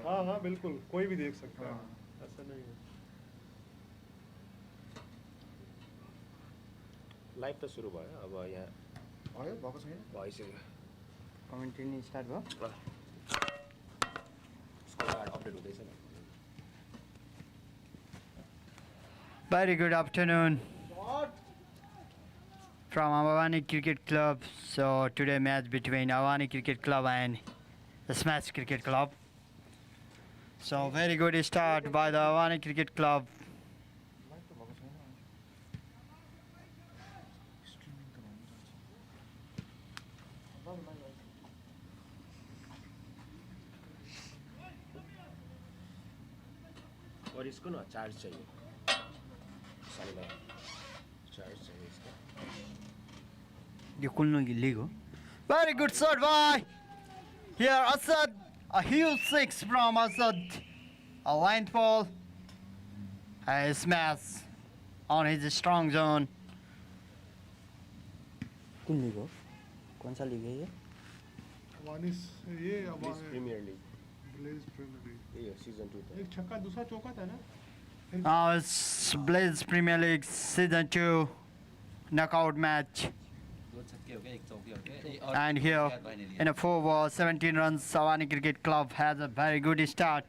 हाँ हाँ बिल्कुल, कोई भी देख सकता है, ऐसा नहीं है। लाइभ त सुरु भयो अब यहाँ आयो भएको छैन भइसक्यो कमेन्ट्री स्टार्ट भयो स्कोर कार्ड अपडेट हुँदैछ नि Very good afternoon from Avaani Cricket Club. So today match between Avaani Cricket Club and the Smash Cricket Club. So very good start by the Avaani Cricket Club. और इसको ना charge चाहिए साला charge चाहिए इसका You couldn't illegal. Very good shot by here Asad. A huge six from Asad. A line ball. A smash on his strong zone. कौन league हो? कौन सा लीग है ये? अवानी ये Blaze premier league blaze premier league. ये season 2 था एक छक्का दूसरा चौका था ना? It's Blaze Premier League Season 2 knockout match. And here in a 4 ball 17 runs, Avaani Cricket Club has a very good start.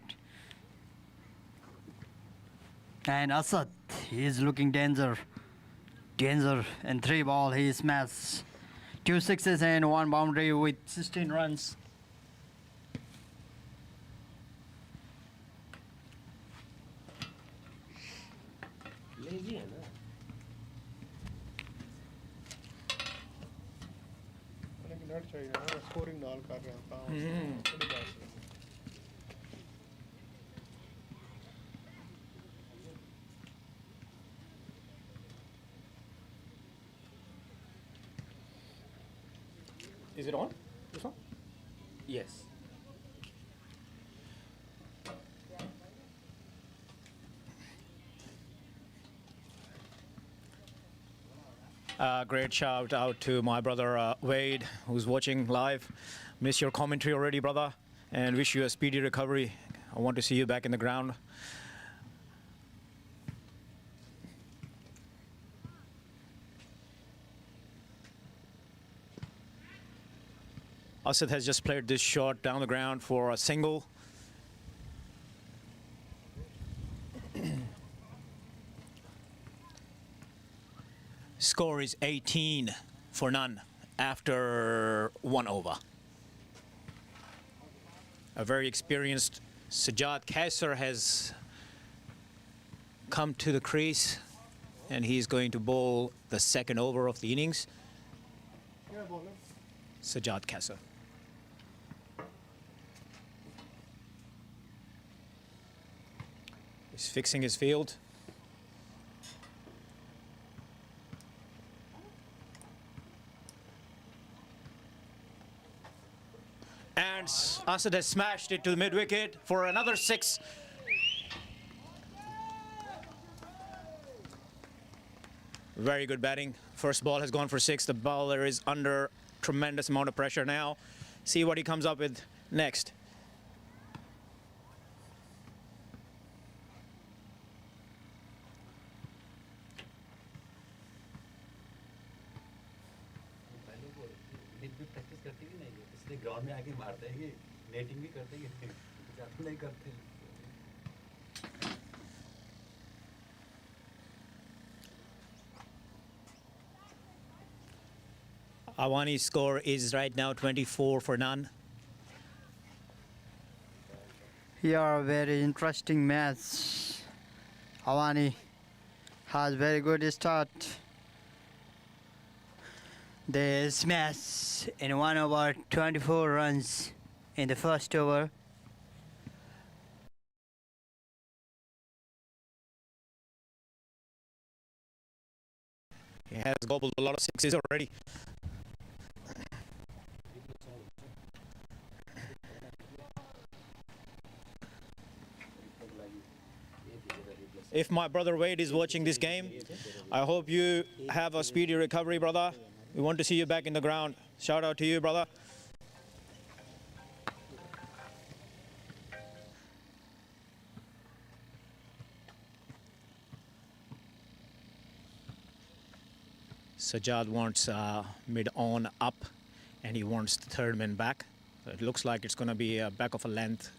And Asad, he is looking danger in 3 ball. He smashed 2 sixes and 1 boundary with 16 runs. Lazy है ना लेकिन net चाहिए ना, scoring नाल कर रहे हैं काम। Is it on? This one? yes Great shout out to my brother Wade, who's watching live. Miss your commentary already, brother, and wish you a speedy recovery. I want to see you back in the ground. Asad has just played this shot down the ground for a single. Score is 18 for none after 1 over. A very experienced Sajjad Kaisar has come to the crease, and he's going to bowl the second over of the innings. Sajjad Kaisar. He's fixing his field. And Asad has smashed it to the mid-wicket for another 6. Very good batting. First ball has gone for 6. The bowler is under tremendous amount of pressure now. See what he comes up with next. Ground में आके मारते हैं, netting भी करते हैं, ज्यादा नहीं करते। Avaani's score is right now 24 for none. Here a very interesting match. Avaani has very good start. They smash in 1 over 24 runs in the first over. He has gobbled a lot of sixes already. If my brother Wade is watching this game, I hope you have a speedy recovery, brother. We want to see you back in the ground. Shout out to you, brother. Sajjad wants mid on up, and he wants the third man back. So it looks like it's going to be a back of a length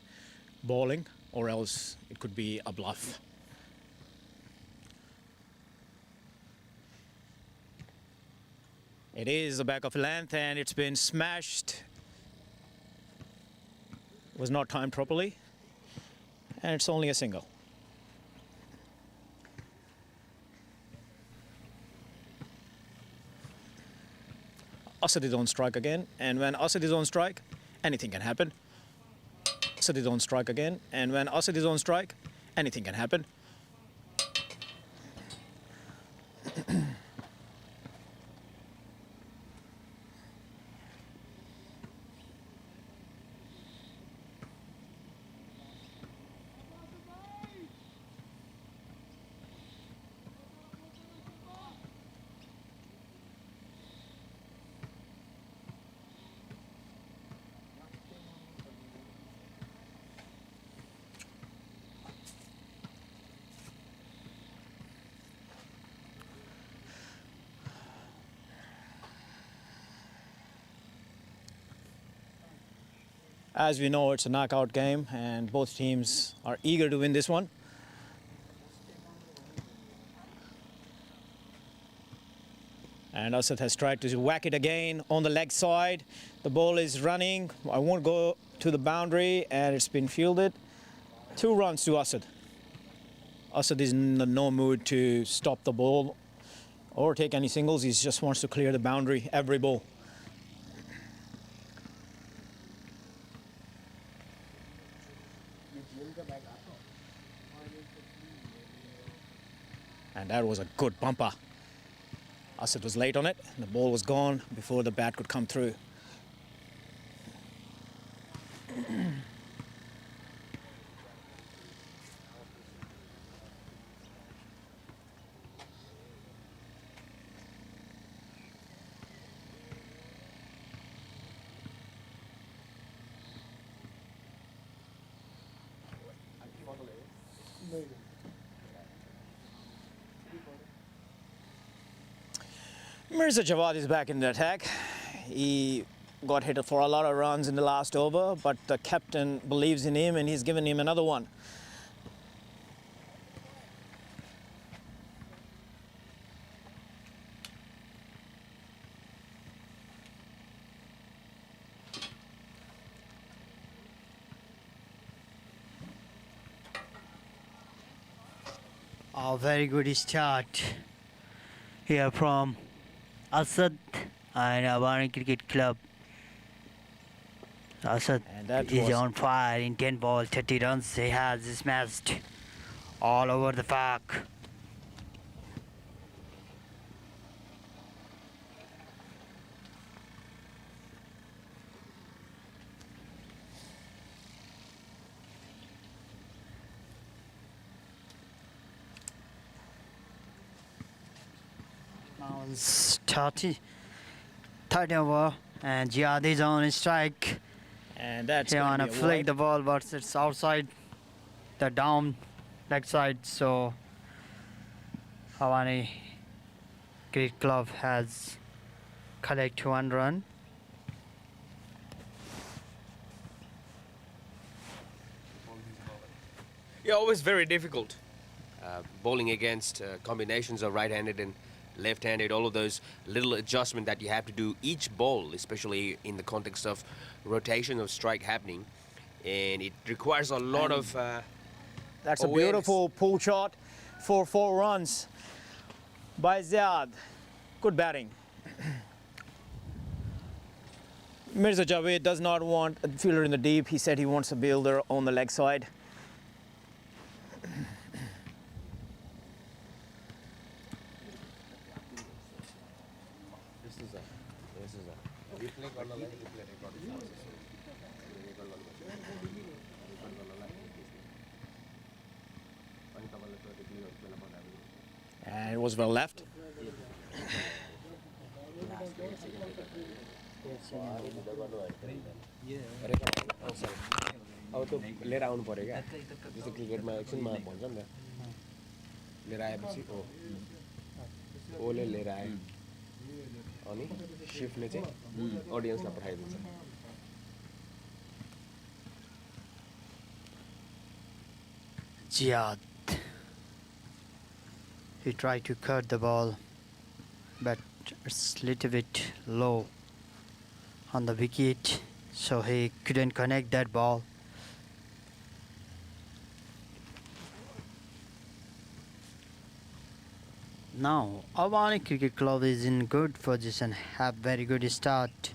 bowling, or else it could be a bluff. It is the back of a length, and it's been smashed. Was not timed properly, and it's only a single. Asad is on strike again, and when Asad is on strike, anything can happen. Asad is on strike again, and when Asad is on strike, anything can happen. As we know, it's a knockout game, and both teams are eager to win this one. And Asad has tried to whack it again on the leg side. The ball is running. I won't go to the boundary, and it's been fielded. 2 runs to Asad. Asad is in no mood to stop the ball or take any singles. He just wants to clear the boundary every ball. And that was a good bumper. Asad was late on it, and the ball was gone before the bat could come through. Mirza Jawad is back in the attack. He got hit for a lot of runs in the last over, but the captain believes in him and he's given him another one. A very good start here from Asad and Avaani Cricket Club. Asad is on fire in 10 balls, 30 runs. He has smashed all over the park. Now it's 30 over, and Jihad is on strike. And that's He going wanna to be a flick wide. the ball, but it's outside the down leg side. So Avaani Cricket Club has collected 1 run. Yeah, always very difficult. Bowling against combinations of right-handed and left-handed, all of those little adjustment that you have to do each ball, especially in the context of rotation of strike happening. And it requires a lot of That's a awareness. beautiful pull shot for 4 runs by Ziad. Good batting. Mirza Javed does not want a fielder in the deep. He said he wants a builder on the leg side. And it was well left. अब त्यो लिएर आउनु पर्यो क्या जस्तो क्रिकेटमा एकछिनमा भन्छ नि त लिएर आएपछि ओले लिएर आयो अनि शिफ्टले चाहिँ अडियन्सलाई पठाइदिन्छ Jihad. He tried to cut the ball, but it's a little bit low on the wicket, so he couldn't connect that ball. Now, Avaani Cricket Club is in good position, have very good start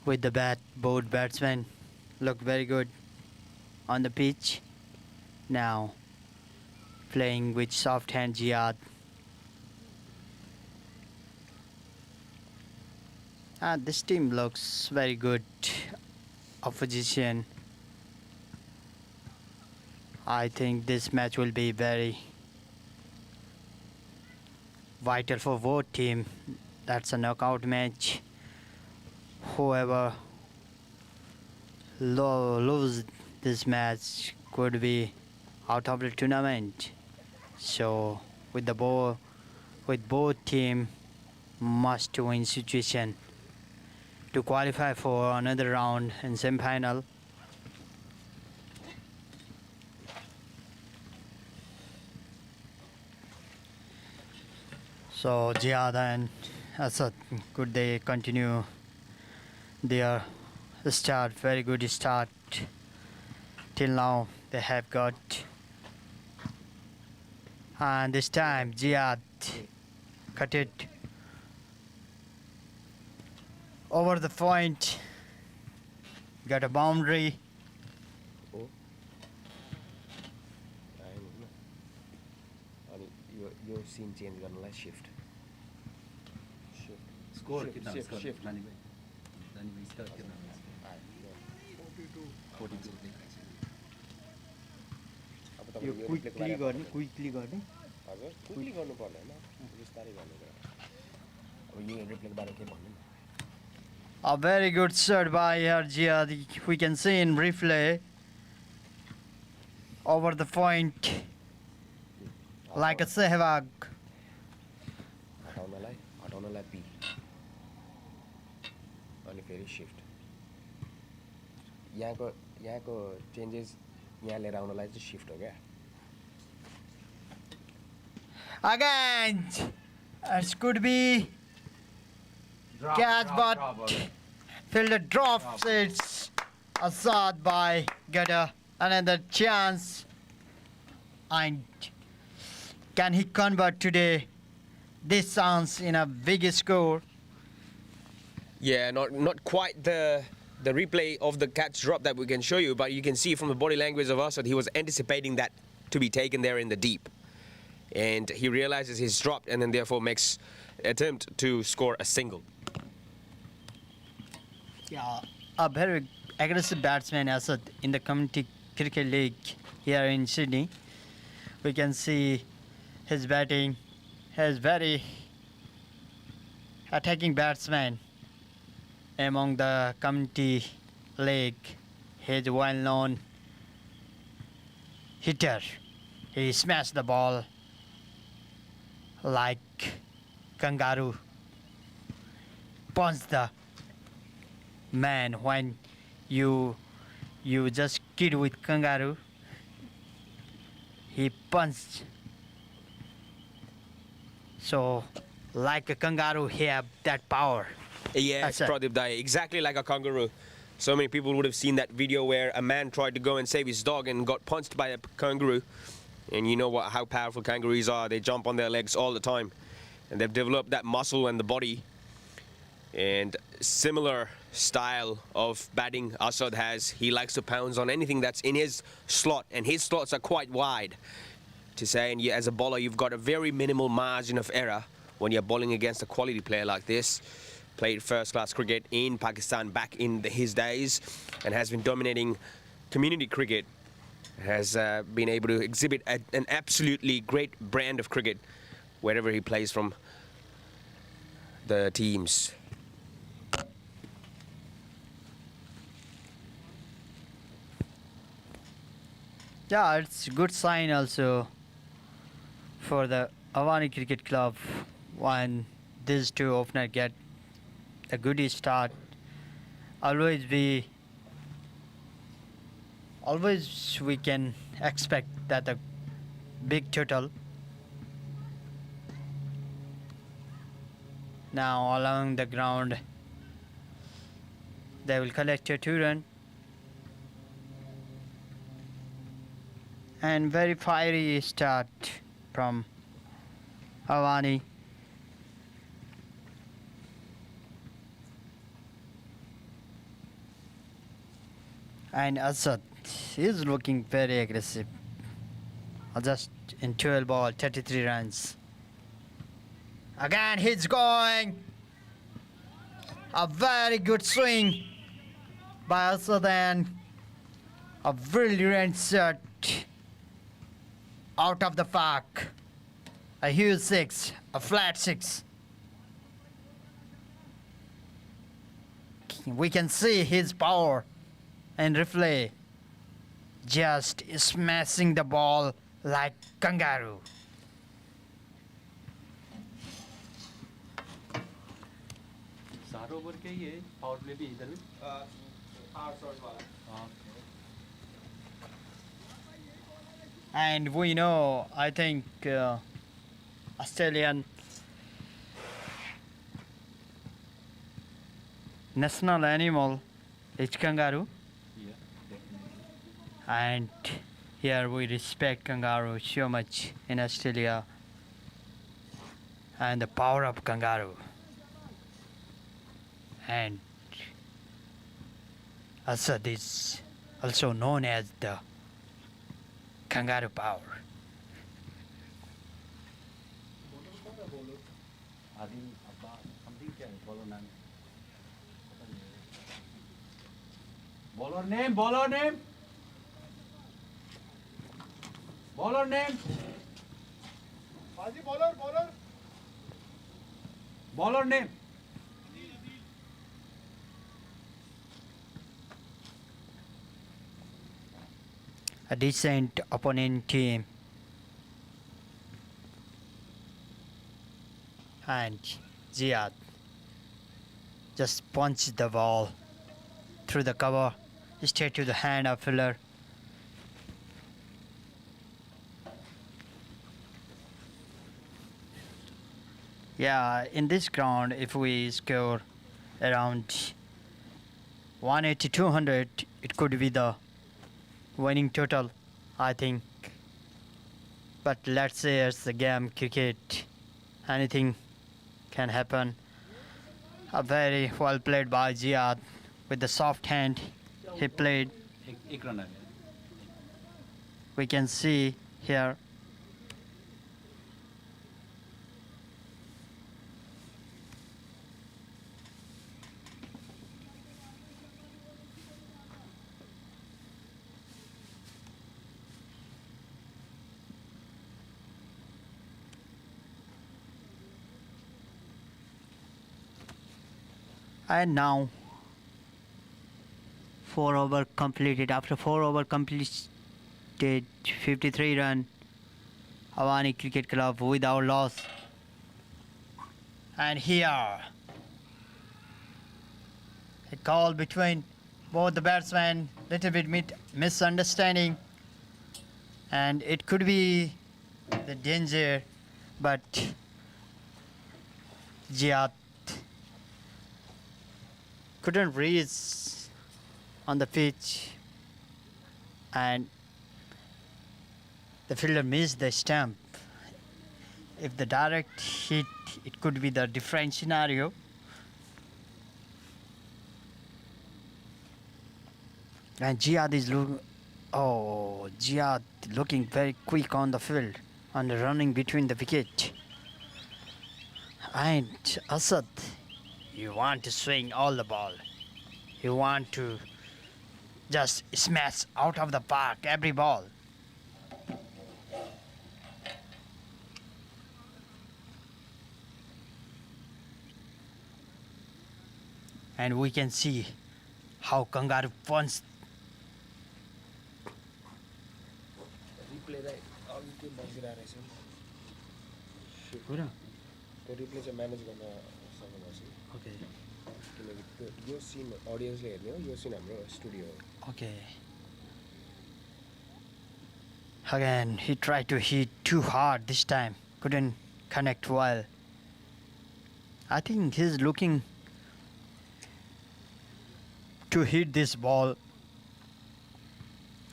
with the bat. Both batsmen look very good on the pitch. Now, playing with soft hand Jihad. This team looks very good opposition. I think this match will be very vital for both team. That's a knockout match. Whoever lose this match could be out of the tournament. So with both team must win situation to qualify for another round in semi-final. So Jihad and Asad, could they continue their start? Very good start. Till now they have got. And this time Jihad cut it over the point. Got a boundary. हो अनि यो सिन change गर्नलाई shift score कितना shift score shift रानी भाई score कितना 42 अब यो तपाईले quickly गर्ने हजुर क्विकली गर्नु पर्दैन बिस्तारै गर्नु पर्छ अब यो रिप्लेको बारे के भन्नु A very good shot by Jihad. We can see in replay over the point like a Sehwag. हटाउनलाई पी अनि फेरि शिफ्ट यहाँको चेन्जेस यहाँ लिएर आउनलाई चाहिँ शिफ्ट हो क्या Again, it could be catch, but fielder drops. It's Asad by get another chance. And can he convert today this chance in a big score? Yeah, not quite the replay of the catch drop that we can show you, but you can see from the body language of Asad, he was anticipating that to be taken there in the deep. And he realizes he's dropped and then therefore makes attempt to score a single. Yeah, a very aggressive batsman Asad in the Community Cricket League here in Sydney. We can see his batting. He's very attacking batsman among the Community League. He's a well-known hitter. He smashed the ball like kangaroo. Punch the man when you just kid with kangaroo. He punched. So like a kangaroo, he have that power. Yes, That's it. Pradeep Dai, exactly like a kangaroo. So many people would have seen that video where a man tried to go and save his dog and got punched by a kangaroo. And you know how powerful kangaroos are. They jump on their legs all the time. And they've developed that muscle and the body. And similar style of batting Asad has. He likes to pounce on anything that's in his slot. And his slots are quite wide. To say, and as a bowler, you've got a very minimal margin of error when you're bowling against a quality player like this. Played first-class cricket in Pakistan back in his days and has been dominating community cricket. Has been able to exhibit an absolutely great brand of cricket wherever he plays from the teams. Yeah, it's a good sign also for the Avaani Cricket Club when these two openers get a good start, always we can expect that a big total. Now along the ground, they will collect a 2 run. And very fiery start from Avaani. And Asad is looking very aggressive. Just in 12 ball, 33 runs. Again, he's going. A very good swing by Asad and a brilliant shot out of the park. A huge 6, a flat 6. We can see his power and replay, just smashing the ball like kangaroo. सारे over के ये power play भी इधर भी And we know, I think, Australian national animal is kangaroo. Yeah, definitely. And here we respect kangaroo so much in Australia, and the power of kangaroo. And Asad is also known as the kangaroo power. Adil अब्बा something क्या है bowler नाम bowler name Haji bowler bowler name A decent opponent team. And Ziad just punched the ball through the cover, straight to the hand of fielder. Yeah, in this ground, if we score around 180, 200, it could be the winning total, I think. But let's say it's the game cricket, anything can happen. A very well played by Ziad with the soft hand he played. एक run आ गया We can see here. And now 4 over completed. After 4 over completed, 53 run, Avaani Cricket Club without loss. And here, a call between both the batsmen, little bit misunderstanding, and it could be the danger, but Ziad couldn't reach on the pitch, and the fielder missed the stump. If the direct hit, it could be the different scenario. And Ziad is Ziad looking very quick on the field and running between the wicket. And Asad, you want to swing all the ball. You want to just smash out of the park every ball. And we can see how Kangaroo punched. Replay right. All के ball गिरा रहे हैं त्यो replay चाहिँ manage गर्न सक्नुपर्छ Okay. किनकि यो सिन अडियन्सले हेर्ने हो यो सिन हाम्रो स्टुडियो हो Okay. Again, he tried to hit too hard this time. Couldn't connect well. I think he's looking to hit this ball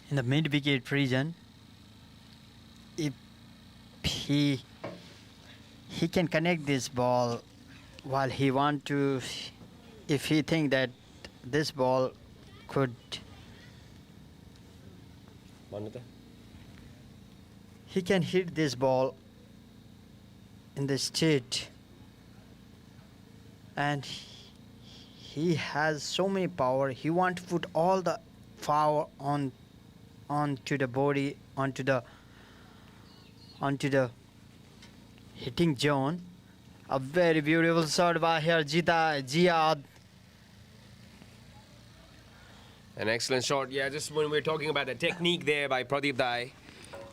in the mid-wicket region. If he can connect this ball while he want to, if he think that this ball could, भन्नु त he can hit this ball in the straight, and he has so many power. He want to put all the power onto the body, onto the hitting zone. A very beautiful shot by here, Jihad. An excellent shot. Yeah, just when we're talking about the technique there by Pradeep Dai,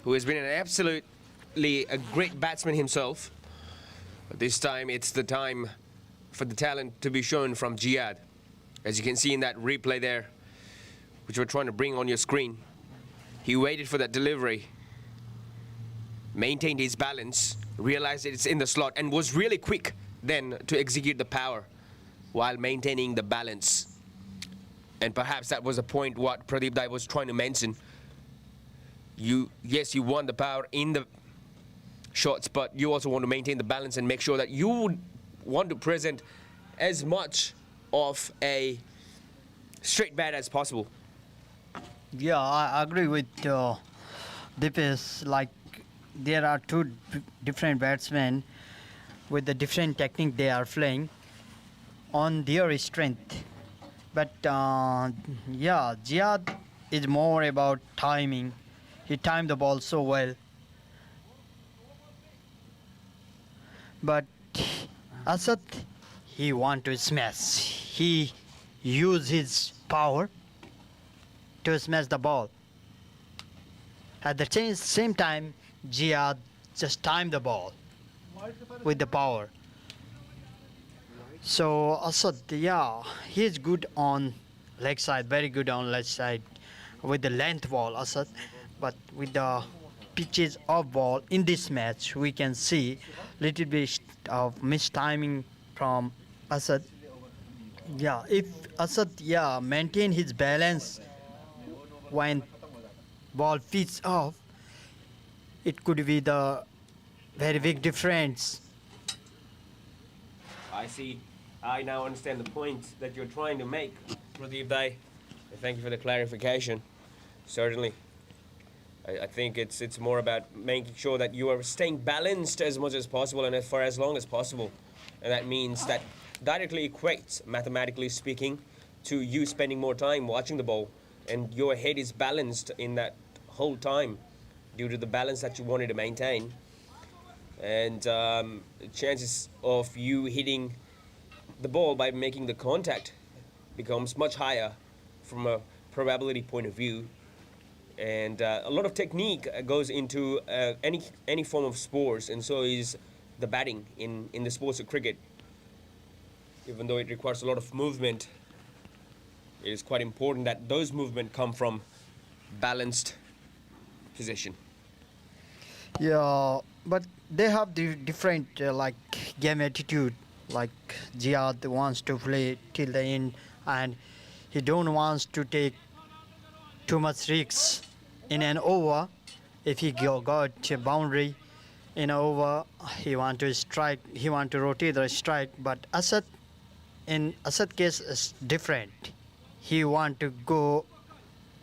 who has been an absolutely a great batsman himself. But this time, it's the time for the talent to be shown from Jihad. As you can see in that replay there, which we're trying to bring on your screen. He waited for that delivery, maintained his balance, realized it's in the slot, and was really quick then to execute the power while maintaining the balance. And perhaps that was the point what Pradeep Dai was trying to mention. Yes, you want the power in the shots, but you also want to maintain the balance and make sure that you would want to present as much of a straight bat as possible. Yeah, I agree with Dipesh. Like, there are two different batsmen with the different technique they are playing on their strength. But yeah, Jihad is more about timing. He timed the ball so well. But Asad, he want to smash. He used his power to smash the ball. At the same time, Jihad just timed the ball with the power. So Asad, yeah, he is good on leg side, very good on leg side with the length ball, Asad. But with the pitches of ball in this match, we can see little bit of mistiming from Asad. Yeah, if Asad, yeah, maintain his balance when ball fits off, it could be the very big difference. I see. I now understand the point that you're trying to make, Pradeep Dai. Thank you for the clarification. Certainly. I think it's more about making sure that you are staying balanced as much as possible and for as long as possible. And that means that directly equates, mathematically speaking, to you spending more time watching the ball and your head is balanced in that whole time due to the balance that you wanted to maintain. And chances of you hitting the ball by making the contact becomes much higher from a probability point of view. And a lot of technique goes into any form of sports, and so is the batting in the sports of cricket. Even though it requires a lot of movement, it is quite important that those movements come from balanced position. Yeah, but they have the different like game attitude. Like Jihad wants to play till the end, and he don't wants to take too much risks in an over. If he got a boundary in an over, he want to strike. He want to rotate the strike. But Asad, in Asad case is different. He want to go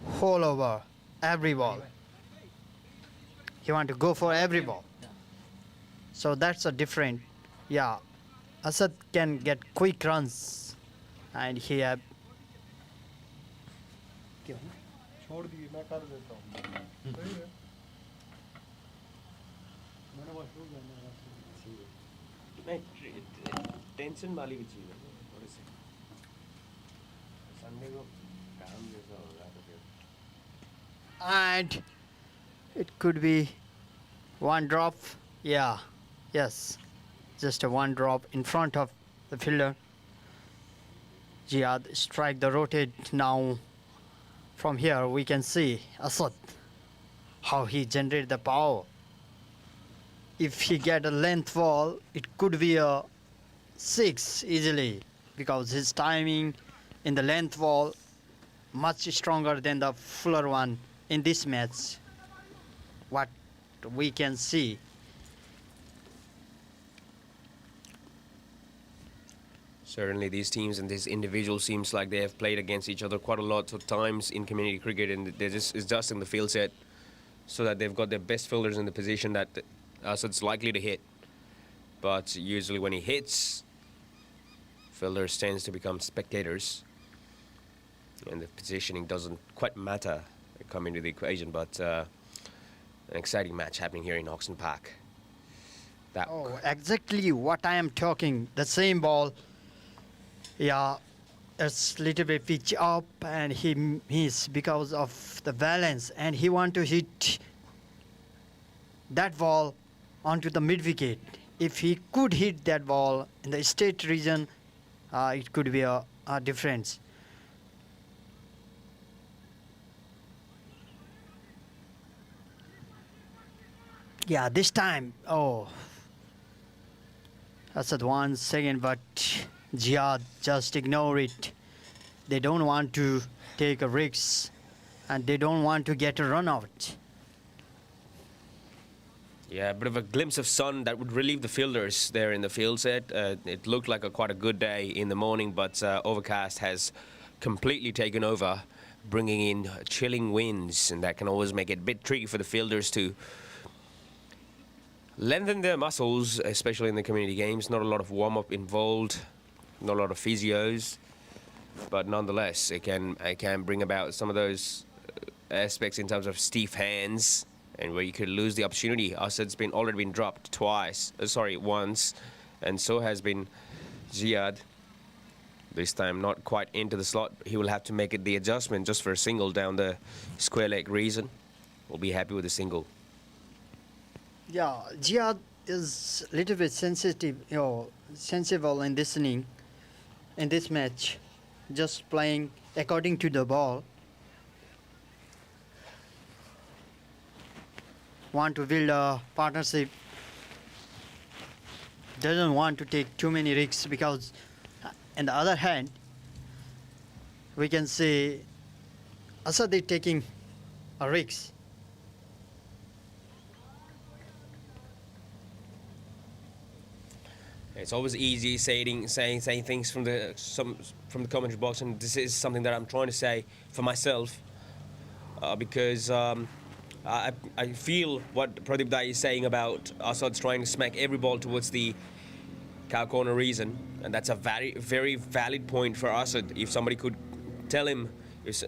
whole over every ball. He want to go for every ball. So that's a different. Yeah, Asad can get quick runs, and he have. छोड़ दिए मैं कर देता हूँ सही है मैंने बस हो गया टेंशन वाली भी चीज़ है थोड़ी सी संडे को काम जैसा होगा तो फिर And it could be one drop. Yeah, yes. just a one drop in front of the fielder. Jihad strike the rotate. Now from here we can see Asad how he generate the power. If he get a length ball, it could be a 6 easily, because his timing in the length ball much stronger than the fuller one in this match. What we can see. Certainly, these teams and these individuals seems like they have played against each other quite a lot of times in community cricket, and they're just adjusting the field set so that they've got their best fielders in the position that Asad's likely to hit. But usually, when he hits, fielders tends to become spectators, and the positioning doesn't quite matter come into the equation. But an exciting match happening here in Pakkstan Park. That Oh, exactly what I am talking. The same ball. Yeah, it's little bit pitch up and he missed because of the balance, and he want to hit that ball onto the mid wicket. If he could hit that ball in the state region, it could be a difference. Yeah, this time, oh, Asad 1 second, but Jihad just ignore it. They don't want to take a risk, and they don't want to get a run out. Yeah, a bit of a glimpse of sun that would relieve the fielders there in the field set. It looked like quite a good day in the morning, but overcast has completely taken over, bringing in chilling winds, and that can always make it a bit tricky for the fielders to lengthen their muscles, especially in the community games. Not a lot of warm-up involved, not a lot of physios, but nonetheless, it can bring about some of those aspects in terms of stiff hands, and where you could lose the opportunity. Asad's already been dropped once, and so has been Jihad. This time not quite into the slot. He will have to make it the adjustment just for a single down the square leg region. We'll be happy with a single. Yeah, Jihad is a little bit sensitive, sensible in this inning, in this match, just playing according to the ball. Want to build a partnership. Doesn't want to take too many risks, because on the other hand, we can see Asad is taking a risk. It's always easy saying things from the commentary box, and this is something that I'm trying to say for myself, because I feel what Pradeep Dai is saying about Asad's trying to smack every ball towards the cow corner region, and that's a very, very valid point for Asad. If somebody could tell him, if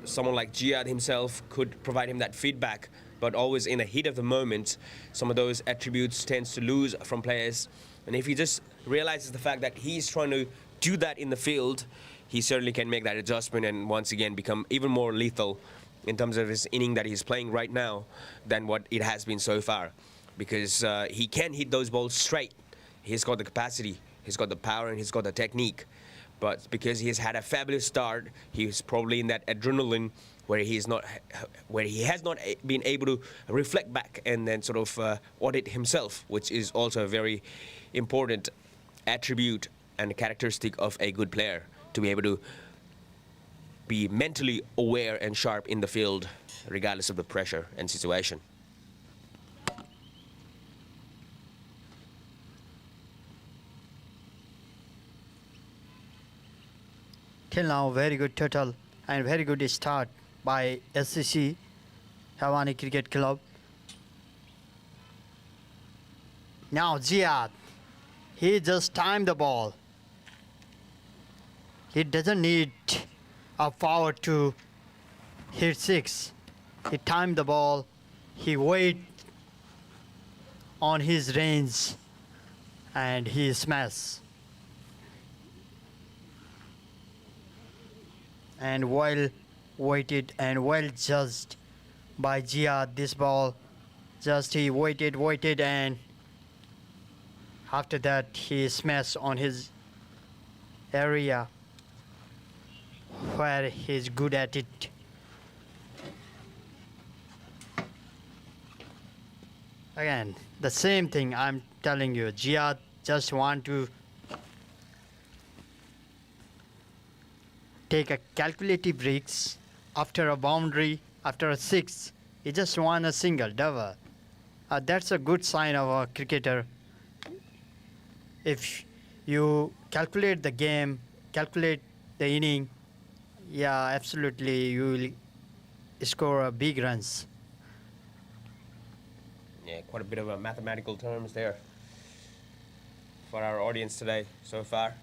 someone like Jihad himself could provide him that feedback, but always in the heat of the moment, some of those attributes tends to lose from players. And if he just realizes the fact that he's trying to do that in the field, he certainly can make that adjustment and once again become even more lethal in terms of his inning that he's playing right now than what it has been so far. Because he can hit those balls straight. He's got the capacity, he's got the power, and he's got the technique. But because he's had a fabulous start, he's probably in that adrenaline where he has not been able to reflect back and then sort of audit himself, which is also a very important attribute and characteristic of a good player, to be able to be mentally aware and sharp in the field regardless of the pressure and situation. Till now, very good total and very good start by SCC, Avaani Cricket Club. Now Jihad, he just timed the ball. He doesn't need a power to hit 6. He timed the ball, he wait on his range, and he smashed. And well waited and well judged by Jihad. This ball, just he waited and After that, he smashed on his area where he's good at it. Again, the same thing I'm telling you. Jihad just want to take a calculative risks after a boundary, after a six. He just want a single, double. That's a good sign of a cricketer. If you calculate the game, calculate the inning, yeah, absolutely, you will score a big runs. Yeah, quite a bit of a mathematical terms there for our audience today so far.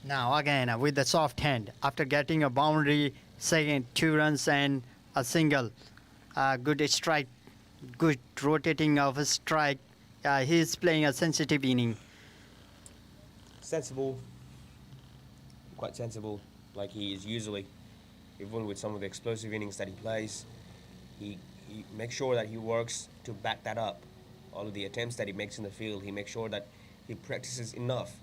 Now again, with the soft hand, after getting a boundary, second 2 runs and a single, good strike, good rotating of a strike. He's playing a sensitive inning. Sensible, quite sensible, like he is usually. Even with some of the explosive innings that he plays, he makes sure that he works to back that up. All of the attempts that he makes in the field, he makes sure that he practices enough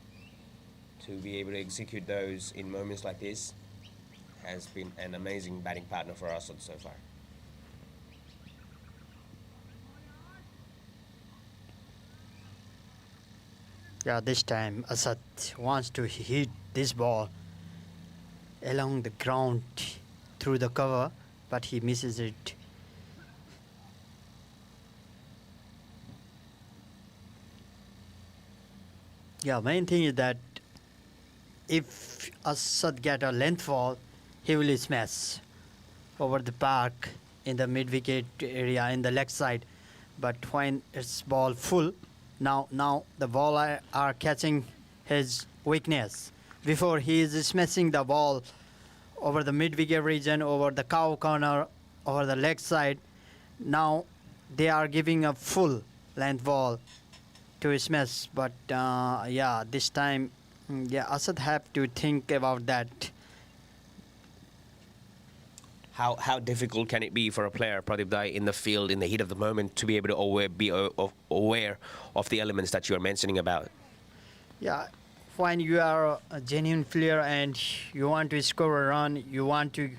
to be able to execute those in moments like this. Has been an amazing batting partner for us so far. Yeah, this time Asad wants to hit this ball along the ground through the cover, but he misses it. Yeah, main thing is that if Asad get a length ball, he will smash over the park in the mid-wicket area in the leg side. But when it's ball full, now the ball are catching his weakness. Before he is smashing the ball over the mid-wicket region, over the cow corner, over the leg side. Now they are giving a full length ball to smash. But yeah, this time, yeah, Asad have to think about that. How difficult can it be for a player, Pradeep Dai, in the field, in the heat of the moment, to be able to be aware of the elements that you are mentioning about? Yeah, when you are a genuine player and you want to score a run, you want to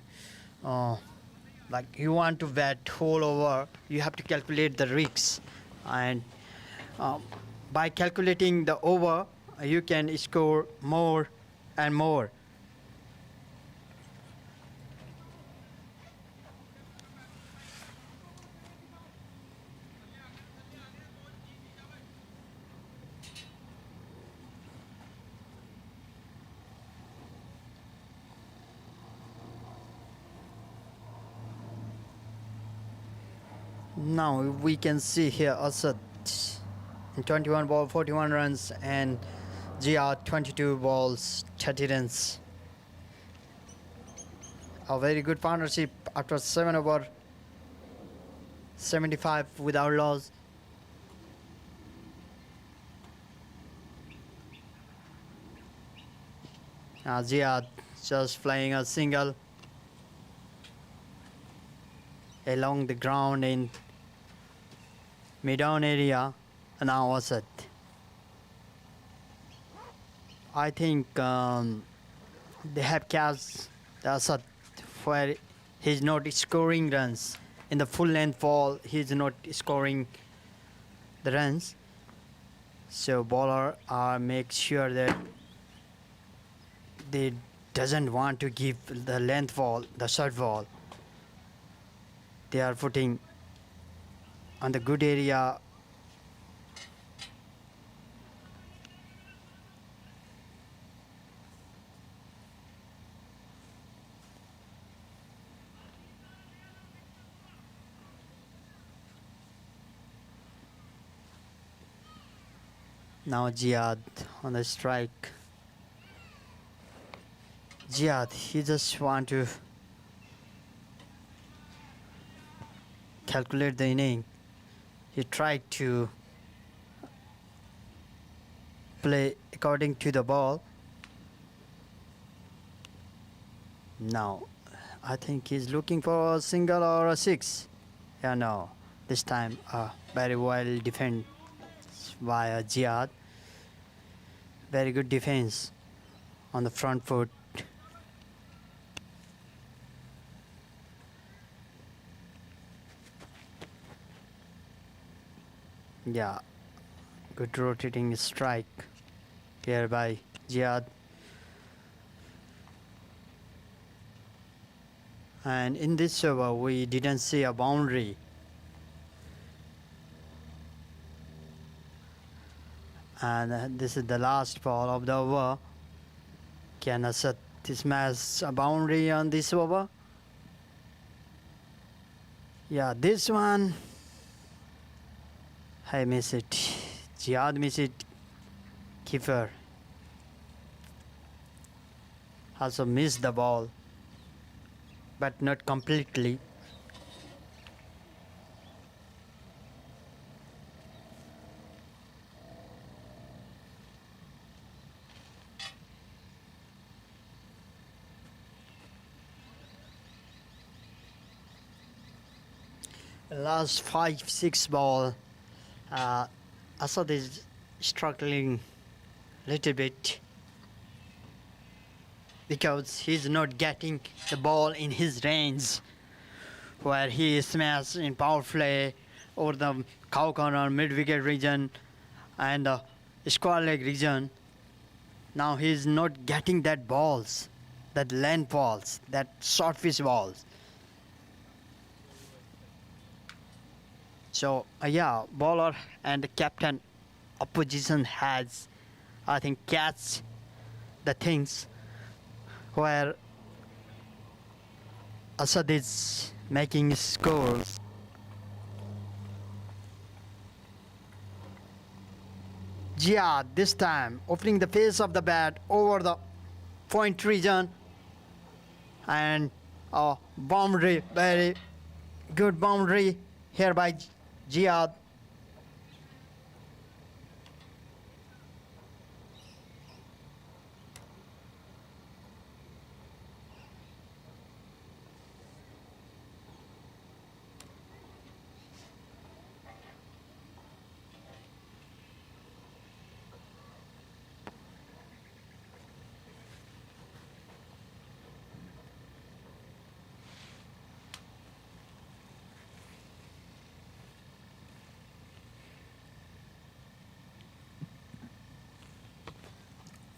you want to bat whole over, you have to calculate the risks, and by calculating the over, you can score more and more. Now we can see here Asad in 21 ball 41 runs and GR 22 balls 30 runs. A very good partnership after 7 over 75 without loss. Ziad just flying a single along the ground in mid-on area. Now Asad. I think they have cast the Asad where he's not scoring runs. In the full length ball, he's not scoring the runs. So bowler make sure that they doesn't want to give the length ball, the short ball. They are putting on the good area. Now Jihad on the strike. Jihad, he just want to calculate the inning. He tried to play according to the ball. Now, I think he's looking for a single or a six. Yeah, no. This time, very well defend. by Jihad. Very good defense on the front foot. Yeah, good rotating strike here by Jihad. And in this over, we didn't see a boundary. And this is the last ball of the over. Can Asad smash a boundary on this over? Yeah, this one. I miss it. Jihad miss it. Keeper also missed the ball, but not completely. Last 5-6 ball, Asad is struggling a little bit because he's not getting the ball in his range, where he smashed in power play over the cow corner, mid wicket region, and the square leg region. Now he's not getting that balls, that length balls, that short fish balls. So yeah, bowler and the captain opposition has, I think, catch the things where Asad is making scores. Jihad this time opening the face of the bat over the point region, and a boundary, very good boundary here by Jihad.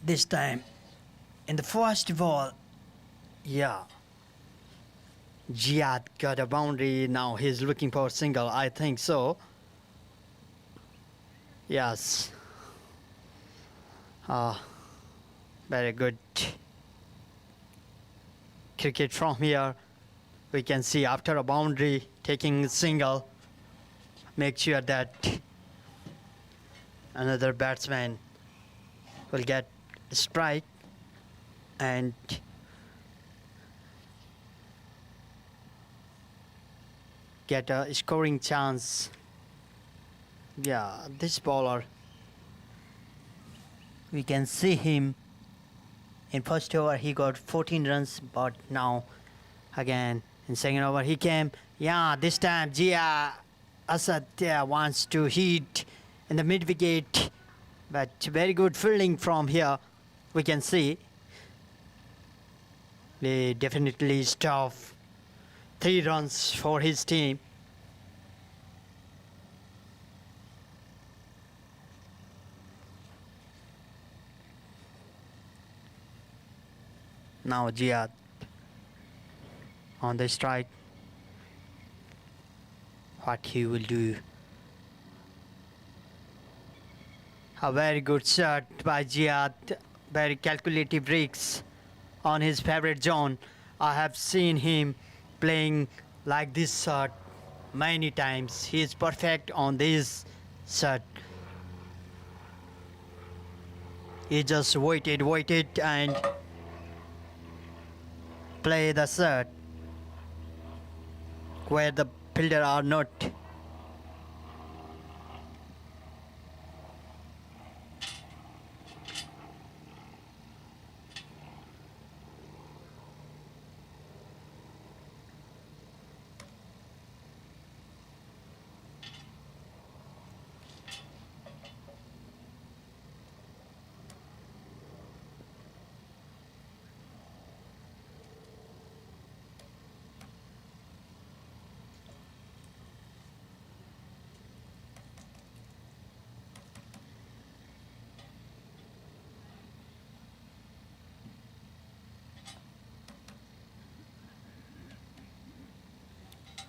This time in the first ball, yeah, Jihad got a boundary. Now he's looking for a single, I think so. Yes. Very good cricket from here. We can see after a boundary, taking a single, make sure that another batsman will get a strike and get a scoring chance. Yeah, this bowler, we can see him in first over he got 14 runs, but now again in second over he came. Yeah, this time Jia Asad wants to hit in the mid wicket, but very good fielding from here. We can see they definitely stop 3 runs for his team. Now Jihad on the strike. What he will do. A very good shot by Jihad. Very calculative risks on his favorite zone. I have seen him playing like this shot many times. He is perfect on this shot. He just waited and play the shot where the fielder are not.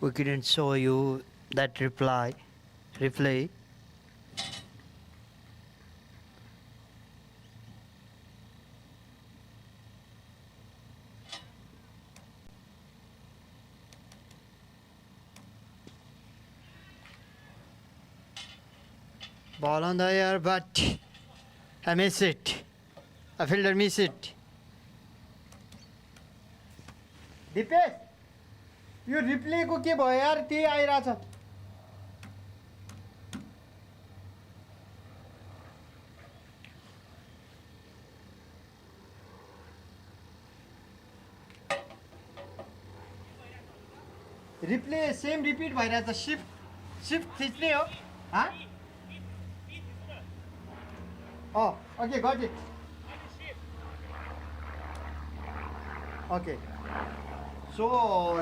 we couldn't show you that replay. Ball on the air, but I miss it. A fielder miss it. Dipesh, यो रिप्लेको के भयो यार, त्यही आइरहेछ. Replay same repeat भइरहेछ. Shift थिच्ने हो. हाँ? Okay, got it. Okay. So,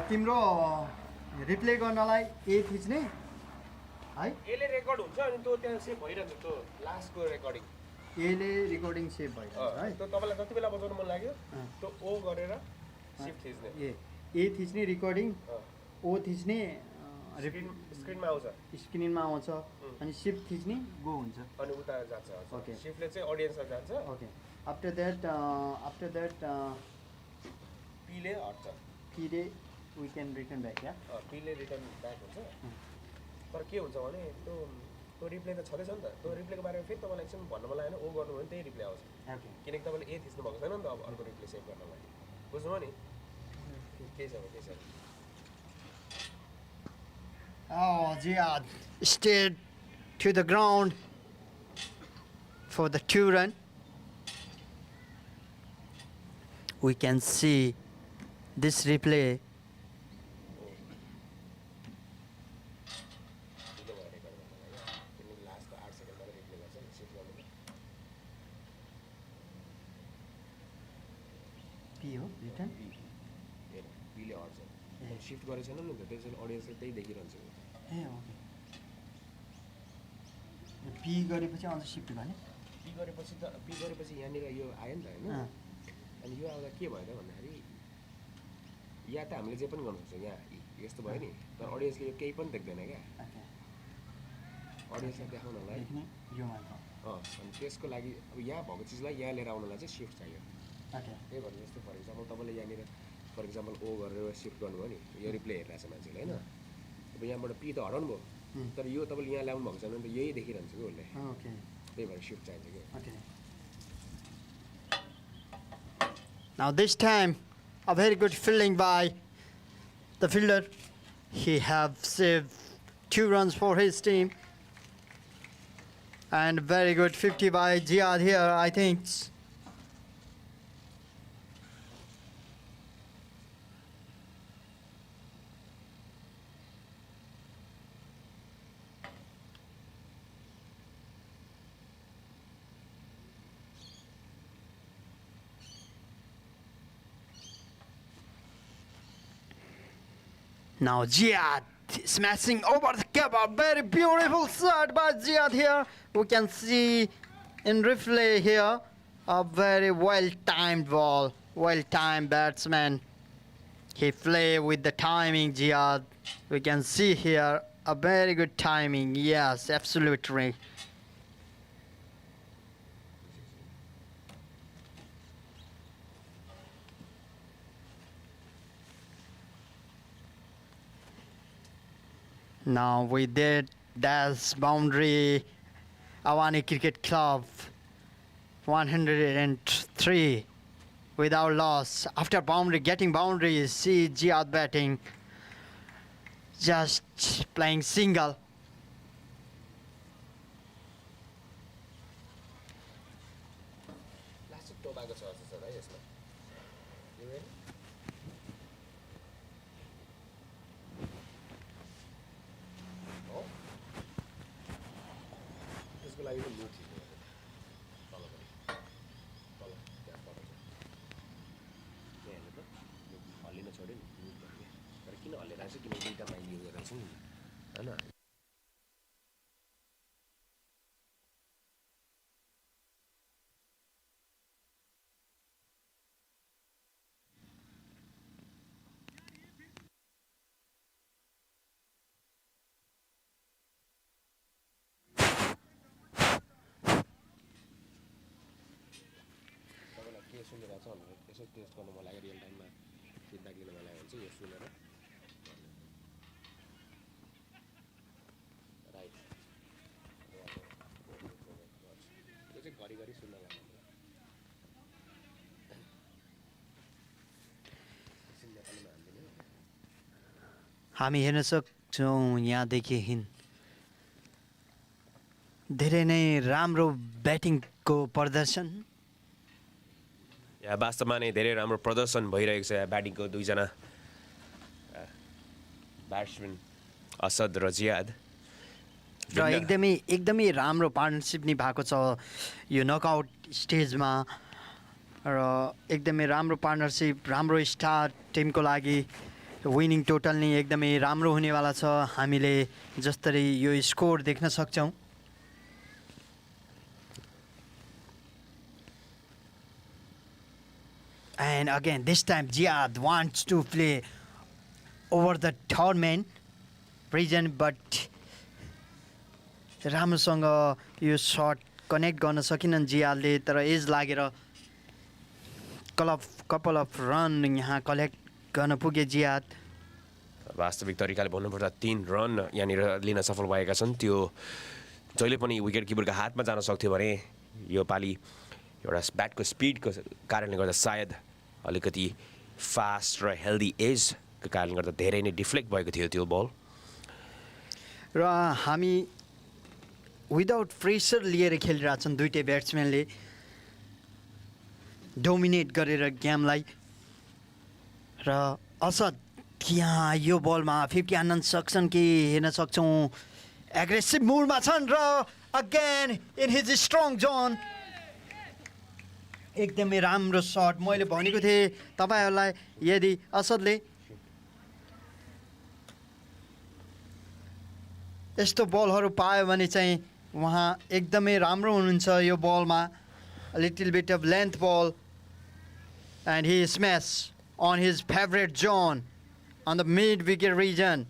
तिम्रो replay गर्नलाई ए थिच्ने है? यसले रेकर्ड हुन्छ अनि त्यो त्यहाँ सेभ भइरहन्छ त्यो लास्टको रेकर्डिङ. एले रेकर्डिङ सेभ भइरहेछ है. त्यो तपाईँलाई जति बेला बजाउनु मन लाग्यो त्यो ओ गरेर शिफ्ट थिच्ने. ए थिच्ने रिकर्डिङ, ओ थिच्ने स्क्रिनमा आउँछ. स्क्रिनमा आउँछ अनि शिफ्ट थिच्ने गो हुन्छ. अनि उता जान्छ. Okay. शिफ्टले चाहिँ अडियन्समा जान्छ. ओके. आफ्टर द्याट पीले हट्छ. पीले वी क्यान रिटर्न ब्याक. या पीले रिटर्न ब्याक हुन्छ. तर के हुन्छ भने त्यो रिप्ले त छँदैछ नि त. त्यो रिप्लेको बारेमा फेरि तपाईँलाई एकछिन भन्नु मन लागेन. ओ गर्नु भने त्यही रिप्ले आउँछ. ओके. किनकि तपाईँले ए थिच्नु भएको छैन नि त अब अर्को रिप्ले सेभ गर्नलाई. बुझ्नुभयो नि? केही छ. Oh, Ziad stayed to the ground for the 2 run. We can see this replay. PO return. पीले हट्छ. शिफ्ट गरेको छैन नि त त्यसैले अडियन्सले त्यही देखिरहन्छ. ए ओके. पी गरेपछि अन्त शिफ्ट गर्ने. पी गरेपछि यहाँनिर यो आयो नि त होइन. अनि यो आउँदा के भयो त भन्दाखेरि या त हामीले जे पनि गर्नु सक्छौँ. यहाँ यस्तो भयो नि तर अडियन्सले यो केही पनि देख्दैन क्या. अडियन्सलाई देखाउनलाई अनि त्यसको लागि अब यहाँ भएको चिजलाई यहाँ लिएर आउनलाई चाहिँ शिफ्ट चाहियो. त्यही भएर जस्तो फर इक्जाम्पल तपाईँले यहाँनिर फर इक्जाम्पल ओ गरेर शिफ्ट गर्नुभयो नि यो रिप्ले हेरिरहेको छ मान्छेले होइन. अब यहाँबाट पी त हटाउनु भयो तर यो तपाईँले यहाँ ल्याउनु भएको छैन भने त यही देखिरहन्छ कि उसले. त्यही भएर शिफ्ट चाहिन्छ कि. Now this time a very good fielding by the fielder. He have saved 2 runs for his team. And very good 50 by Ziad here, I think. Now Ziad smashing over the cover. Very beautiful shot by Ziad here. We can see in replay here a very well-timed ball. Well-timed batsman. He play with the timing, Ziad. We can see here a very good timing. Yes, absolutely. Now we did dash boundary. Avaani Cricket Club 103 without loss. After boundary, getting boundaries, see Ziad batting, just playing single. किन हल्लिरहेको छ किन दुईवटा mile use गरेको छु नि होइन. के सुनिरहेको छ भनेर यसो टेस्ट गर्नु मन लाग्यो रियल टाइममा फिडब्याक लिनु मन लाग्यो भने चाहिँ यो सुनेर राइट यो चाहिँ घरिघरि सुन्न लाग्यो हामी हेर्न सक्छौँ यहाँदेखि धेरै नै राम्रो ब्याटिङको प्रदर्शन या वास्तवमा नै धेरै राम्रो प्रदर्शन भइरहेको छ ब्याटिङको दुईजना ब्याट्सम्यान असद र जियाद र एकदमै राम्रो पार्टनरसिप नि भएको छ यो नकआउट स्टेजमा र एकदमै राम्रो पार्टनरसिप राम्रो स्टार्ट टिमको लागि विनिङ टोटल नि एकदमै राम्रो हुनेवाला छ हामीले जसरी यो स्कोर देख्न सक्छौँ And again, this time Jihad wants to play over the third man region, but राम्रोसँग यो शट कनेक्ट गर्न सकिनन् जियादले तर एज लागेर कपाल अफ रन यहाँ कलेक्ट गर्न पुगे जियाद वास्तविक तरिकाले भन्नुपर्दा 3 रन यहाँनिर लिन सफल भएका छन् त्यो जहिले पनि विकेट किपरको हातमा जान सक्थ्यो भने यो पालि एउटा ब्याटको स्पिडको कारणले गर्दा सायद अलिकति फास्ट र हेल्दी एजको कारणले गर्दा धेरै नै डिफ्लेक्ट भएको थियो त्यो बल र हामी विदाउट प्रेसर लिएर खेलिरहेछन् दुईटै ब्याट्सम्यानले डोमिनेट गरेर गेमलाई र असद यहाँ यो बलमा 50 हान्न सक्छन् कि हेर्न सक्छौँ एग्रेसिभ मुडमा छन् र again in his strong zone एकदमै राम्रो सट मैले भनेको थिएँ तपाईँहरूलाई यदि असदले यस्तो बलहरू पायो भने चाहिँ उहाँ एकदमै राम्रो हुनुहुन्छ यो बलमा लिटिल बिट अफ लेन्थ बल end he smash on his favorite zone on the mid wicket region.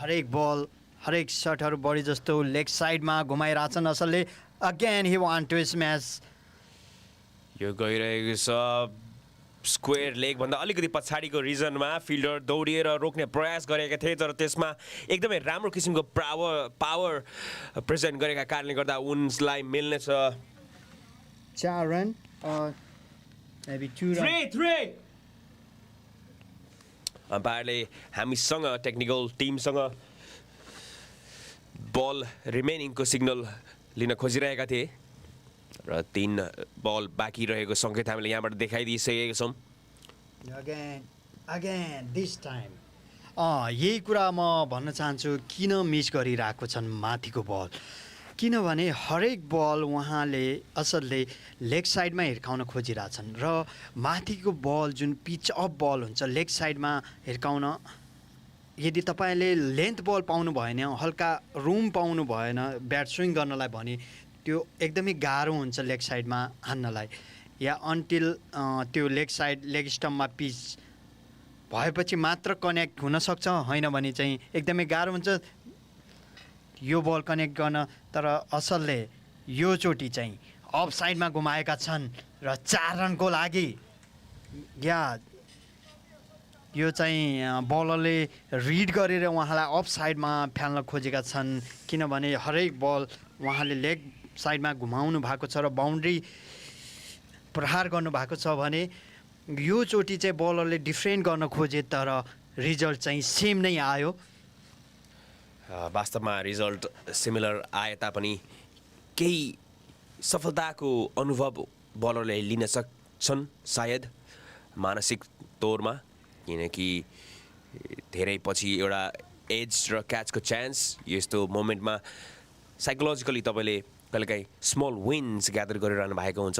हरेक बल हरेक सटहरू बढी जस्तो लेग साइडमा घुमाइरहेछन् असलले again he want to smash यो गइरहेको छ स्क्वायर लेग भन्दा अलिकति पछाडिको रिजनमा फिल्डर दौडिएर रोक्ने प्रयास गरेका थिए तर त्यसमा एकदमै राम्रो किसिमको पावर प्रेजेन्ट गरेका कारणले गर्दा उनलाई मिल्नेछ 4 run or maybe 2 run. 3 अम्पायरले हामीसँग टेक्निकल टिमसँग बल रिमेनिङको सिग्नल लिन खोजिरहेका थिए र 3 बल बाँकी रहेको सङ्केत हामीले यहाँबाट देखाइदिइसकेका छौँ again this time यही कुरा म भन्न चाहन्छु किन मिस गरिरहेको छन् माथिको बल किनभने हरेक बल उहाँले असलले लेग साइडमा हिर्काउन खोजिरहेछन् र माथिको बल जुन पिच अप बल हुन्छ लेग साइडमा हिर्काउन यदि तपाईँले लेन्थ बल पाउनु भएन हल्का रुम पाउनु भएन ब्याट स्विङ गर्नलाई भने त्यो एकदमै गाह्रो हुन्छ लेग साइडमा हान्नलाई या अन्टिल त्यो लेग साइड लेग स्टम्पमा पिच भएपछि मात्र कनेक्ट हुनसक्छ होइन भने चाहिँ एकदमै गाह्रो हुन्छ यो बल कनेक्ट गर्न तर असलले यो चोटि चाहिँ अफ साइडमा घुमाएका छन् र 4 रनको लागि या यो चाहिँ बलरले रिड गरेर उहाँलाई अफ साइडमा फ्याल्न खोजेका छन् किनभने हरेक बल उहाँले लेग साइडमा घुमाउनु भएको छ र बाउन्ड्री प्रहार गर्नुभएको छ भने यो चोटि चाहिँ बलरले डिफरेन्ट गर्न खोजे तर रिजल्ट चाहिँ सेम नै आयो वास्तवमा रिजल्ट सिमिलर आए तापनि केही सफलताको अनुभव बलरले लिन सक्छन् सायद मानसिक तौरमा किनकि धेरै पछि एउटा एज र क्याचको चान्स यस्तो मोमेन्टमा साइकोलोजिकली तपाईँले कहिलेकाहीँ स्मल विन्स ग्यादर गरिरहनु भएको हुन्छ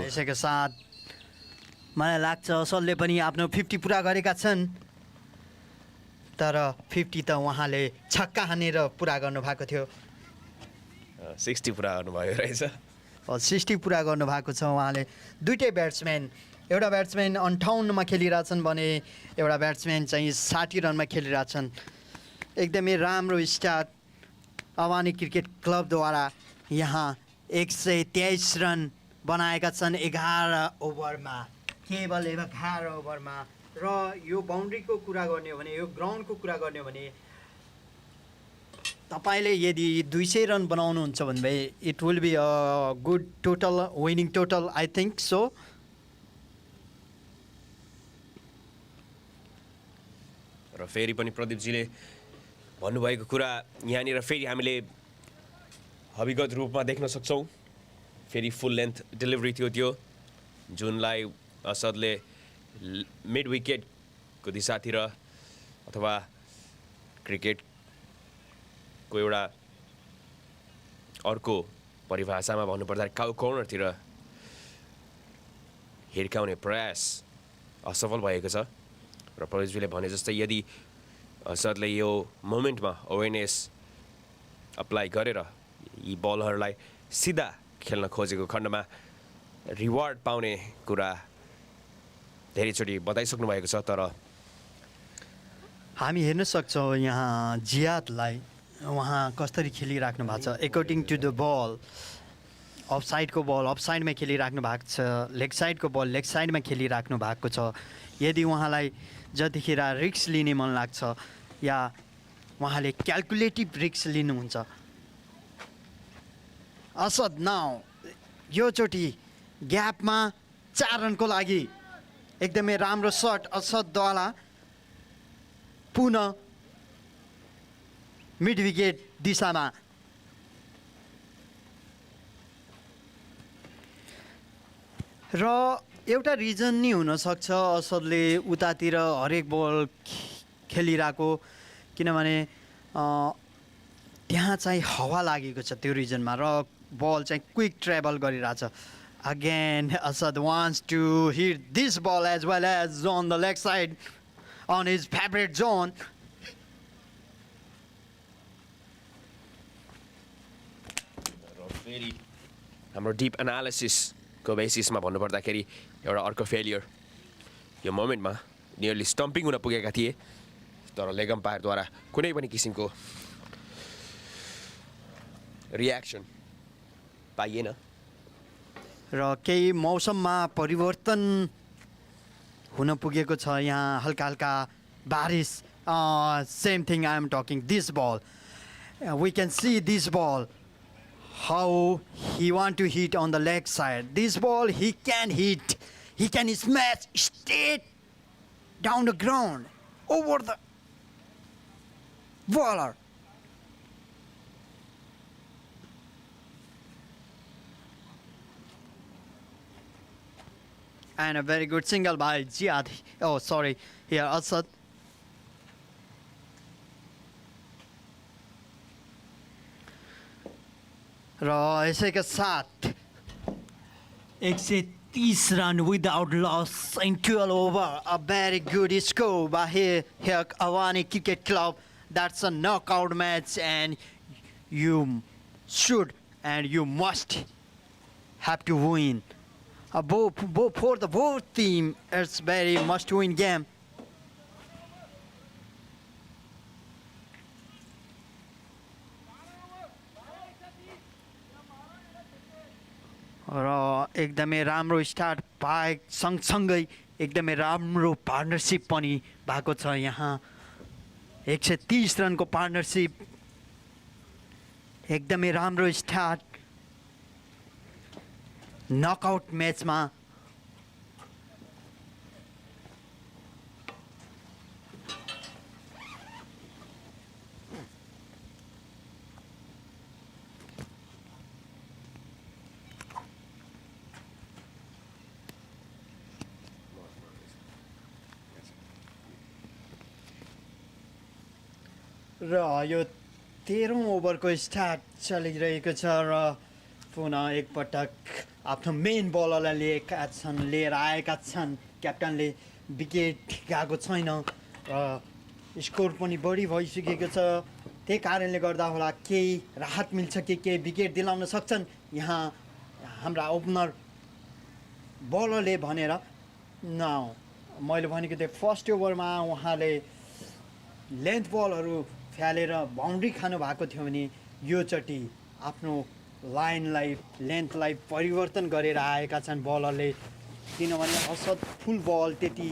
यसैको साथ मलाई लाग्छ असलले पनि आफ्नो 50 पुरा गरेका छन् तर 50 त उहाँले छक्का हानेर पुरा गर्नुभएको थियो 60 पुरा गर्नुभयो रहेछ 60 पुरा गर्नुभएको छ उहाँले दुईटै ब्याट्सम्यान एउटा ब्याट्सम्यान 58 मा खेलिरहेछन् भने एउटा ब्याट्सम्यान चाहिँ 60 रनमा खेलिरहेछन् एकदमै राम्रो स्टार्ट अवानी क्रिकेट क्लबद्वारा यहाँ 123 रन बनाएका छन् 11 ओभरमा, केवल 11 ओभरमा। र यो बाउन्ड्रीको कुरा गर्ने हो भने, यो ग्राउन्डको कुरा गर्ने हो भने, तपाईँले यदि 200 रन बनाउनुहुन्छ भने it will be a good total, winning total, I think so. र फेरि पनि प्रदीपजीले भन्नुभएको कुरा यहाँनिर फेरि हामीले हविगत रूपमा देख्न सक्छौँ। फेरि फुल लेन्थ डेलिभरी थियो त्यो, जुनलाई असदले मिड विकेटको दिशातिर अथवा क्रिकेटको एउटा अर्को परिभाषामा भन्नुपर्दा काउ कर्नरतिर हिर्काउने प्रयास असफल भएको छ। र प्रदीपजीले भने जस्तै यदि असदले यो मोमेन्टमा अवेरनेस अप्लाई गरेर यी बलहरूलाई सिधा खेल्न खोजेको खण्डमा रिवार्ड पाउने कुरा धेरैचोटि बताइसक्नु भएको छ। तर हामी हेर्न सक्छौँ यहाँ जियादलाई उहाँ कसरी खेलिराख्नु भएको छ। एकर्डिङ टु द बल, अफ साइडको बल अफ साइडमा खेलिराख्नु भएको छ, लेग साइडको बल लेग साइडमा खेलिराख्नु भएको छ। यदि उहाँलाई जतिखेर रिक्स लिने मन लाग्छ या उहाँले क्यालकुलेटिभ रिक्स लिनुहुन्छ, असद नाउ योचोटि ग्यापमा 4 रनको लागि एकदमै राम्रो सट असदद्वारा पुनः मिड विकेट दिशामा। र एउटा रिजन नि हुनसक्छ असदले उतातिर हरेक बल खेलिरहेको, किनभने त्यहाँ चाहिँ हावा लागेको छ त्यो रिजनमा र बल चाहिँ क्विक ट्राभल गरिरहेछ। Again, Asad wants to hit this ball as well as on the leg side on his favorite zone. फेरि हाम्रो डिप एनालिसिसको बेसिसमा भन्नुपर्दाखेरि एउटा अर्को फेलियर यो मोमेन्टमा नियरली स्टम्पिङ हुन पुगेका थिए, तर लेग अम्पायरद्वारा कुनै पनि किसिमको रियाक्सन पाइएन। र केही मौसममा परिवर्तन हुन पुगेको छ यहाँ, हल्का हल्का बारिस। Same thing I am talking this बल, वी क्यान सी दिस बल how he want to hit on the leg side. This ball he can hit, he can smash straight down the ground over the bowler. And a very good single by Jihad. Oh, sorry, here Asad. र यसैका साथ 130 run without loss in 12 over. A very good score by here Avaani Cricket Club. That's a knockout match, and you should and you must have to win. For the both team, it's very must-win game. र एकदमै राम्रो start पाए सँगसँगै एकदमै राम्रो partnership पनि भएको छ यहाँ। 130 रनको पार्टनरसिप, एकदमै राम्रो स्टार्ट नकआउट म्याचमा। र यो 13औं ओभरको स्टार्ट चलिरहेको छ र पुनः एकपटक आफ्नो मेन बलरलाई लिएर आएका छन्। क्याप्टनले विकेट गएको छैन र स्कोर पनि बढी भइसकेको छ। त्यही कारणले गर्दा होला केही राहत मिल्छ कि केही विकेट दिलाउन सक्छन् यहाँ हाम्रा ओपनर बलरले भनेर। मैले भनेको थिएँ फर्स्ट ओभरमा उहाँले लेन्थ बलहरू फ्यालेर बाउन्ड्री खानु भएको थियो भने योचोटि आफ्नो लाइनलाई लेन्थलाई परिवर्तन गरेर आएका छन् बलरले किनभने असद फुल बल त्यति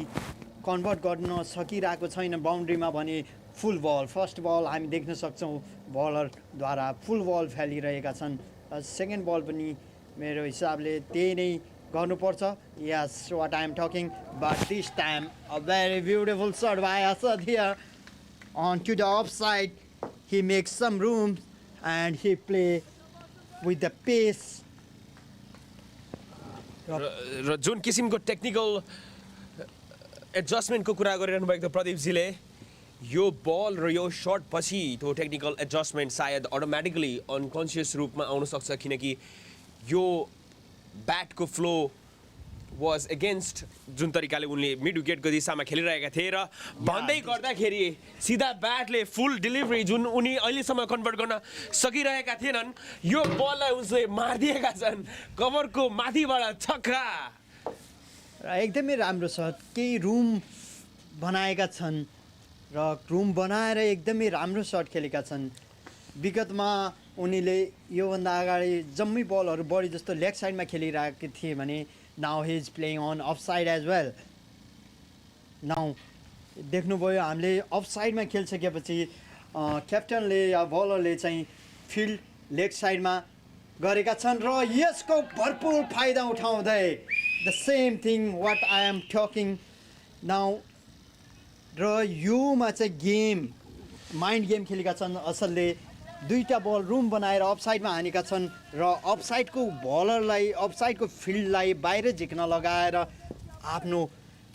कन्भर्ट गर्न सकिरहेको छैन बाउन्ड्रीमा भने फुल बल फर्स्ट बल हामी देख्न सक्छौँ बलरद्वारा फुल बल फ्यालिरहेका छन् सेकेन्ड बल पनि मेरो हिसाबले त्यही नै गर्नुपर्छ yes what I am talking but this time a very beautiful shot by Asad here on to the offside. He makes some room and he play with the pace. र जुन किसिमको टेक्निकल एडजस्टमेन्टको कुरा गरिरहनु भएको थियो प्रदीपजीले यो बल र यो सर्ट पछि त्यो टेक्निकल एडजस्टमेन्ट सायद automatically unconscious रूपमा आउन सक्छ किनकि यो ब्याटको फ्लो वाज एगेन्स्ट जुन तरिकाले उनले मिड विकेटको दिशामा खेलिरहेका थिए र भन्दै गर्दाखेरि सिधा ब्याटले फुल डेलिभरी जुन उनी अहिलेसम्म कन्भर्ट गर्न सकिरहेका थिएनन् यो बललाई उसले मारिदिएका छन् कभरको माथिबाट छक्का र एकदमै राम्रो छ केही रुम बनाएका छन् र रुम बनाएर एकदमै राम्रो सर्ट खेलेका छन् विगतमा उनीले योभन्दा अगाडि जम्मै बलहरू बढी जस्तो लेग साइडमा खेलिरहेको थिए भने now he is playing on offside as well. now देख्नुभयो हामीले अफसाइडमा खेलिसकेपछि क्याप्टनले या बलरले चाहिँ फिल्ड लेग साइडमा गरेका छन् र यसको भरपुर फाइदा उठाउँदै the same thing what I am talking now र योमा चाहिँ गेम माइन्ड गेम खेलेका छन् असलले दुईटा बल रुम बनाएर अफसाइडमा हानेका छन् र अफसाइडको बलरलाई अफसाइडको फिल्डलाई बाहिर झिक्न लगाएर आफ्नो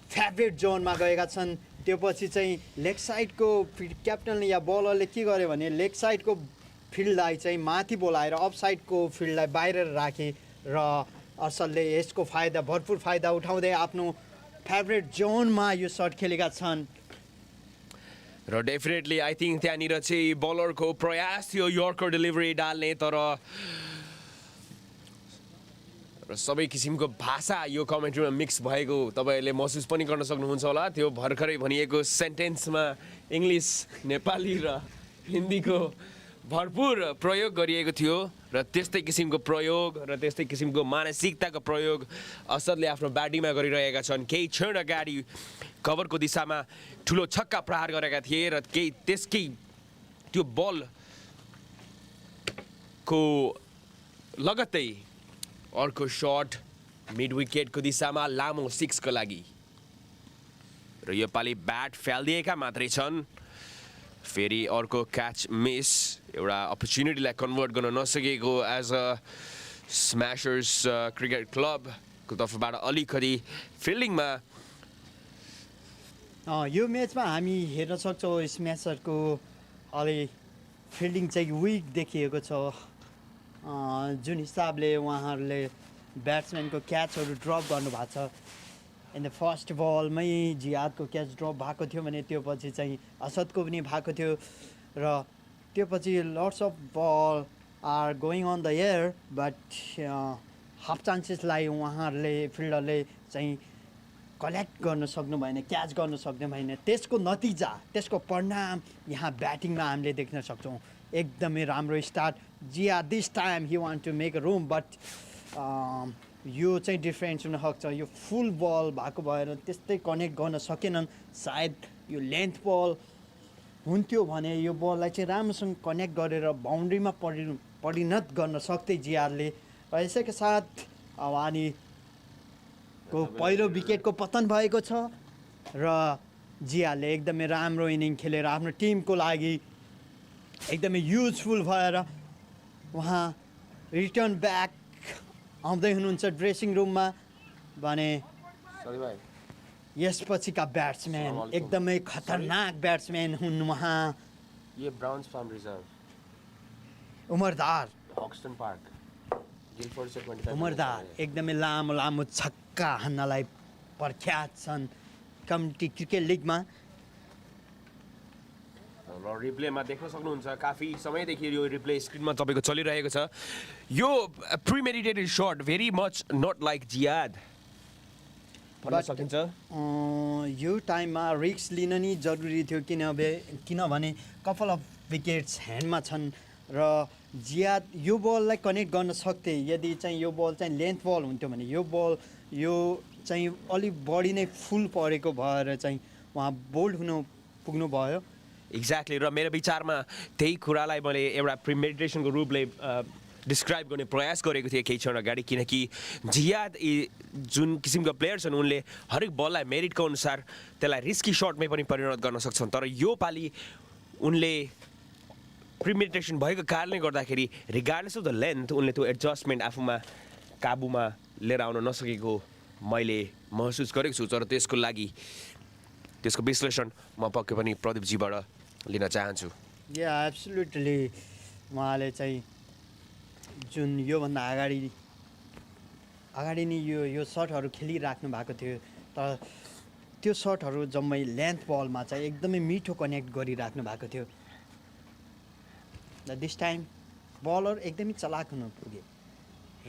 फेभरेट जोनमा गएका छन् त्यो पछि चाहिँ लेग साइडको क्याप्टनले या बलरले के गर्यो भने लेग साइडको फिल्डलाई चाहिँ माथि बोलाएर अफसाइडको फिल्डलाई बाहिर राखे र असलले यसको फाइदा भरपुर फाइदा उठाउँदै आफ्नो फेभरेट जोनमा यो सर्ट खेलेका छन् र डेफिनेटली आई थिङ्क त्यहाँनिर चाहिँ बलरको प्रयास थियो यर्कर डेलिभरी डाल्ने तर र सबै किसिमको भाषा यो कमेन्ट्रीमा मिक्स भएको तपाईँहरूले महसुस पनि गर्न सक्नुहुन्छ होला त्यो भर्खरै भनिएको सेन्टेन्समा इङ्ग्लिस नेपाली र हिन्दीको भरपुर प्रयोग गरिएको थियो र त्यस्तै किसिमको प्रयोग र त्यस्तै किसिमको मानसिकताको प्रयोग असदले आफ्नो ब्याटिङमा गरिरहेका छन् केही क्षण अगाडि कभरको दिशामा ठुलो छक्का प्रहार गरेका थिए र केही त्यसकै त्यो बलको लगत्तै अर्को सर्ट मिड विकेटको दिशामा लामो सिक्सको लागि र योपालि ब्याट फ्यालिदिएका मात्रै छन् फेरि अर्को क्याच मिस एउटा अपर्च्युनिटीलाई कन्भर्ट गर्न नसकेको एज अ स्म्याशर्स क्रिकेट क्लबको तर्फबाट अलिकति फिल्डिङमा यो म्याचमा हामी हेर्न सक्छौँ स्म्यासरको अलि फिल्डिङ चाहिँ विक देखिएको छ जुन हिसाबले उहाँहरूले ब्याट्सम्यानको क्याचहरू ड्रप गर्नुभएको छ इन द फर्स्ट बलमै जियादको क्याच ड्रप भएको थियो भने त्यो पछि चाहिँ असदको पनि भएको थियो र त्यो पछि lots of ball are going on the air but half चान्सेसलाई उहाँहरूले फिल्डरले चाहिँ कलेक्ट गर्न सक्नु भएन क्याच गर्न सक्नु भएन त्यसको नतिजा त्यसको परिणाम यहाँ ब्याटिङमा हामीले देख्न सक्छौँ एकदमै राम्रो start Zia this time he want to make a room but यो चाहिँ डिफ्रेन्स हुनसक्छ यो फुल बल भएको भएर त्यस्तै कनेक्ट गर्न सकेनन् सायद यो लेन्थ बल हुन्थ्यो भने यो बललाई चाहिँ राम्रोसँग कनेक्ट गरेर बााउन्ड्रीमा परिणत गर्न सक्थे जियारले र यसैका साथ अवानीको पहिलो विकेटको पतन भएको छ र जियाले एकदमै राम्रो इनिङ खेलेर आफ्नो टिमको लागि एकदमै युजफुल भएर उहाँ रिटर्न ब्याक आउँदै हुनुहुन्छ ड्रेसिङ रुममा भने यसपछिका ब्याट्सम्यान एकदमै खतरनाक ब्याट्सम्यान हुन् उहाँ यो ब्राउन्स फार्म रिजर्भ उमरदार पक्सटन पार्क गिलफोर्ड से 25 उमरदार एकदमै लामो लामो छक्का हान्नलाई प्रख्यात छन् कम्युनिटी क्रिकेट लिगमा र रिप्लेमा देख्न सक्नुहुन्छ काफी समयदेखि यो रिप्ले स्क्रिनमा तपाईँको चलिरहेको छ यो premeditated short very much not like Ziad भन्न सकिन्छ यो टाइममा रिस्क लिन नि जरुरी थियो किनभने कपाल अफ विकेट्स ह्यान्डमा छन् र जियाद यो बललाई कनेक्ट गर्न सक्थे यदि चाहिँ यो बल चाहिँ लेन्थ बल हुन्थ्यो भने यो बल यो चाहिँ अलिक बढी नै फुल परेको भएर चाहिँ उहाँ बोल्ड हुनु पुग्नु भयो एक्ज्याक्टली र मेरो विचारमा त्यही कुरालाई मैले एउटा प्रिमेडिटेसनको रूपले डिस्क्राइब गर्ने प्रयास गरेको थिएँ केही क्षण अगाडि किनकि जियाद जुन किसिमका प्लेयर छन् उनले हरेक बललाई मेरिटको अनुसार त्यसलाई रिस्की सटमै पनि परिणत गर्न सक्छन् तर यो पालि उनले प्रिमेडिटेसन भएको कारणले गर्दाखेरि रिगार्डलेस अफ द लेन्थ उनले त्यो एडजस्टमेन्ट आफूमा काबुमा लिएर आउन नसकेको मैले महसुस गरेको छु तर त्यसको लागि त्यसको विश्लेषण म पक्कै पनि प्रदीपजीबाट लिन चाहन्छु या एब्सोल्युटली उहाँले चाहिँ जुन योभन्दा अगाडि नै यो सटहरू खेलिराख्नु भएको थियो तर त्यो सटहरू जम्मै लेन्थ बलमा चाहिँ एकदमै मिठो कनेक्ट गरिराख्नु भएको थियो र दिस टाइम बलर एकदमै चलाक हुन पुगे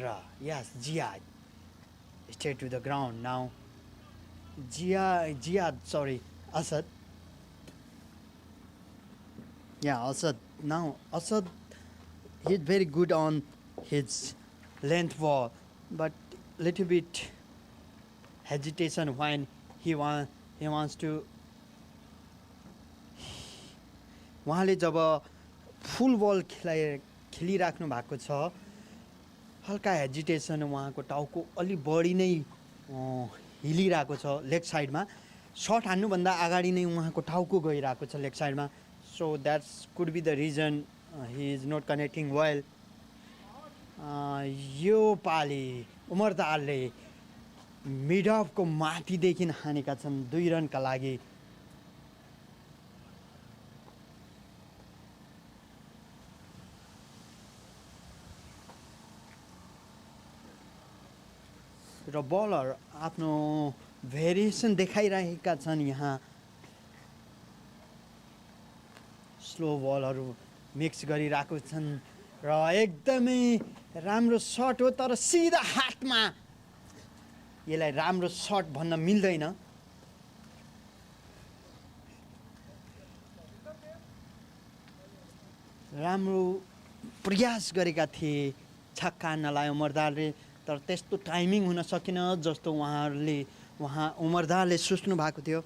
र यस Ziyad straight to the ground now Ziyad sorry Asad. Yeah, Asad, he's very good on his length ball, but little bit hesitation when he wants to. उहाँले जब फुल बल खेलिराख्नु भएको छ हल्का हेजिटेसन उहाँको टाउको अलि बढी नै हिलिरहेको छ लेग साइडमा सट हान्नुभन्दा अगाडि नै उहाँको टाउको गइरहेको छ लेग साइडमा so that's could be the reason he is not connecting well यो पालि उमरदारले मिड अफको माथिदेखि हानेका छन् 2 रनका लागि र बलर आफ्नो भेरिएसन देखाइरहेका छन् यहाँ स्लो बलहरू मिक्स गरिरहेको छन् र एकदमै राम्रो सट हो तर सिधा हातमा यसलाई राम्रो सट भन्न मिल्दैन राम्रो प्रयास गरेका थिए छक्का नलायो उमरदारले तर त्यस्तो टाइमिङ हुन सकेन जस्तो उमरदारले सोच्नु भएको थियो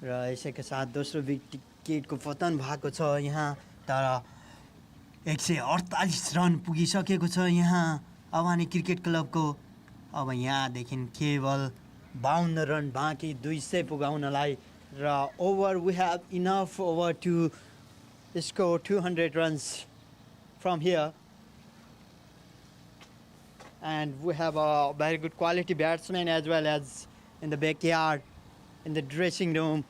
र यसैका साथ दोस्रो विकेटको पतन भएको छ यहाँ तर 148 रन पुगिसकेको छ यहाँ अवानी क्रिकेट क्लबको अब यहाँदेखि केवल 52 रन बाँकी 200 पुगाउनलाई र over we have enough over to score 200 runs from here and we have a very good quality batsman as well as in the backyard in the dressing room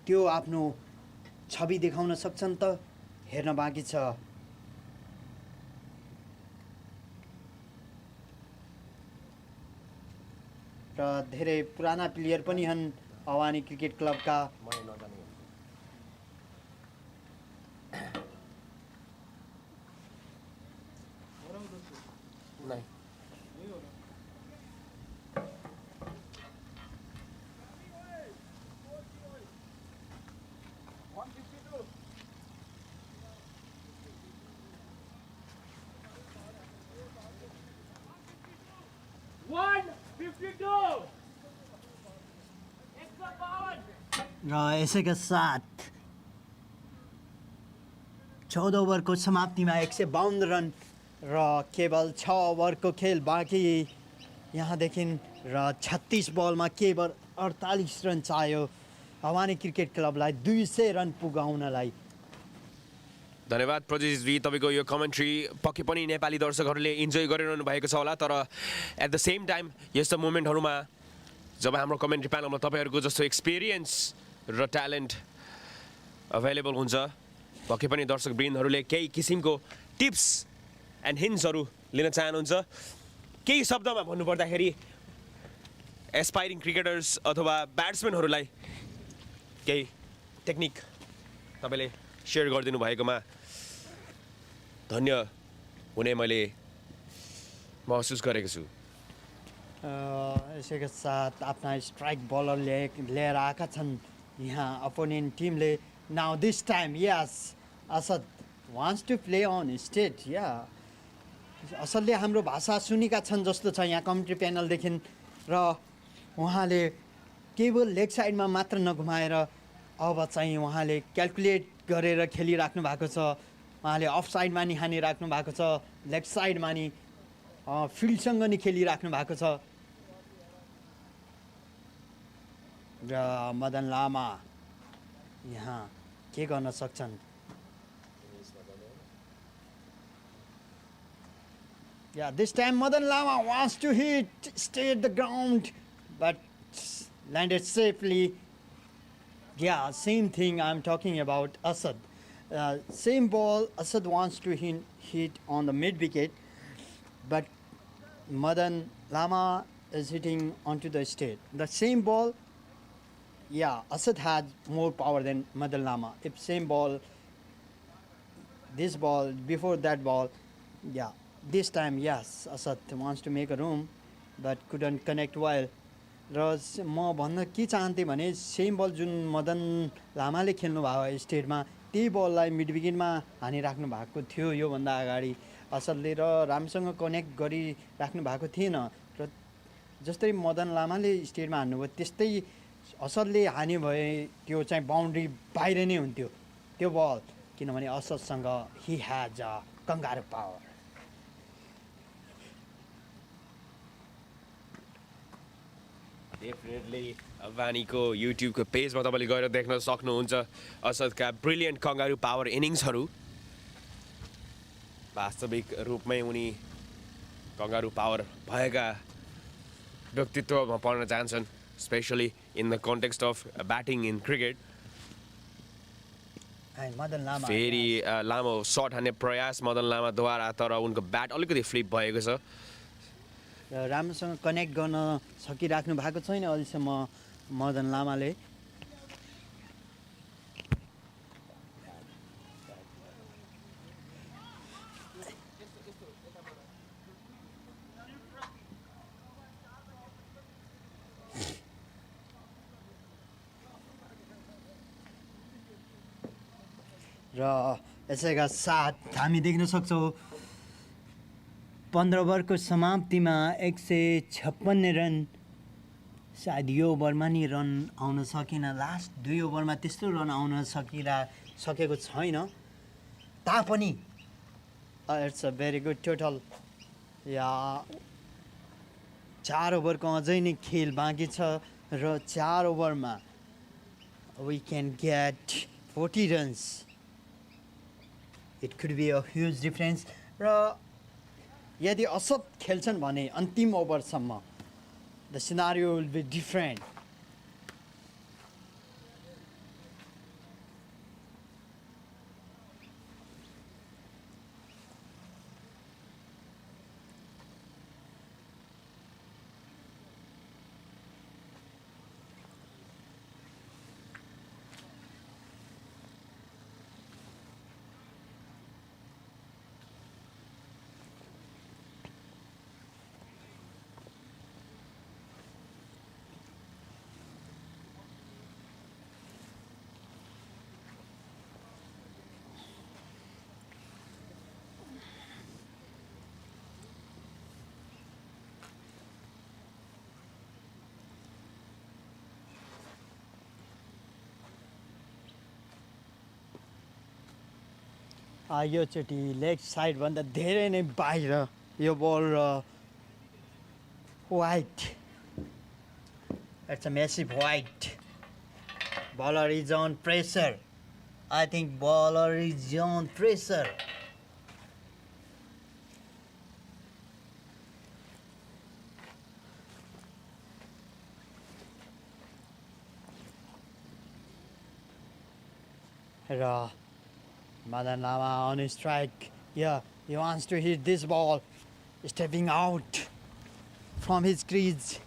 त्यो आफ्नो छवि देखाउन सक्छन् त हेर्न बाँकी छ र धेरै पुराना प्लेयर पनि हन् अवानी क्रिकेट क्लबका र यसैका साथ 14 ओभरको समाप्तिमा 152 रन र केवल 6 ओभरको खेल बाँकी यहाँदेखि र 36 बलमा केवल 48 रन चाहियो अवानी क्रिकेट क्लबलाई 200 रन पुगाउनलाई। धन्यवाद प्रजेशजी, तपाईँको यो कमेन्ट्री पक्कै पनि नेपाली दर्शकहरूले इन्जोय गरिरहनु भएको छ होला। तर एट द सेम टाइम यस्तो मोमेन्टहरूमा जब हाम्रो कमेन्ट्री प्यानलमा तपाईँहरूको जस्तो एक्सपिरियन्स र ट्यालेन्ट अभाइलेबल हुन्छ, पक्कै पनि दर्शकवृन्दहरूले केही किसिमको टिप्स एन्ड हिन्ट्सहरू लिन चाहनुहुन्छ। केही शब्दमा भन्नुपर्दाखेरि एस्पाइरिङ क्रिकेटर्स अथवा ब्याट्सम्यानहरूलाई केही टेक्निक तपाईँले सेयर गरिदिनु भएकोमा धन्य हुने मैले महसुस गरेको छु। यसैका साथ आफ्ना स्ट्राइक बलर लिएर आएका छन् यहाँ अपोनेन्ट टिमले। Now this time yes Asad wants to play on state. या असलले हाम्रो भाषा सुनेका छन् जस्तो छ यहाँ कमेन्ट्री प्यानलदेखि र उहाँले केवल लेग साइडमा मात्र नघुमाएर अब चाहिँ उहाँले क्यालकुलेट गरेर खेलिराख्नु भएको छ। उहाँले अफ साइडमा नि हानिराख्नु भएको छ, लेग साइडमा नि फिल्डसँग नि खेलिराख्नु भएको छ। र मदन लामा यहाँ के गर्न सक्छन्? Yeah, this time Madan Lama wants to hit, stay at the ground, but landed safely. Yeah, same thing I'm talking about Asad. Same ball, Asad wants to hit on the mid wicket, but Madan Lama is hitting onto the state. The same ball, yeah, Asad had more power than Madan Lama. If same ball, this ball, before that ball, yeah. This time, yes, Asad wants to make a room, but couldn't connect well. र म भन्न के चाहन्थेँ भने same बल जुन मदन लामाले खेल्नु भयो स्टेटमा त्यही बललाई mid विकेटमा हानिराख्नु भएको थियो योभन्दा अगाडि असदले र राम्रोसँग कनेक्ट गरिराख्नु भएको थिएन। र जस्तै मदन लामाले स्टेटमा हान्नुभयो त्यस्तै असदले हान्यो भए त्यो चाहिँ बााउन्ड्री बाहिर नै हुन्थ्यो त्यो बल, किनभने असदसँग he has a kangaroo power. Definitely अभानीको युट्युबको पेजमा तपाईँले गएर देख्न सक्नुहुन्छ असदका ब्रिलियन्ट कंगारू पावर इनिङ्सहरू। वास्तविक रूपमै उनी कंगारू पावर भएका व्यक्तित्वमा पर्न चाहन्छन्, specially in the context of batting in cricket. फेरि लामो सर्ट हान्ने प्रयास मदन लामाद्वारा, तर उनको ब्याट अलिकति फ्लिप भएको छ। राम्रोसँग कनेक्ट गर्न सकिराख्नु भएको छैन अहिलेसम्म मदन लामाले। र यसैका साथ हामी देख्न सक्छौँ 15 ओभरको समाप्तिमा 156 रन। सायद यो ओभरमा नि रन आउन सकेन, लास्ट 2 ओभरमा त्यस्तो रन आउन सकेको छैन तापनि it's a very good total. या 4 ओभरको अझै नै खेल बाँकी छ र 4 ओभरमा we can get 40 runs. It could be a huge difference. र यदि असद खेल्छन् भने अन्तिम ओभरसम्म the scenario will be different. योचोटि लेग साइडभन्दा धेरै नै बाहिर यो ball wide. It's a massive white. Bowler is on pressure. I think bowler is on pressure. Ra Madan Lama on his strike. Yeah, he wants to hit this ball. Stepping out from his crease.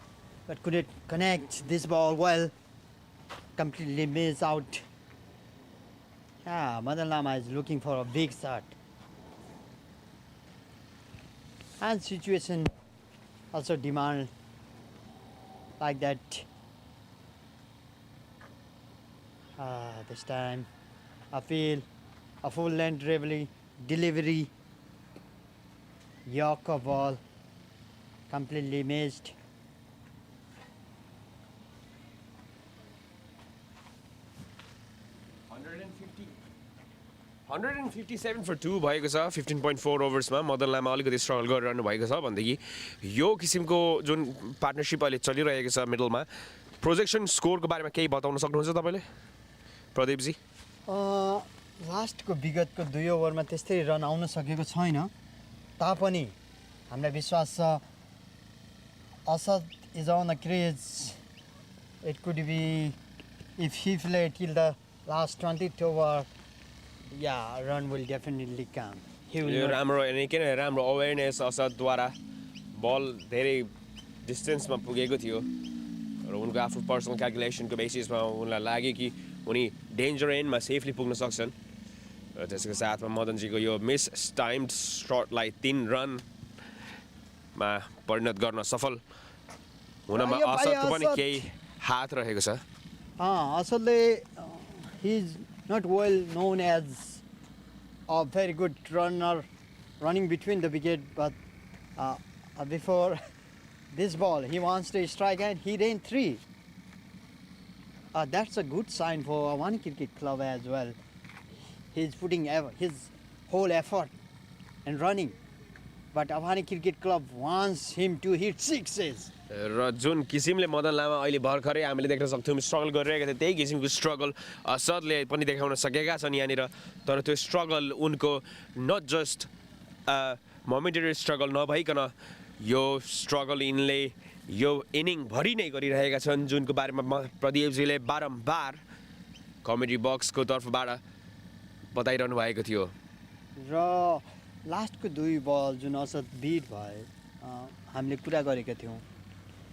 But couldn't connect this ball well. Completely missed out. Yeah, Madan Lama is looking for a big shot. And situation also demand like that. This time I feel a full length delivery. Yorker ball completely missed. 157 for 2 भएको छ 15.4 ओभर्समा मदन लामा अलिकति struggle गरिरहनु भएको छ भनेदेखि यो किसिमको जुन partnership अहिले चलिरहेको छ मिडलमा प्रोजेक्सन स्कोरको बारेमा केही बताउन सक्नुहुन्छ तपाईँले प्रदीपजी? लास्टको विगतको 2 ओभरमा त्यस्तै रन आउन सकेको छैन तापनि हामीलाई विश्वास छ Asad is on the crease. It could be if he play till the last 20th over. Yeah, run will definitely come. He will यो not- राम्रो निकै नै राम्रो अवेरनेस असदद्वारा बल धेरै डिस्टेन्समा पुगेको थियो र उनको आफ्नो पर्सनल क्यालकुलेसनको बेसिसमा उनलाई लाग्यो कि उनी डेन्जर एन्डमा सेफली पुग्न सक्छन् र त्यसको साथमा मदनजीको यो मिस टाइम्ड सर्टलाई 3 रनमा परिणत गर्न सफल हुनमा यो भाइ असदको पनि असद। केही हात रहेको छ. असदले he is not well known as a very good runner running between the wicket, but before this ball he wants to strike and he ran 3. That's a good sign for Avaani Cricket Club as well. He's putting his whole effort and running, but Avaani Cricket Club wants him to hit 6s. र जुन किसिमले मदन लामा अहिले भर्खरै हामीले देख्न सक्थ्यौँ struggle गरिरहेका थिए त्यही किसिमको struggle असदले पनि देखाउन सकेका छन् यहाँनिर. तर त्यो स्ट्रगल उनको नट जस्ट मोमेन्टरी स्ट्रगल नभइकन यो स्ट्रगल यिनले यो इनिङभरि नै गरिरहेका छन् जुनको बारेमा प्रदीपजीले बारम्बार कमेडी बक्सको तर्फबाट बताइरहनु भएको थियो. र लास्टको 2 बल जुन असद बिट भए हामीले कुरा गरेका थियौँ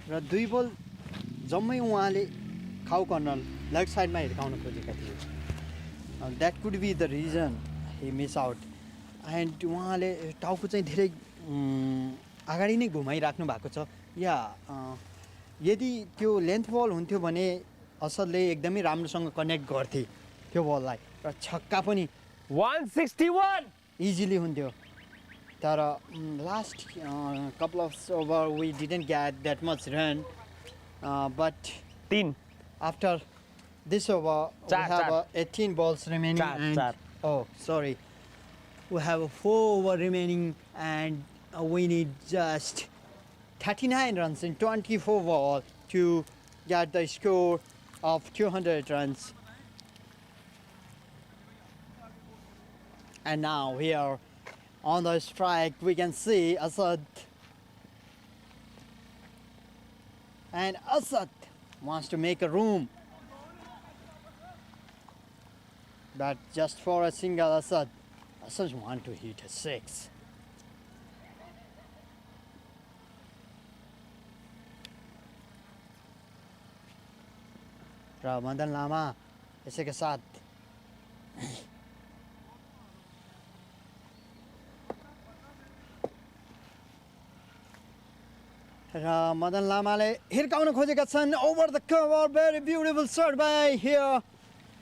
र 2 बल जम्मै उहाँले खाउ कर्नर लेफ्ट साइडमा हिर्काउन खोजेका थिए. That could be the region he miss out. End उहाँले टाउको चाहिँ धेरै अगाडि नै घुमाइराख्नु भएको छ. या यदि त्यो लेन्थ बल हुन्थ्यो भने असदले एकदमै राम्रोसँग कनेक्ट गर्थे त्यो बललाई र छक्का पनि 161 इजिली हुन्थ्यो. तर last couple of over we didn't get that much run, but 3 after this over we have 18 balls remaining and oh sorry, we have 4 over remaining and we need just 39 runs in 24 balls to get the score of 200 runs. And now here on the strike we can see Asad, and Asad wants to make a room, but just for a single Asad wants to hit a 6. र मदन लामा यसैका साथ र मदन लामाले हिर्काउन खोजेका छन् over the cover. Very beautiful shot by here.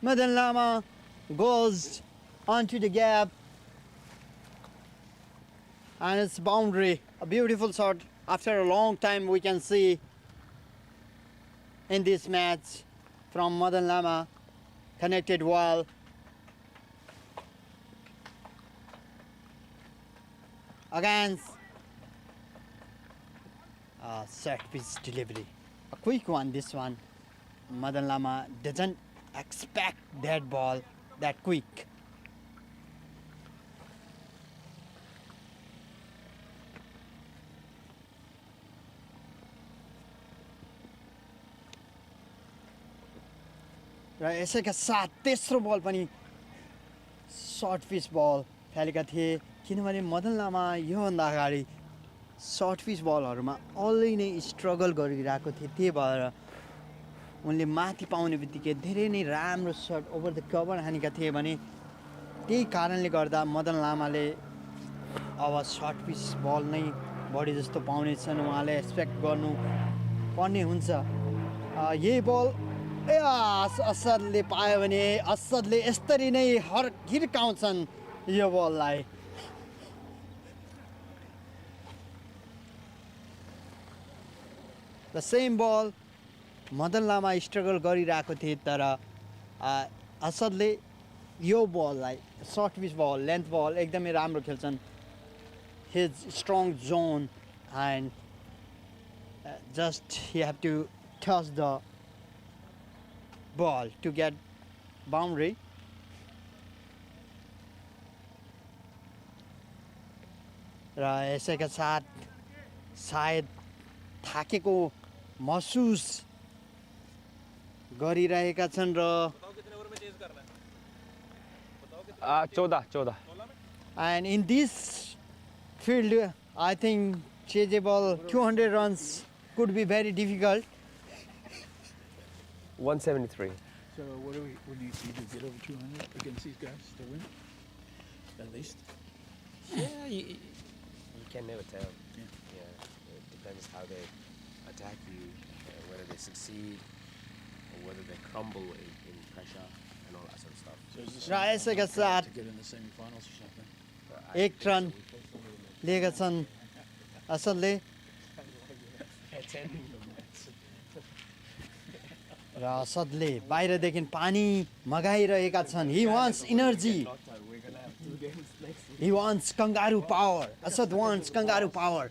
Madan Lama goes onto the gap and it's boundary. A beautiful shot after a long time we can see in this match from Madan Lama. Connected well. against set piece delivery. A quick one, this one. Madan Lama doesn't expect that ball that quick. र यसैका साथ तेस्रो बल पनि shirt pitch बल खेलेका थिए किनभने मदन लामा योभन्दा अगाडि सर्ट पिच बलहरूमा अलि नै स्ट्रगल गरिरहेको थिए त्यही भएर उनले माथि पाउने बित्तिकै धेरै नै राम्रो सर्ट ओभर द कभर हानेका थिए भने त्यही कारणले गर्दा मदन लामाले अब सर्ट पिच बल नै बढी जस्तो पाउनेछन् उहाँले एक्सपेक्ट गर्नु पर्ने हुन्छ यही बल असदले पायो भने असदले यसरी नै हिर्काउँछन् यो बललाई द सेम बल मदन लामा स्ट्रगल गरिरहेको थिए तर असदले यो बललाई short pitch ball length ball एकदमै राम्रो खेल्छन् his strong zone and just he have to touch the ball to get boundary. र यसैका साथ सायद थाकेको महसुस गरिरहेका छन् र 14. and in this field I think chaseable 200 runs could be very difficult. 173. So what do we need to do? Get over 200 against these guys to win? At least? Yeah, you can never tell. Yeah, it depends how they attack you, whether they succeed or whether they crumble in pressure and all that sort of stuff. So is this र यसैका साथ to get in the semi-finals or something? एक run लिएका छन् असदले र असदले बाहिरदेखि पानी मगाइरहेका छन् he wants energy, he wants kangaroo power. Asad wants kangaroo power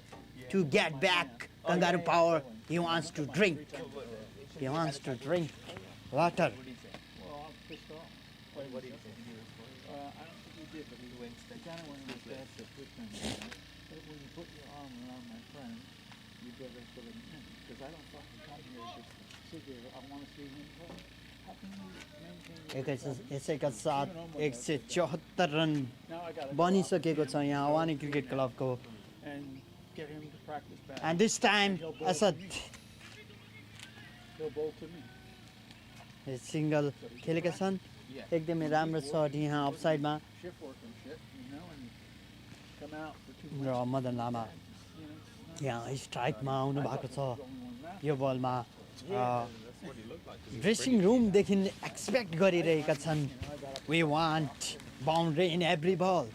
to get back kangaroo power. He wants to drink water. Well, I'm pissed off. What do you think? I don't think you did, but he went. I kind of wanted to pass the quick thing. But when you put your arm around my friend, you better put him in. Because I don't fucking come here just sit there. I want to see him play. How can you maintain your यसैका साथ 174 run Now I got to बनिसकेको छ यहाँ Avani cricket क्लबको and get him to practice back. and this time Asad He'll bowl to me. Single खेलेका छन् एकदमै राम्रो shirt यहाँ अफसाइडमा Shift work and shit, you know, and come out for 2 र मदन लामा यहाँ स्ट्राइकमा आउनु भएको छ यो बलमा ड्रेसिङ रुमदेखि एक्सपेक्ट गरिरहेका छन् we want boundary in every ball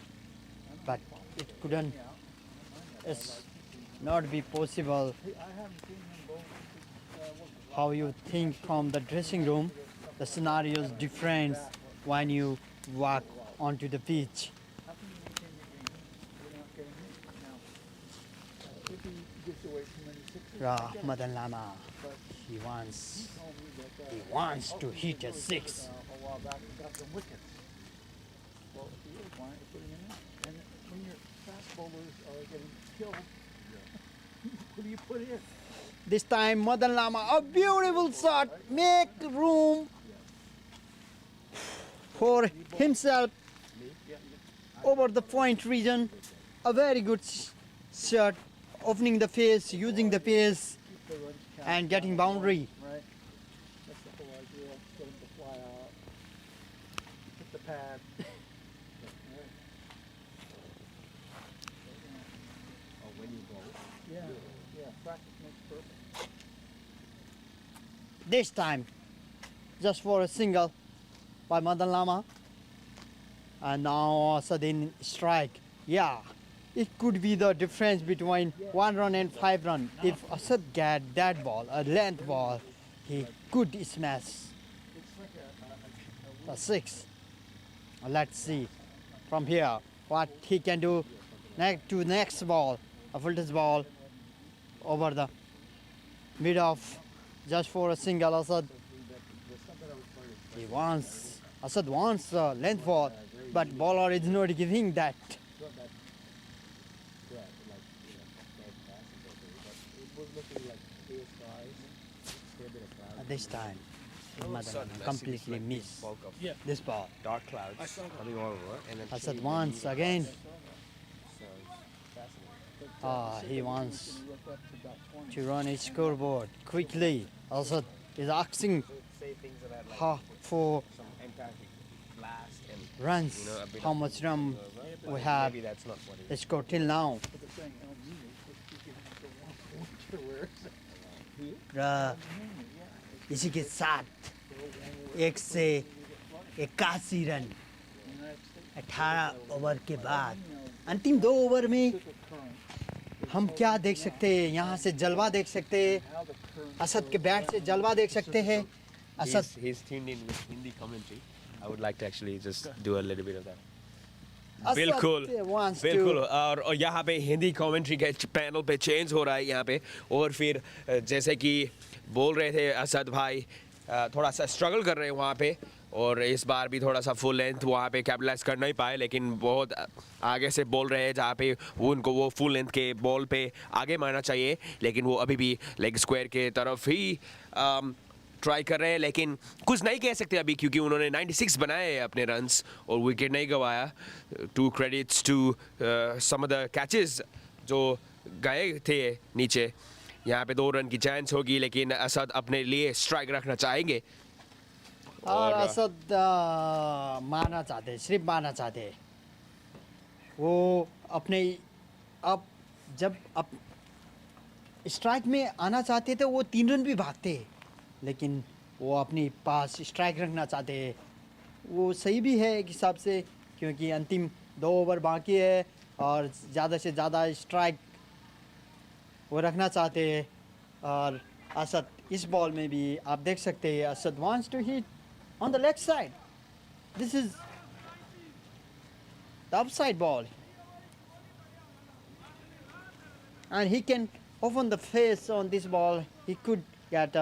but it couldn't it's not be possible how you think from the dressing room, the scenario is different when you walk onto the pitch. How can you maintain your game? You're not getting hit now. If he gets away from many sixes, Ra Madan Lama, he wants told me that to hit a six. a while back he got some wickets. Well, if he is, why aren't you putting him in? And when your fast bowlers are getting killed, who do you put in? This time Madan Lama, a beautiful shot, make room for himself over the point region. A very good shot, opening the face, using the face and getting boundary. Right? That's the whole idea. Get him to fly out. Hit the pad. Oh, when you go. Yeah. Practice makes perfect. This time, just for a single by Madan Lama. And now Asadin strike. Yeah, it could be the difference between 1 run and 5 run. If Asad get that ball, a length ball, he could smash a 6. Let's see from here what he can do. next ball, a full toss ball over the mid off, just for a single. Asad. Asad wants length ball, but bowler is not giving that. This time, Madan completely missed this ball. Dark clouds coming over, and then Asad wants again. He wants to run his scoreboard quickly. Asad is asking for runs. How much run we have scored till now? इसी के साथ 181 run 18 over के बाद अंतिम 2 over में हम क्या देख सकते हैं? यहाँ से जलवा देख सकते हैं, असद के बैट से जलवा देख सकते हैं. Asad he's tuned in with Hindi commentary. I would like to actually just do a little bit of that. Asad बिल्कुल wants बिल्कुल. to और यहाँ पे हिंदी कमेंट्री के पैनल पे चेंज हो रहा है यहाँ पे. और फिर जैसे कि बोल रहे थे असद भाई, थोड़ा सा स्ट्रगल कर रहे हैं वहाँ पे, और इस बार भी थोड़ा सा फुल लेंथ वहाँ पे कैपिटलाइज कर नहीं पाए, लेकिन बहुत आगे से बोल रहे हैं जहाँ पे उनको वो फुल लेंथ के बॉल पे आगे मारना चाहिए, लेकिन वो अभी भी लेग स्क्वायर के तरफ ही ट्राई कर रहे हैं. लेकिन कुछ नहीं कह सकते अभी, क्योंकि उन्होंने 96 बनाए अपने रन्स और विकेट नहीं गवाया. 2 credits to some of the catches जो गए थे नीचे. यहाँ पे 2 रन की चांस होगी, लेकिन असद अपने लिए स्ट्राइक रखना चाहेंगे. और असद मारना चाहते, सिर्फ मारना चाहते. वो अपने अब जब स्ट्राइक में आना चाहते थे वो 3 रन भी भागते, लेकिन वो अपनी पास स्ट्राइक रखना चाहते हैं. वो सही भी है एक हिसाब से, क्योंकि अंतिम 2 ओवर बाकी है और ज़्यादा से ज़्यादा स्ट्राइक वो रखना चाहते हैं. और असद इस बॉल में भी आप देख सकते हैं, Asad wants to hit on the leg side. This is the upside ball, and he can open the face on this ball. He could get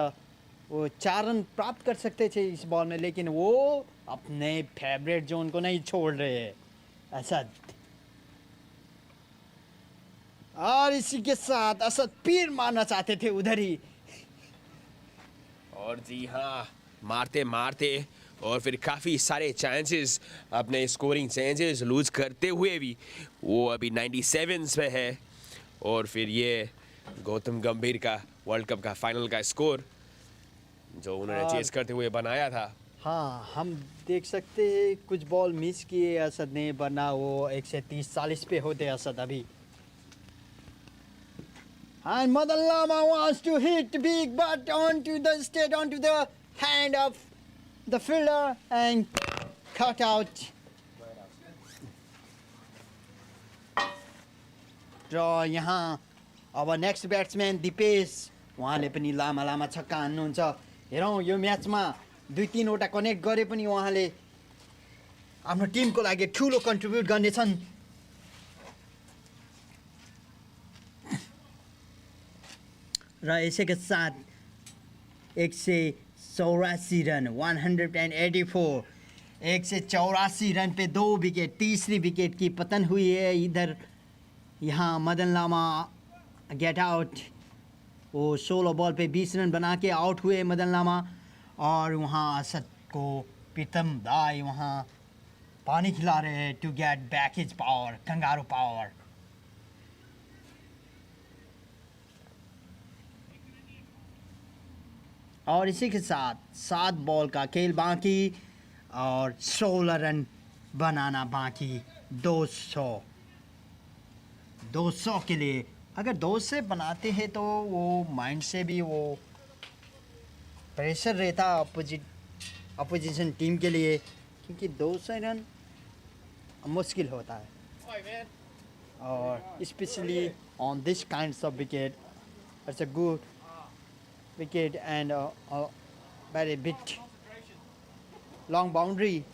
वो 4 रन प्राप्त कर सकते थे इस बॉल में, लेकिन वो अपने फेवरेट जोन को नहीं छोड़ रहे हैं असद. और इसी के साथ असद पीर मारना चाहते थे उधर ही. और जी हाँ, मारते मारते और फिर काफ़ी सारे चांसेस, अपने स्कोरिंग चांसेस लूज करते हुए भी वो अभी 97 पे है. और फिर ये गौतम गंभीर का वर्ल्ड कप का फाइनल का स्कोर जो उन्होंने चेस करते हुए बनाया था. हाँ, हम देख सकते हैं कुछ बॉल मिस किए असद ने, वरना वो 130-40 पे होते असद अभी. And Madan Lama wants to hit big, but onto the hand of the fielder and cut out. Draw यहाँ our next batsman दिपेश, उहाँले पनि लामा छक्का हान्नुहुन्छ. हेरौँ यो म्याचमा 2-3 वटा कनेक्ट गरे पनि उहाँले आफ्नो टिमको लागि ठुलो कन्ट्रिब्युट गर्नेछन्. र यसैका साथ 184 रन 184 184 रन पे 2 विकेट. तीसरी विकेट की पतन हुई है इधर. यहाँ मदन लामा गेट आउट. वो 16 बॉल पे 20 रन बना के आउट हुए मदन लामा. और वहाँ असद को प्रीतम दाई वहाँ पानी खिला रहे हैं to get back his power, kangaroo power. और इसी के साथ 7 बॉल का खेल बाकी और 16 रन बनाना बाकी. 200 के लिए अगर 200 बनाते हैं तो वो माइंड से भी वो प्रेशर रहता अपोजिशन टीम के लिए, क्योंकि 200 रन मुश्किल होता है. और specially on this kinds of wicket, it's a good wicket and very bit long boundary.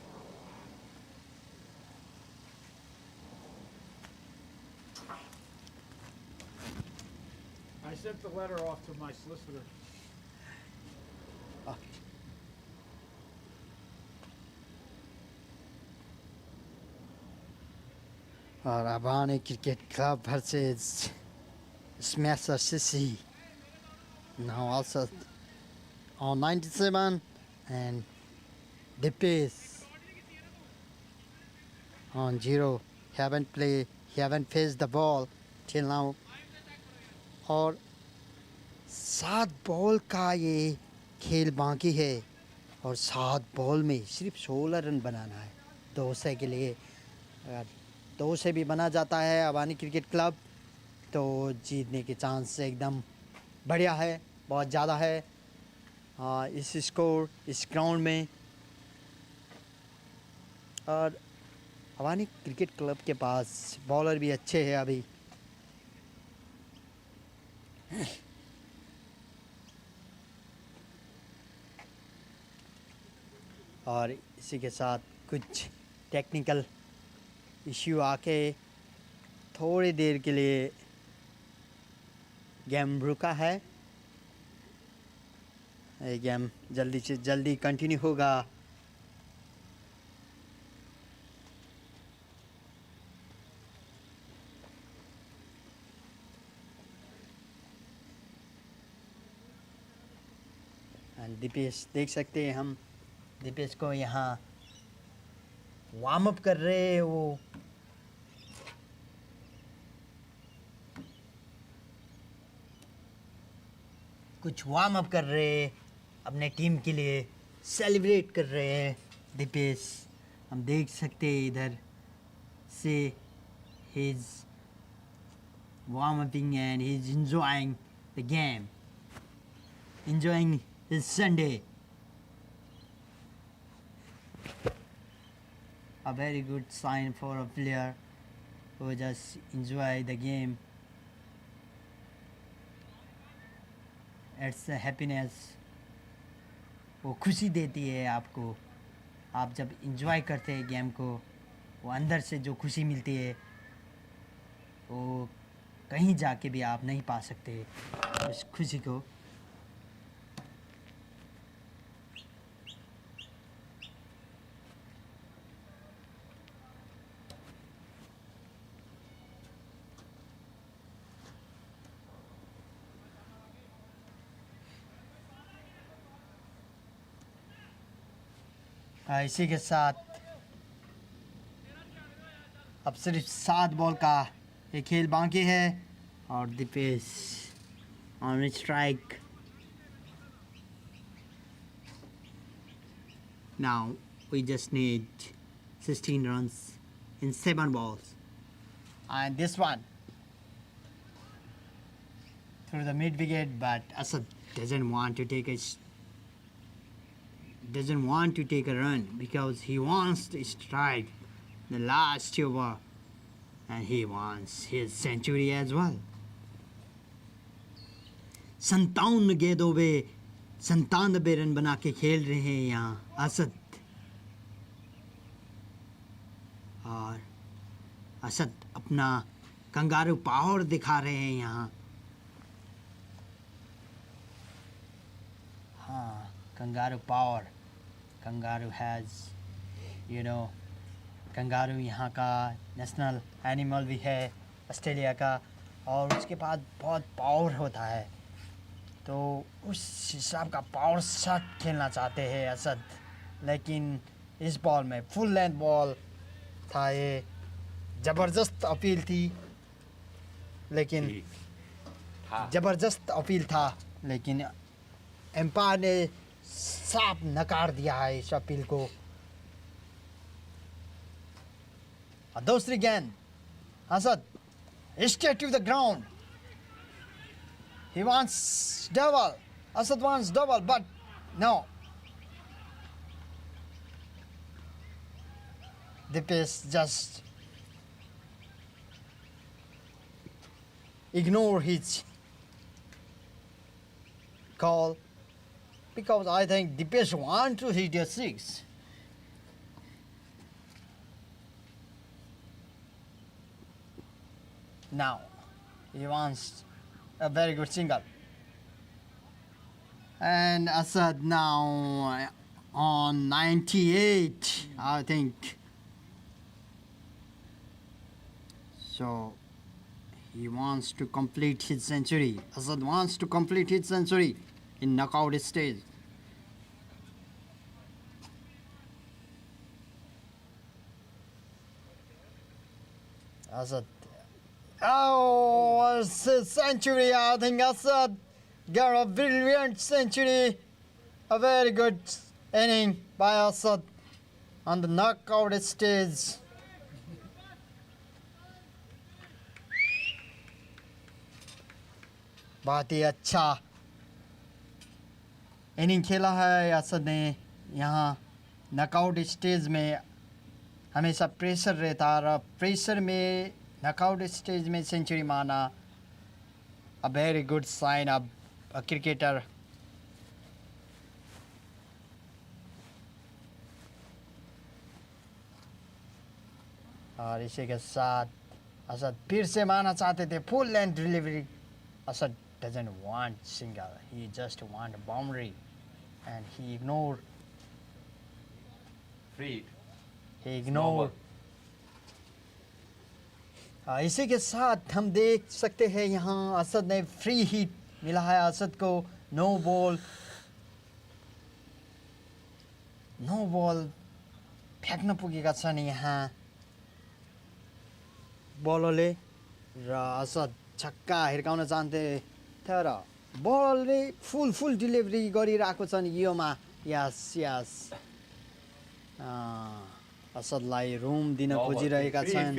sent the letter off to my solicitor. और Avaani Cricket Club versus Smasher Sissy. Now also on 97 and Dipesh on 0. Haven't faced the ball till now. और 7 ball का ये खेल बाकी है और 7 ball में सिर्फ 16 रन बनाना है 200 के लिए। अगर 200 भी बना जाता है अवानी क्रिकेट क्लब तो जीतने के चांस एकदम बढ़िया है, बहुत ज़्यादा है इस स्कोर इस ग्राउंड में। और अवानी क्रिकेट क्लब के पास बॉलर भी अच्छे हैं अभी। और इसी के साथ कुछ टेक्निकल इश्यू आके थोड़ी देर के लिए गेम रुका है। ये गेम जल्दी से जल्दी कंटिन्यू होगा। एंड दीपेश देख सकते हैं हम दीपेश को यहाँ वार्म अप कर रहे हैं वो। कुछ वार्म अप कर रहे हैं अपने टीम के लिए, सेलिब्रेट कर रहे हैं दीपेश। हम देख सकते हैं इधर से he is warm upping and he is enjoying the game, enjoying his Sunday. A very good sign for a player who just enjoy the game. It's a happiness. वो खुशी देती है आपको। आप जब enjoy करते हैं गेम को, वो अंदर से जो खुशी मिलती है वो कहीं जाके भी आप नहीं पा सकते उस खुशी को। इसी के साथ अब सिर्फ 7 बॉल का ये खेल बाकी है और Deepesh on strike. Now we just need 16 runs in 7 balls, and this one through the mid wicket, but Asad doesn't want to take a run because he wants to strike the last over and he wants his century as well. 57 गेंदों में 97 run बना के खेल रहे हैं यहाँ असद। और असद अपना कंगारू पावर दिखा रहे हैं यहाँ। हाँ, kangaroo power. Kangaroo has kangaroo यहाँ का नेशनल एनिमल भी है ऑस्ट्रेलिया का और उसके बाद बहुत पावर होता है, तो उस हिसाब का पावर शॉट खेलना चाहते हैं असद। लेकिन इस बॉल में फुल लेंथ बॉल था, ये ज़बरदस्त अपील थी, लेकिन ज़बरदस्त अपील था लेकिन एम्पायर ने साफ नकार दिया है इस अपील को। और दूसरी गेंद Asad straight to the ground. He wants double. Asad wants double, but no. Dipesh just ignore his call because I think Dipesh wants to hit a 6. Now he wants a very good single. And Asad now on 98, I think. So he wants to complete his century. Asad wants to complete his century in knockout stage. Asad. Oh, it's a century. I think Asad got a brilliant century. A very good inning by Asad on the knockout stage. बहुत ही अच्छा inning खेला है असद ने यहाँ knockout stage में हमेशा pressure रहता है प्रेशर में नॉकआउट स्टेज में सेंचुरी मारना a very good sign of a cricketer और इसी के साथ असद फिर से मारना चाहते थे full length delivery Asad doesn't want single, he just want a boundary and he ignored. Free. He ignored. इसी के साथ हम देख सकते हैं यहाँ असद ने फ्री हिट मिला है असद को नो बॉल फ्याँक्न पुगेका छन् यहाँ बलरले र असद छक्का हिर्काउन चाहन्थे तर बलले फुल डेलिभरी गरिरहेको छन् योमा यस असदलाई रुम दिन खोजिरहेका छन्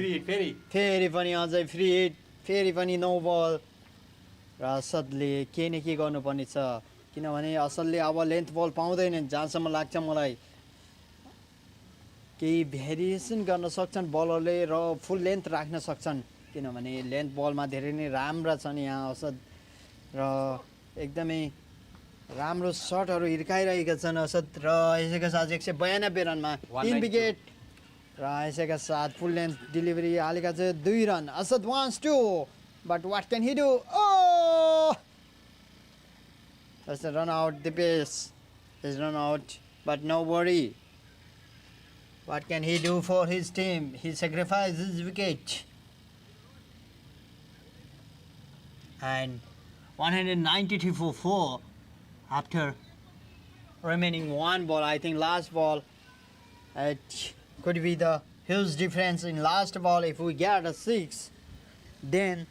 फेरि पनि अझै फ्री हिट फेरि पनि नो बल र असदले के न के गर्नुपर्ने छ किनभने असदले अब लेन्थ बल पाउँदैनन् जहाँसम्म लाग्छ मलाई केही भेरिएसन गर्न सक्छन् बलरले र फुल लेन्थ राख्न सक्छन् किनभने लेन्थ बलमा धेरै नै राम्रा छन् यहाँ असद र एकदमै राम्रो सटहरू हिर्काइरहेका छन् असद र यसैका साथ 192 रनमा 3 विकेट र यसैका साथ फुल लेन्थ डेलिभरी हालेका छ 2 run Asad wants to but what can he do That's a run out the base is run out but no worry what can he do for his team he sacrificed his wicket and 192 for 4 after remaining one ball. I think last ball it could be the huge difference in last ball. If we get a 6 then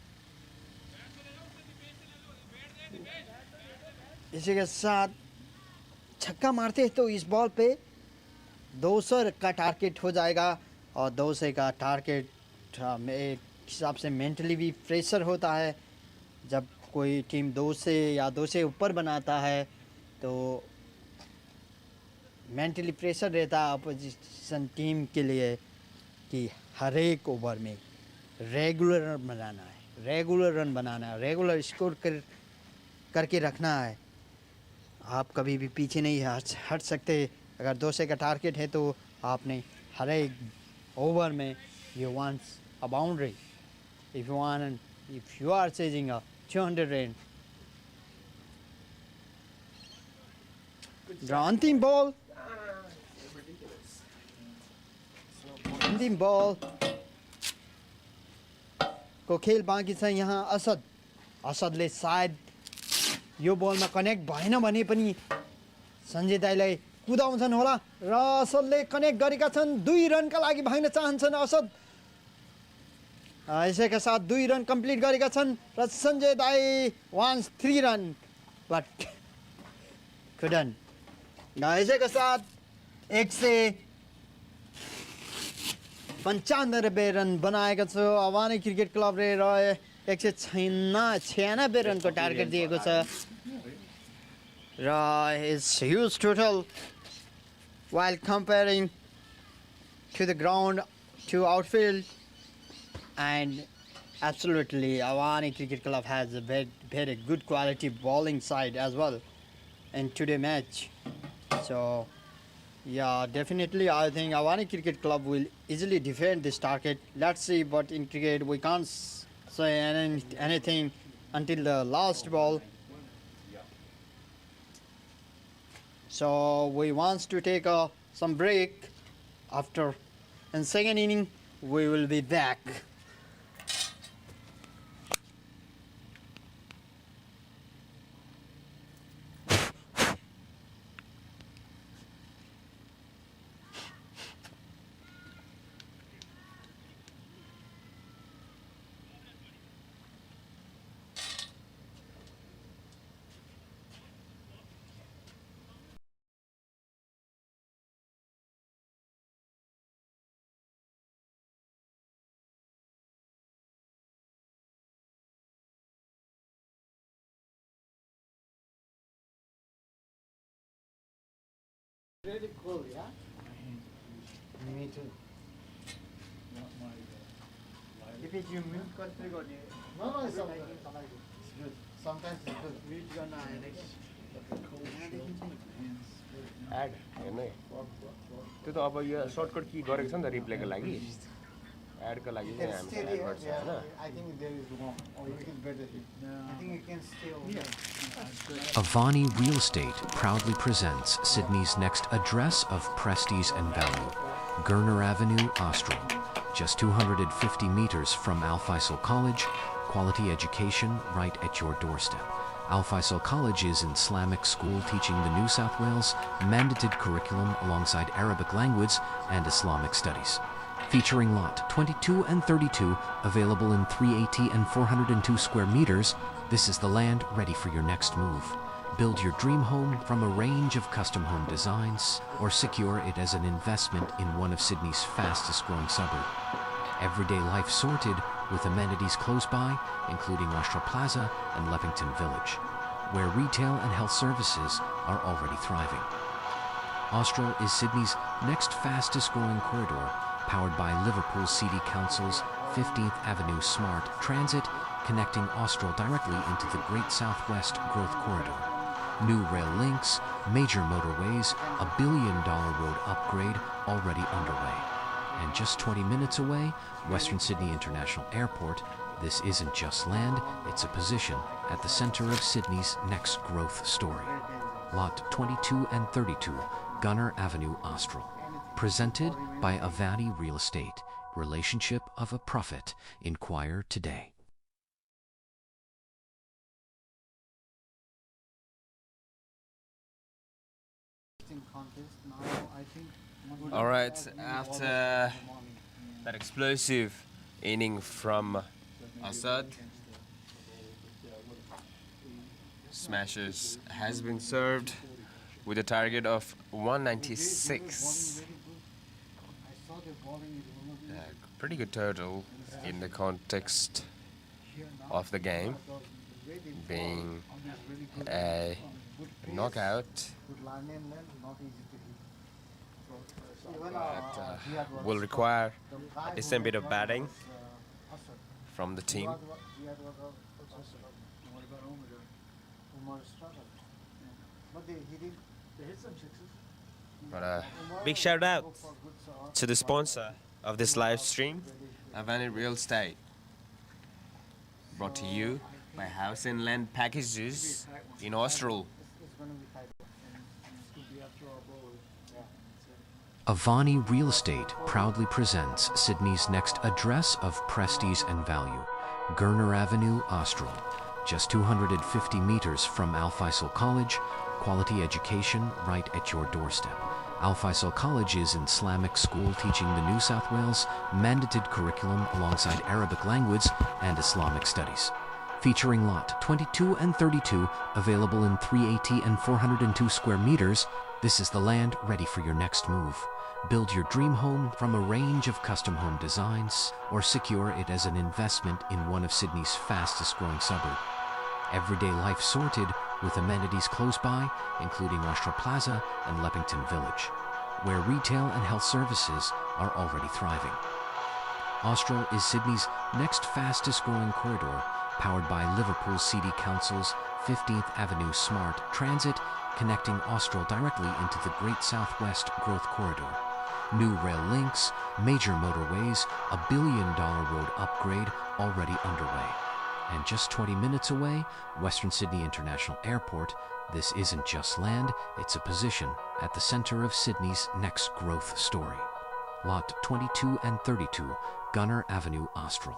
इसी के साथ छक्का मारते तो इस ball पे 200 का target हो जाएगा और 200 का टारगेट एक हिसाब से मेंटली भी प्रेशर होता है जब कोई टीम 200 या 2 से ऊपर बनाता है तो मेंटली प्रेशर रहता है अपोजिशन टीम के लिए कि हर एक ओवर में रेगुलर रन बनाना है रेगुलर स्कोर करके रखना है आप कभी भी पीछे नहीं हट सकते अगर 200 का टारगेट है तो आपने हर एक ओवर में you wants a boundary if you are chasing a 200 run र अन्तिम बल को खेल बाँकी छ यहाँ असदले सायद यो बलमा कनेक्ट भएन भने पनि सञ्जय दाइलाई कुदाउँछन् होला र असदले कनेक्ट गरेका छन् 2 रनका लागि भाग्न चाहन्छन् असद यसैका साथ 2 रन कम्प्लिट गरेका छन् र सञ्जय दाइ वान्स 3 रन बट couldn't यसैका साथ 195 रन बनाएका छ अवानी क्रिकेट क्लबले र 196 रनको टार्गेट दिएको छ र his huge total while comparing to the ground to outfield and absolutely Avaani Cricket Club has a very good quality bowling side as well in today's match so yeah definitely I think Avaani Cricket Club will easily defend this target let's see but in cricket we can't say anything until the last ball. So we want to take some break. After in second inning we will be back. Really cool, yeah? Me too. Not my If it's you mute country go No, no, it's okay. It's good. Sometimes it's good. We're gonna add हेर्ने त्यो त अब यो shortcut key गरेको छ नि त रिप्लेको लागि एडको लागि चाहिँ It's हामी still एड here. गर्छ Yeah, हैन I think there is one. Or you can better hit. I think you can stay over there. Avaani Real Estate proudly presents Sydney's next address of prestige and value, Gurner Avenue, Austral. Just 250 meters from Al Faisal College, quality education right at your doorstep. Al Faisal College is an Islamic school teaching the New South Wales mandated curriculum alongside Arabic language and Islamic studies. Featuring lot 22 and 32, available in 380 and 402 square meters, this is the land ready for your next move. Build your dream home from a range of custom home designs, or secure it as an investment in one of Sydney's fastest growing suburbs. Everyday life sorted with amenities close by, including Austral Plaza and Leppington Village, where retail and health services are already thriving. Austral is Sydney's next fastest growing corridor, powered by Liverpool City Council's 15th Avenue Smart Transit, connecting Austral directly into the Great Southwest Growth Corridor. New rail links, major motorways, a $1 billion road upgrade already underway. And just 20 minutes away, Western Sydney International Airport. This isn't just land, it's a position at the center of Sydney's next growth story. Lot 22 and 32, Gunner Avenue, Austral. Presented by Avaani Real Estate. Relationship of a Prophet. Inquire today. Contest now, I think. All right, after that explosive inning from Assad, Smashers has been served with a target of 196. Pretty good total in the context of the game, being a knockout. But will require a decent bit of batting from the team. But a big shout out to the sponsor of this live stream, Avaani Real Estate. Brought to you by House and Land Packages in Austral. Avaani Real Estate proudly presents Sydney's next address of prestige and value, Gurner Avenue, Austral. Just 250 meters from Al Faisal College, quality education right at your doorstep. Al Faisal College is an Islamic school teaching the New South Wales mandated curriculum alongside Arabic language and Islamic studies. Featuring lot 22 and 32, available in 380 and 402 square meters, this is the land ready for your next move. Build your dream home from a range of custom home designs, or secure it as an investment in one of Sydney's fastest growing suburbs. Everyday life sorted with amenities close by, including Austral Plaza and Leppington Village, where retail and health services are already thriving. Austral is Sydney's next fastest growing corridor, powered by Liverpool City Council's 15th Avenue Smart Transit, connecting Austral directly into the Great Southwest Growth Corridor. New rail links, major motorways, a $1 billion road upgrade already underway. And just 20 minutes away, Western Sydney International Airport, this isn't just land, it's a position at the center of Sydney's next growth story. Lot 22 and 32, Gunner Avenue, Austral.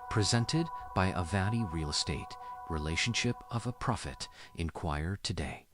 Presented by Avaani Real Estate. Relationship of a Prophet. Inquire today.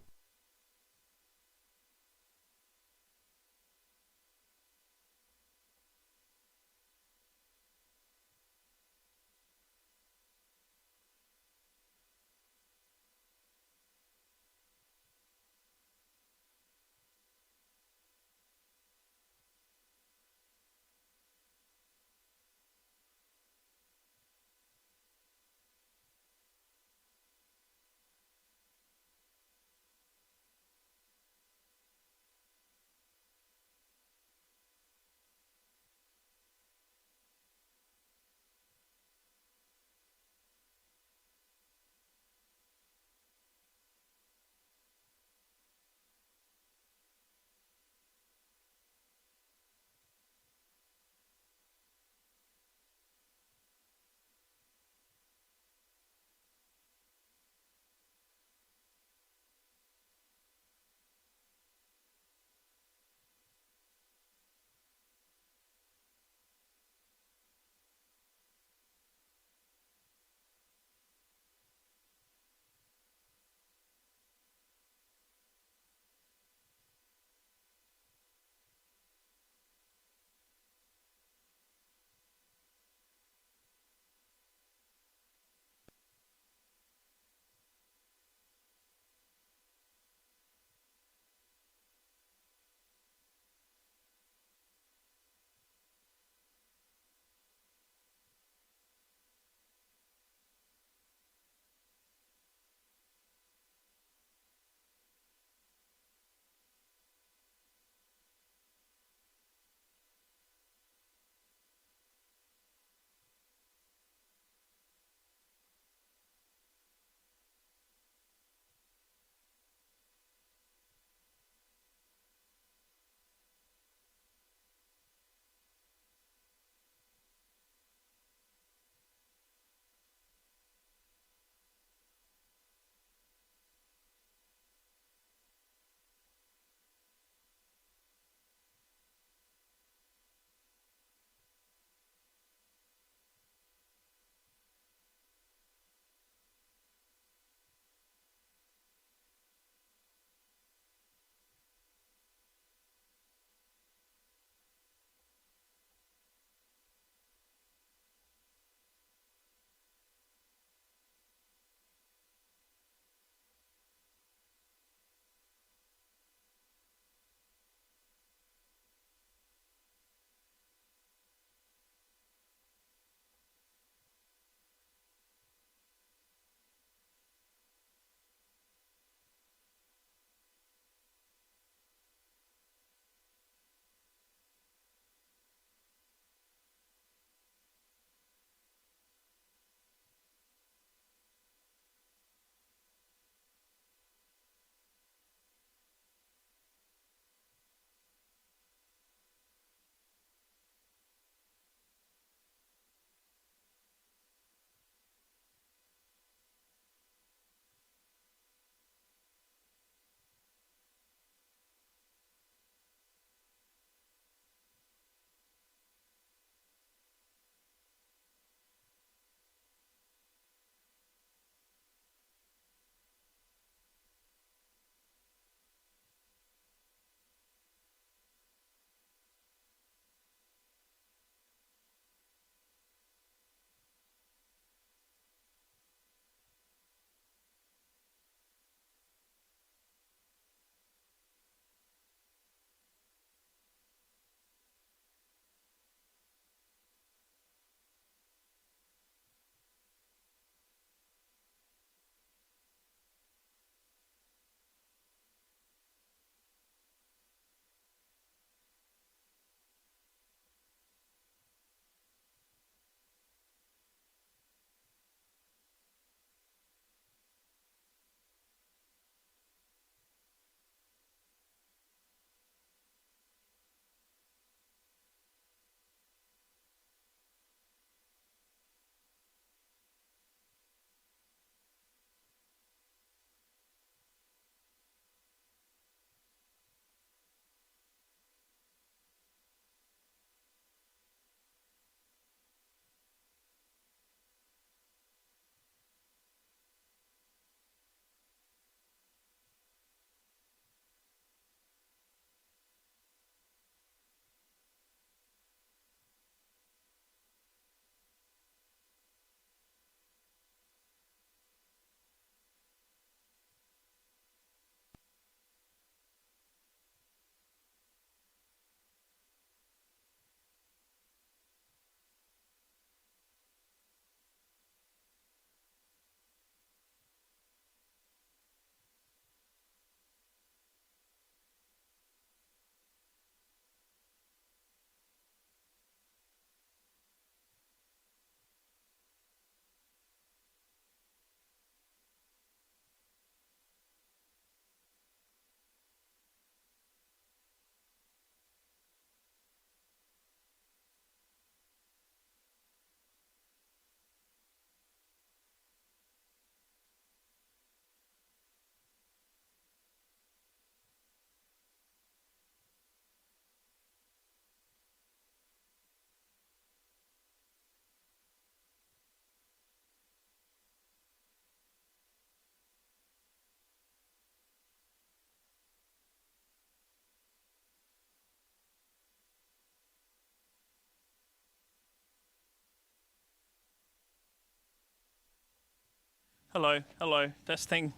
Hello, hello, testing.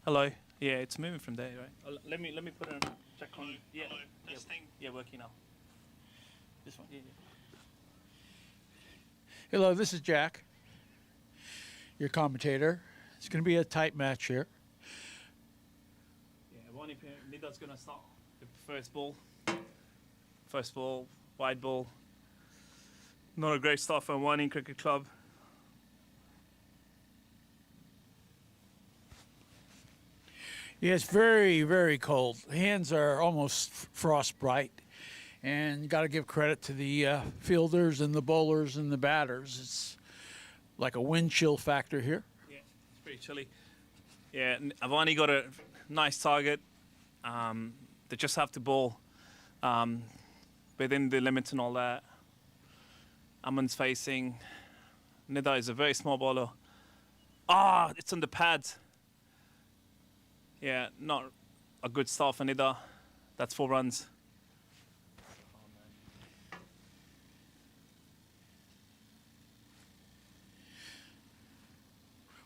Hello. Yeah, it's moving from there, right? Let me put it on. Check on. Yeah. Hello. Testing. Yeah, working now. This one. Yeah. Hello, this is Jack, your commentator. It's going to be a tight match here. Yeah, Nida's gonna start the first ball. First ball, wide ball. Not a great start for Avaani Cricket Club. Yeah, it's very, very cold. The hands are almost frostbite. And you got to give credit to the fielders and the bowlers and the batters. It's like a wind chill factor here. Yeah, it's pretty chilly. Yeah, Avaani got a nice target. They just have to bowl within the limits and all that. Aman's facing. Nida is a very small bowler. It's on the pads. Yeah, not a good start for Nida. That's 4 runs.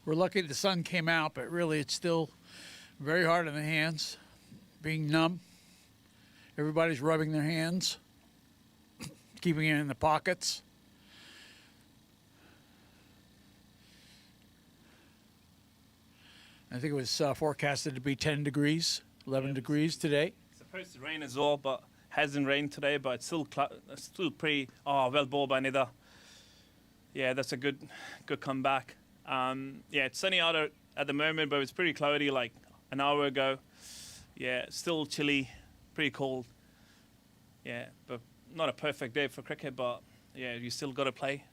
We're lucky the sun came out, but really it's still very hard on the hands, being numb. Everybody's rubbing their hands, keeping it in the pockets. I think it was forecasted to be 10 degrees, 11 degrees today. It's supposed to rain as well, but hasn't rained today, but it's still pretty, well bowled by Nida. Yeah, that's a good comeback. Yeah, it's sunny out at the moment, but it's pretty cloudy like an hour ago. Yeah, still chilly, pretty cold. Yeah, but not a perfect day for cricket, but yeah, you still got to play.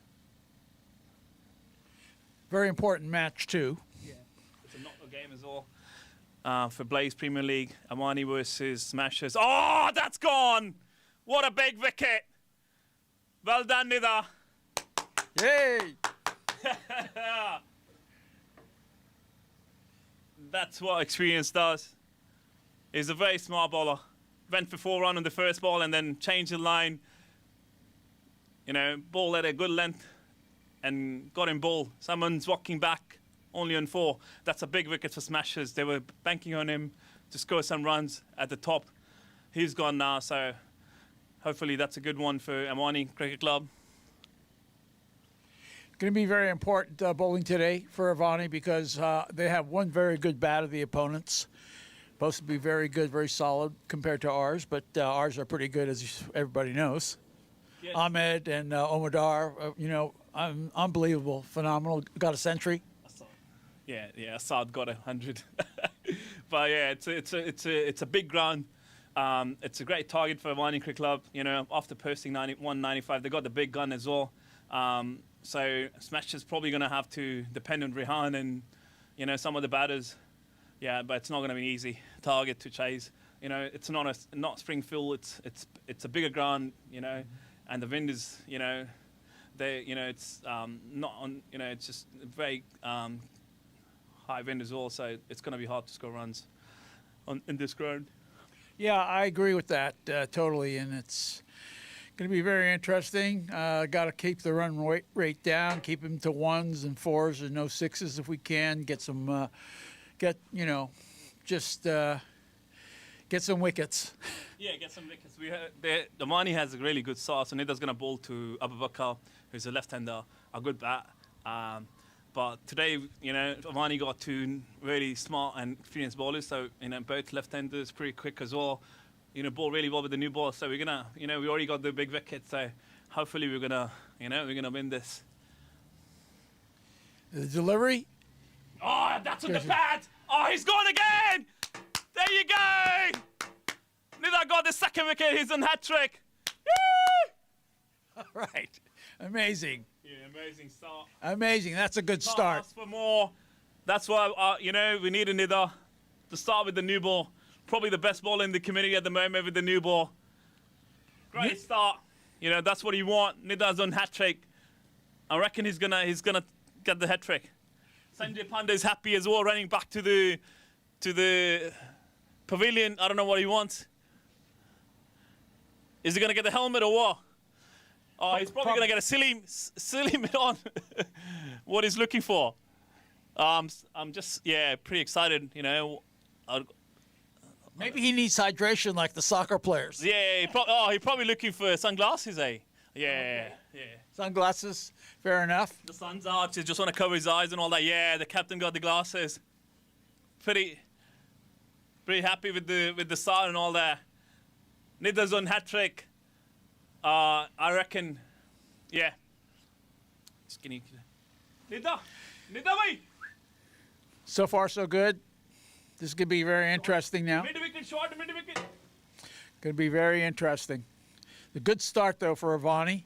Very important match too. Yeah, it's a knockout game as well. For Blaze Premier League, Avaani versus Smashers. Oh, that's gone! What a big wicket! Well done, Nida. Yay! That's what experience does. He's a very smart bowler. Went for 4 runs on the first ball and then changed the line. You know, ball at a good length and got him ball. Someone's walking back only on 4. That's a big wicket for Smashers. They were banking on him to score some runs at the top. He's gone now, so hopefully that's a good one for Avaani Cricket Club. Going to be very important bowling today for Avaani because they have one very good bat of the opponents. Supposed to be very good, very solid compared to ours, but ours are pretty good, as everybody knows. Yes. Ahmed and Omadar, unbelievable, phenomenal. Got a century. Yeah, Assad got 100. But yeah, it's a big ground. It's a great target for Avaani Cricket Club. You know, after posting 195, they got the big gun as well. So Smashers probably going to have to depend on Rehan and, some of the batters. Yeah, but it's not going to be an easy target to chase. It's not Springfield. It's a bigger ground. And the wind is, it's not on. It's just very high wind as well. So it's going to be hard to score runs in this ground. Yeah, I agree with that totally, and it's going to be very interesting. Got to keep the run rate down, keep them to 1s and 4s and no 6s if we can. Get some, get some wickets. Yeah, get some wickets. The Avaani has a really good start, so Nida's going to bowl to Abu Bakr, who's a left-hander, a good bat. But today, Avaani got 2 really smart and experienced bowlers, so both left-handers pretty quick as well. Bowl really well with the new ball. So we're gonna, we already got the big wicket. So hopefully we're gonna win this. The delivery. Oh, that's on the pad. Oh, he's gone again. There you go. Nida got the second wicket. He's on hat trick. All right, amazing. Yeah, amazing start. Amazing. That's a good start. Ask for more. That's why we need a Nida to start with the new ball. Probably the best ball in the community at the moment with the new ball. Great start. That's what you want. Nida's on hat trick. I reckon he's gonna get the hat trick. Sanjay Pandey is happy as well, running back to the pavilion. I don't know what he wants. Is he gonna get the helmet or what? Oh, he's probably going to get a silly mid on. What he's looking for. I'm just, pretty excited, you know. Maybe he needs hydration like the soccer players. Yeah, he's probably looking for sunglasses, eh? Yeah. Sunglasses, fair enough. The sun's out, he just want to cover his eyes and all that. Yeah, the captain got the glasses. Pretty happy with the start and all that. Nida's on hat trick. I reckon, yeah. Just kidding. Nida, bhai. So far, so good. This is going to be very interesting now. Mid wicket shot, mid wicket. Going to be very interesting. The good start, though, for Avaani.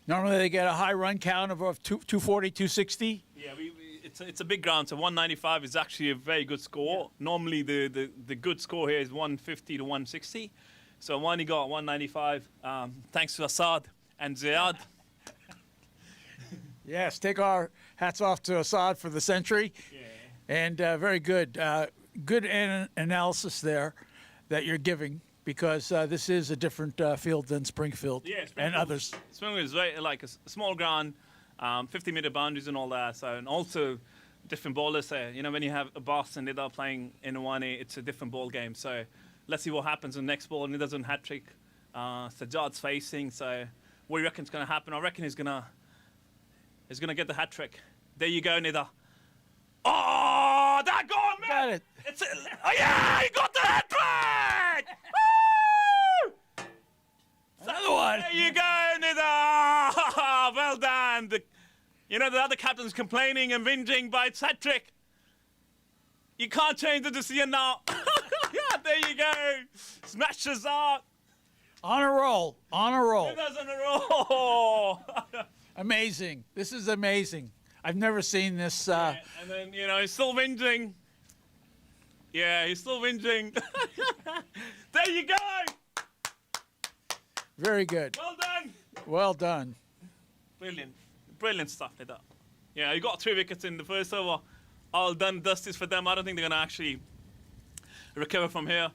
Normally they get a high run count of 240, 260. Yeah, it's a big ground, so 195 is actually a very good score. Yeah. Normally the good score here is 150 to 160. So Avaani got 195, thanks to Assad and Ziyad. Yes, take our hats off to Assad for the century. Yeah. And very good. Good analysis there that you're giving, because this is a different field than Springfield and others. Springfield is very, like a small ground, 50-meter boundaries and all that. So, and also different bowlers there. You know, when you have a Boss and Nida playing in Avaani, it's a different ball game. So let's see what happens in the next ball. Nida's on hat-trick. Sajjad's facing. So what do you reckon's going to happen? I reckon he's going to get the hat-trick. There you go, Nida. Oh, that gone, man! Got it. Yeah, he got the hat-trick! Woo! Another one. There you go, Nida! Well done. The other captain's complaining and whinging by its hat-trick. You can't change the decision now. Yeah, there you go. Smashes out. On a roll. Nida's on a roll. Amazing. This is amazing. I've never seen this. And then, he's still whinging. Yeah, he's still whinging. There you go. Very good. Well done. Well done. Brilliant stuff, Nida. Yeah, he got 3 wickets in the first over. All done, dusted for them. I don't think they're going to actually recover from here.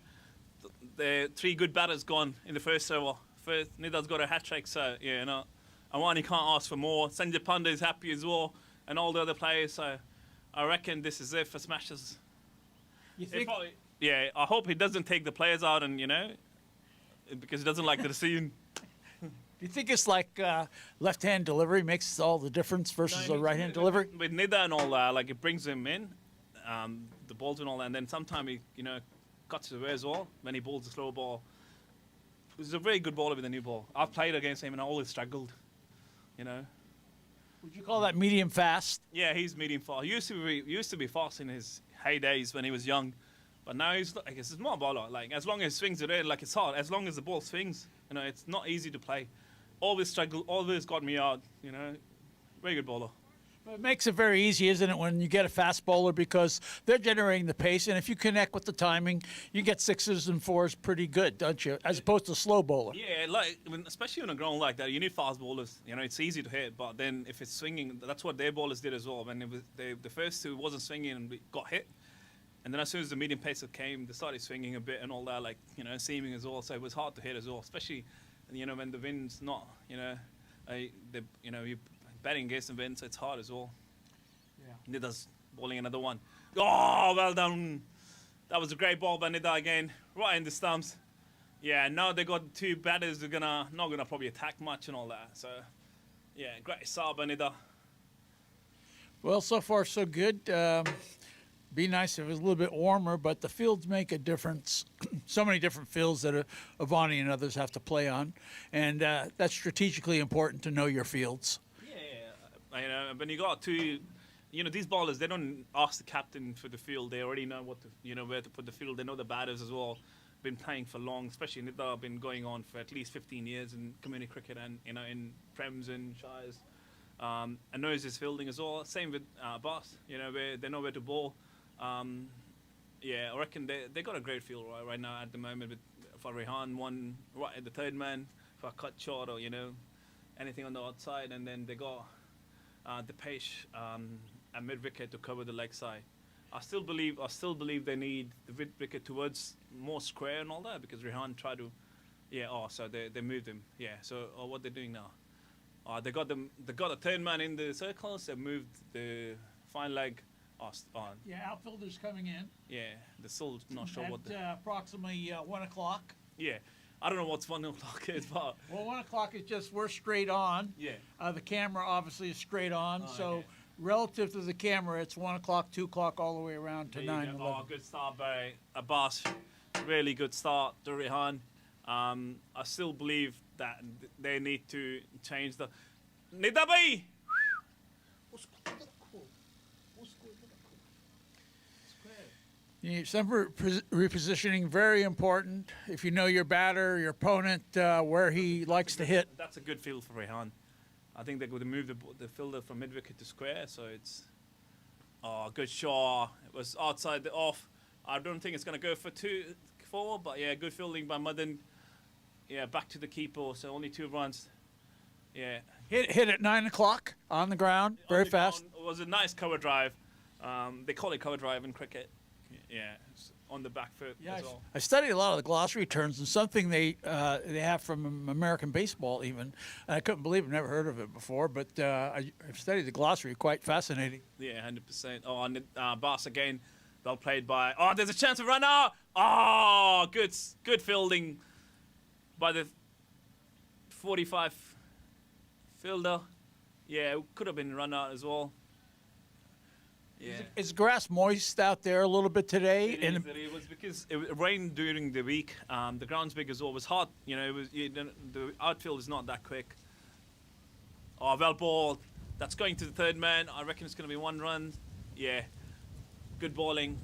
The 3 good batters gone in the first over. Nida's got a hat-trick, so, Avaani can't ask for more. Sanjay Pandey is happy as well, and all the other players, so I reckon this is it for Smashers. You think? I hope he doesn't take the players out and, because he doesn't like the decision. Do you think it's like left-hand delivery makes all the difference versus a right-hand delivery? With Nida and all that, like it brings him in, the balls and all that, and then sometimes he, cuts it away as well when he bowls a slow ball. He's a very good bowler with a new ball. I've played against him and I always struggled, Would you call that medium fast? Yeah, he's medium fast. He used to be fast in his heydays when he was young, but now he's like a small bowler. Like as long as he swings it in, like it's hard. As long as the ball swings, it's not easy to play. Always struggle. Always got me out. Very good bowler. It makes it very easy, isn't it, when you get a fast bowler, because they're generating the pace, and if you connect with the timing, you get 6s and 4s pretty good, don't you? As opposed to a slow bowler. Yeah, especially on a ground like that, you need fast bowlers. It's easy to hit, but then if it's swinging, that's what their bowlers did as well. When the first 2 wasn't swinging and we got hit, and then as soon as the medium pacer came, they started swinging a bit and all that, seaming as well. So it was hard to hit as well, especially when the wind's not, you're batting against the wind, so it's hard as well. Yeah. Nida's bowling another one. Oh, well done. That was a great ball by Nida again, right in the stumps. Yeah, now they got 2 batters who are not gonna probably attack much and all that. So, yeah, great start by Nida. Well, so far so good. Be nice if it was a little bit warmer, but the fields make a difference. So many different fields that Avaani and others have to play on, and that's strategically important to know your fields. When you got 2, these bowlers, they don't ask the captain for the field. They already know where to put the field. They know the batters as well. Been playing for long, especially Nida, been going on for at least 15 years in community cricket and in Prems and Shires. And knows his fielding as well. Same with Boss. Where they know where to bowl. I reckon they got a great field right now at the moment. For Rehan, one right at the third man for a cut shot or anything on the outside, and then they got the pace at mid wicket to cover the leg side. I still believe they need the mid wicket towards more square and all that, because Rehan tried to, so they moved him. Yeah, so what they're doing now? They got a third man in the circles. They moved the fine leg on. Yeah, outfielders coming in Yeah, they're still not sure what. at approximately 1 o'clock. Yeah, I don't know what's 1 o'clock is, but Well, 1 o'clock is just we're straight on. yeah. The camera obviously is straight on, Oh, so okay. relative to the camera, it's 1 o'clock, 2 o'clock, all the way around to There you 9, go. 11. Oh, good start by Abbas. Really good start to Rehan. I still believe that they need to change the. Nida bhai! Some repositioning, very important. If you know your batter, your opponent, where he likes to hit. That's a good field for Rehan. I think they're going to move the fielder from mid wicket to square, so it's. Oh, good shot. It was outside the off. I don't think it's going to go for 4, but yeah, good fielding by Madan. Yeah, back to the keeper, so only 2 runs. Yeah. Hit at 9 o'clock on the ground, very On the fast. ground. It was a nice cover drive. They call it cover drive in cricket. Yeah, it's on the back foot as well. I studied a lot of the glossary terms, and something they have from American baseball even. And I couldn't believe I've never heard of it before, but I've studied the glossary, quite fascinating. Yeah, 100%. Oh, and Bass again, well played by. Oh, there's a chance of run out. Oh, good fielding by the 45 fielder. Yeah, it could have been run out as well. Yeah. Is grass moist out there a little bit today? It was because it rained during the week. The ground's big as well. It was hot. You know, the outfield is not that quick. Oh, well balled. That's going to the third man. I reckon it's going to be 1 run. Yeah. Good bowling.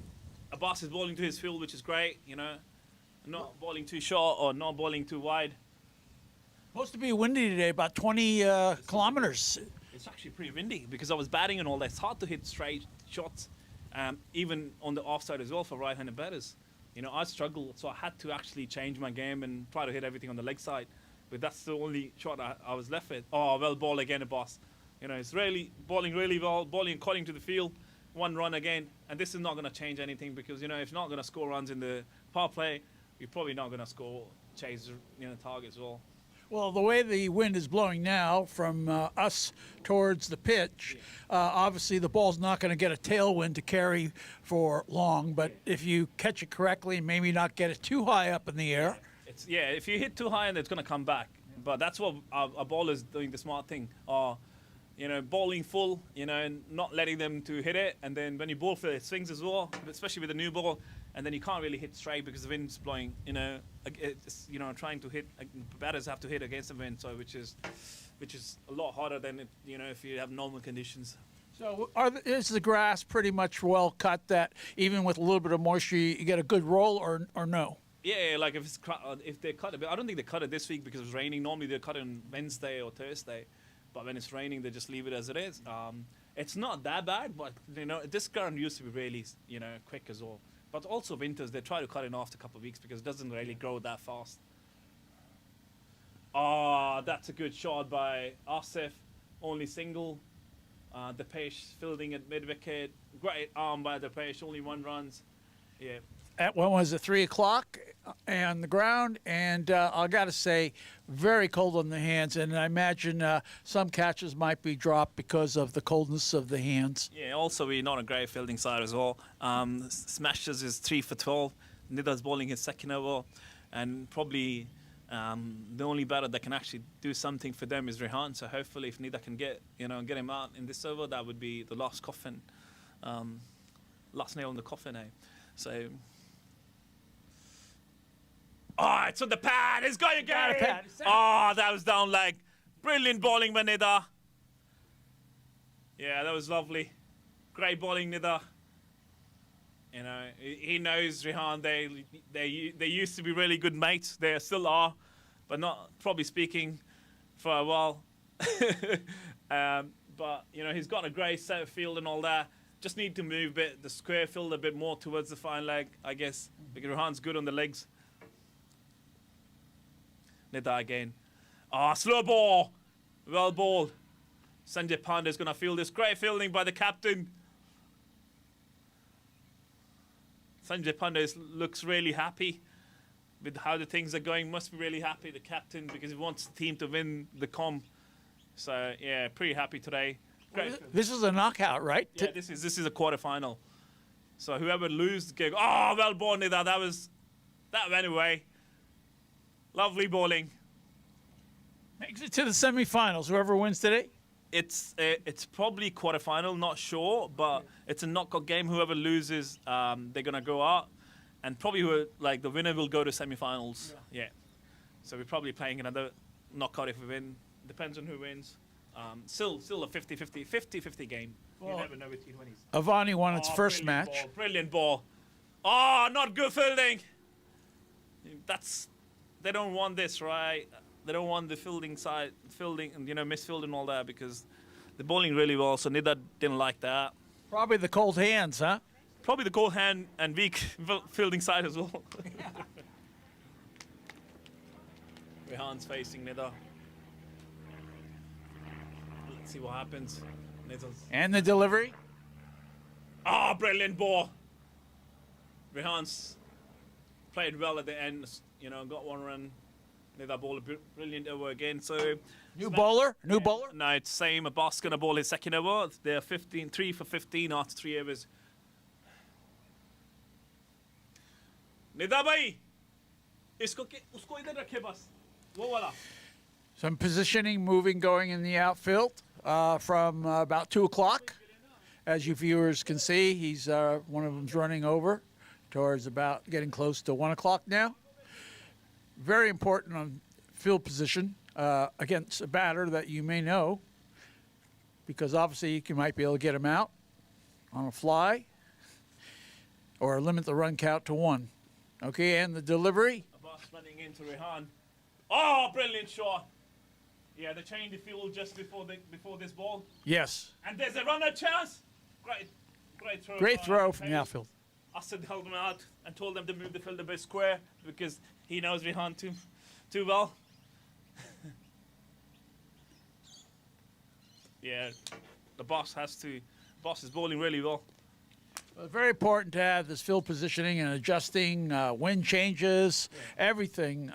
Abbas is bowling to his field, which is great. You know, not bowling too short or not bowling too wide. Supposed to be windy today, about 20 kilometers. It's actually pretty windy because I was batting and all that. It's hard to hit straight shots, even on the offside as well for right-handed batters. You know, I struggled, so I had to actually change my game and try to hit everything on the leg side. But that's the only shot I was left with. Oh, well ball again, Abbas. You know, it's really bowling really well, bowling according to the field. 1 run again, and this is not going to change anything because, you know, if you're not going to score runs in the power play, you're probably not going to chase, you know, targets as well. Well, the way the wind is blowing now from us towards the pitch, obviously the ball's not going to get a tailwind to carry for long, but if you catch it correctly and maybe not get it too high up in the air. If you hit too high, and it's going to come back. But that's what our bowlers doing the smart thing. You know, bowling full, you know, and not letting them to hit it. And then when you bowl for it swings as well, especially with the new ball, and then you can't really hit straight because the wind's blowing, you know, trying to hit, batters have to hit against the wind, so which is a lot harder than, you know, if you have normal conditions. So is the grass pretty much well cut that even with a little bit of moisture, you get a good roll or no? Yeah, like if they cut it, I don't think they cut it this week because it was raining. Normally they cut it on Wednesday or Thursday. But when it's raining, they just leave it as it is. It's not that bad, but, you know, this ground used to be really, you know, quick as well. But also winters, they try to cut it off a couple of weeks because it doesn't really grow that fast. Oh, that's a good shot by Asif. Only single. Depeche fielding at mid-wicket. Great arm by Depeche, only 1 run. Yeah. At when was it 3 o'clock on the ground, and I got to say, very cold on the hands, and I imagine some catches might be dropped because of the coldness of the hands. Yeah, also we're not a great fielding side as well. Smashes is 3 for 12. Nida's bowling his second over, and probably the only batter that can actually do something for them is Rehan. So hopefully, if Nida can get him out in this over, that would be the last coffin, last nail in the coffin. So. Oh, it's on the pad. It's got you again. Oh, that was down leg. Brilliant bowling by Nida. Yeah, that was lovely. Great bowling, Nida. You know, he knows Rehan. They used to be really good mates. They still are, but not probably speaking for a while. But you know, he's got a great set of field and all that. Just need to move the square field a bit more towards the fine leg, I guess, because Rehan's good on the legs. Nida again. Slow ball. Well bowled. Sanjay Pandey is going to field this. Great fielding by the captain. Sanjay Pandey looks really happy with how the things are going. Must be really happy, the captain, because he wants the team to win the comp. So yeah, pretty happy today. Great. This is a knockout, right? Yeah, this is a quarterfinal. So whoever loses, oh, well born, Nida. That went away. Lovely bowling. Makes it to the semifinals. Whoever wins today. It's probably quarterfinal, not sure, but it's a knockout game. Whoever loses, they're gonna go out, and probably the winner will go to semifinals. Yeah. So we're probably playing another knockout if we win. Depends on who wins. Still a 50-50 game. You never know with T20s. Avaani won its first brilliant match. Ball, brilliant ball. Oh, not good fielding. They don't want this, right? They don't want the fielding, misfield and all that because they're bowling really well. So Nida didn't like that. Probably the cold hands, huh? Probably the cold hand and weak fielding side as well. Rehan's facing Nida. Let's see what happens. And the delivery. Ah, brilliant ball. Rehan's played well at the end. Got one run. Nida ball a brilliant over again. So New bowler? No, it's same. Abbas gonna bowl his second over. They're 3 for 15 after 3 overs. Nida bhai, usko idhar rakhe bas. Wo wala. Some positioning, moving, going in the outfield from about 2 o'clock. As you viewers can see, he's one of them's running over towards about getting close to 1 o'clock now. Very important on field position against a batter that you may know, because obviously you might be able to get him out on a fly or limit the run count to 1. Okay, and the delivery. Abbas running into Rehan. Oh, brilliant shot. Yeah, they changed the field just before this ball. Yes. And there's a runner chance. Great throw. Great throw from the outfield. Asad held them out and told them to move the field a bit square because he knows Rehan too well. Yeah, the boss is bowling really well. Well, very important to have this field positioning and adjusting, wind changes, everything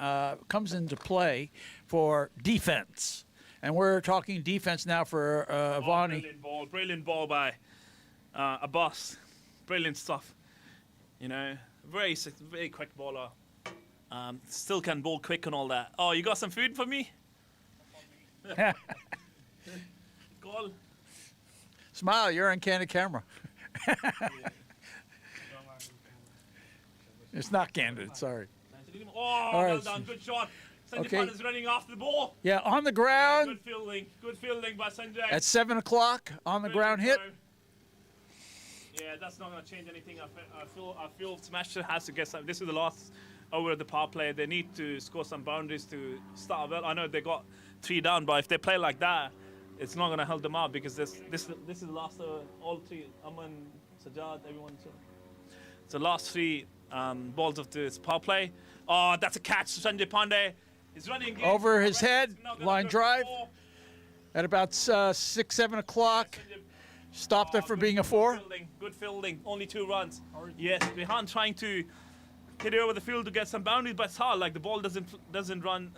comes into play for defense. And we're talking defense now for Avaani. Brilliant ball by Abbas. Brilliant stuff. Very quick bowler. Still can bowl quick and all that. Oh, you got some food for me? Call. Smile, you're on candid camera. It's not candid, sorry. Oh, well done, good shot. Sanjay Okay. Pan is running after the ball. Yeah, on the ground Good fielding by Sanjay. at 7 o'clock, on the ground hit. Yeah, that's not going to change anything. I feel Smasher has to get some. This is the last over of the power play. They need to score some boundaries to start well. I know they got 3 down, but if they play like that, it's not going to help them out because this is the last all 3. Aman, Sajjad, everyone. It's the last 3 balls of this power play. Oh, that's a catch. Sanjay Pandey is running in. Over his head, line drive at about 6, 7 o'clock. Stopped it from being a 4. Good fielding. Only 2 runs. Yes, Rehan trying to hit it over the field to get some boundaries, but it's hard. Like the ball doesn't run.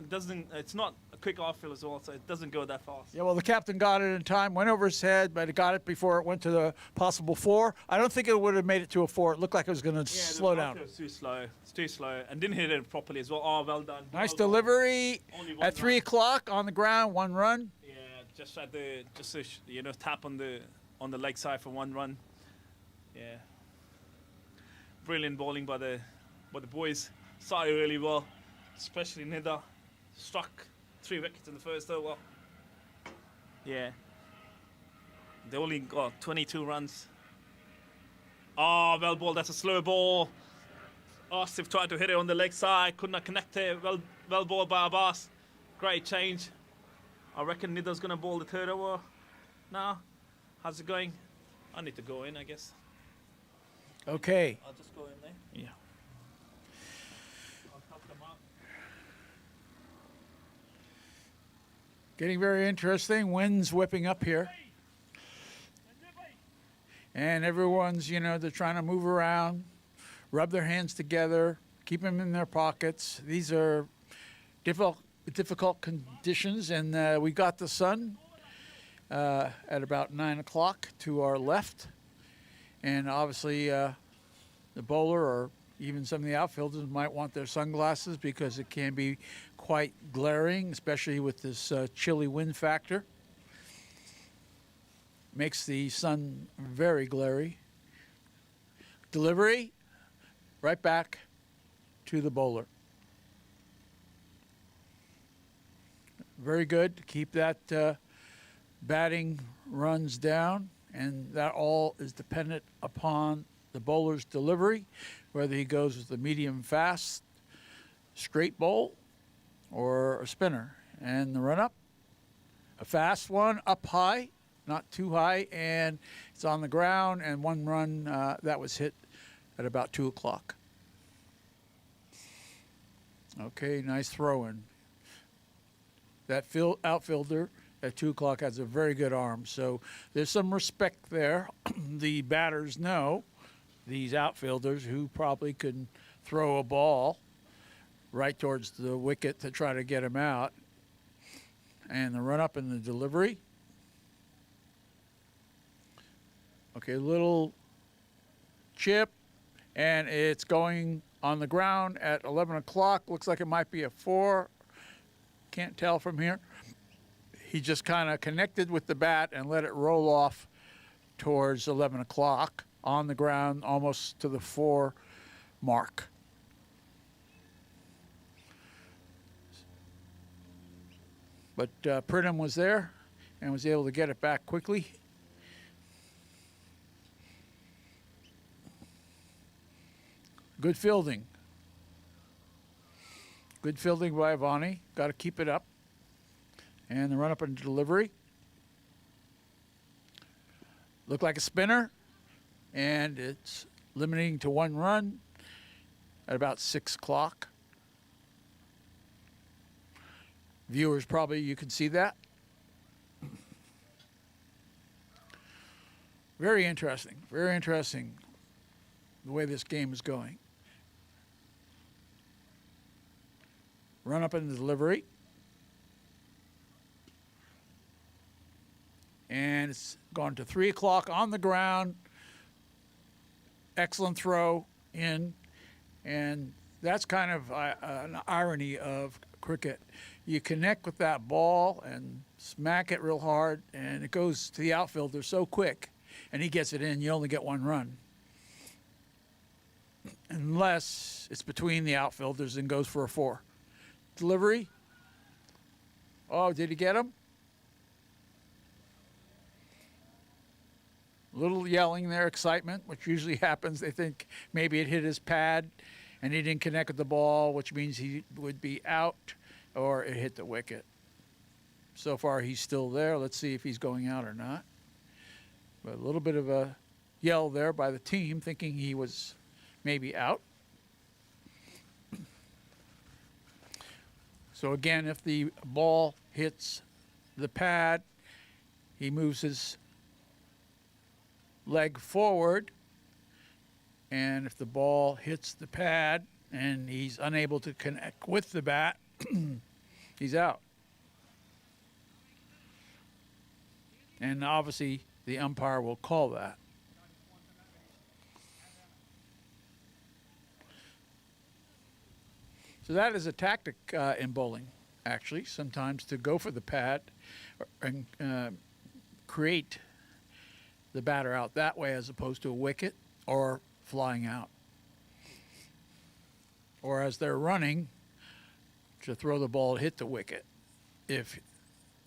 It's not a quick outfield as well, so it doesn't go that fast. Yeah, well, the captain got it in time, went over his head, but it got it before it went to the possible 4. I don't think it would have made it to a 4. It looked like it was going to slow down. It was too slow. It's too slow, and didn't hit it properly as well. Oh, well done. Nice delivery at 3 o'clock on the ground, 1 run. Yeah, just at the tap on the leg side for 1 run. Yeah. Brilliant bowling by the boys. Started really well, especially Nida. Struck 3 wickets in the first over. Yeah. They only got 22 runs. Oh, well ball. That's a slow ball. Asif tried to hit it on the leg side. Could not connect it. Well ball by Abbas. Great change. I reckon Nida's going to bowl the 3rd over now. How's it going? I need to go in, I guess. Okay. I'll just go in there. Yeah. I'll help them out. Getting very interesting. Wind's whipping up here. And everyone's, they're trying to move around, rub their hands together, keep them in their pockets. These are difficult conditions, and we got the sun at about 9 o'clock to our left. And obviously, the bowler or even some of the outfielders might want their sunglasses because it can be quite glaring, especially with this chilly wind factor. Makes the sun very glary. Delivery, right back to the bowler. Very good to keep that batting runs down, and that all is dependent upon the bowler's delivery, whether he goes with the medium fast straight bowl or a spinner. And the run up, a fast one up high, not too high, and it's on the ground, and one run that was hit at about 2 o'clock. Okay, nice throw in. That outfielder at 2 o'clock has a very good arm, so there's some respect there. The batters know these outfielders who probably could throw a ball right towards the wicket to try to get him out. And the run up in the delivery. Okay, little chip, and it's going on the ground at 11 o'clock. Looks like it might be a 4. Can't tell from here. He just kind of connected with the bat and let it roll off towards 11 o'clock on the ground, almost to the 4 mark. But Pridham was there and was able to get it back quickly. Good fielding. Good fielding by Avaani. Got to keep it up. And the run up and delivery. Looked like a spinner. And it's limiting to 1 run at about 6 o'clock. Viewers, probably you can see that. Very interesting. Very interesting the way this game is going. Run up in the delivery. And it's gone to 3 o'clock on the ground. Excellent throw in. And that's kind of an irony of cricket. You connect with that ball and smack it real hard, and it goes to the outfielder so quick, and he gets it in. You only get 1 run. Unless it's between the outfielders and goes for a 4. Delivery. Oh, did he get him? A little yelling there, excitement, which usually happens. They think maybe it hit his pad and he didn't connect with the ball, which means he would be out, or it hit the wicket. So far, he's still there. Let's see if he's going out or not. But a little bit of a yell there by the team, thinking he was maybe out. So again, if the ball hits the pad, he moves his leg forward. And if the ball hits the pad and he's unable to connect with the bat, he's out. And obviously, the umpire will call that. So that is a tactic in bowling, actually, sometimes to go for the pad and create the batter out that way as opposed to a wicket or flying out. Or as they're running, to throw the ball, hit the wicket if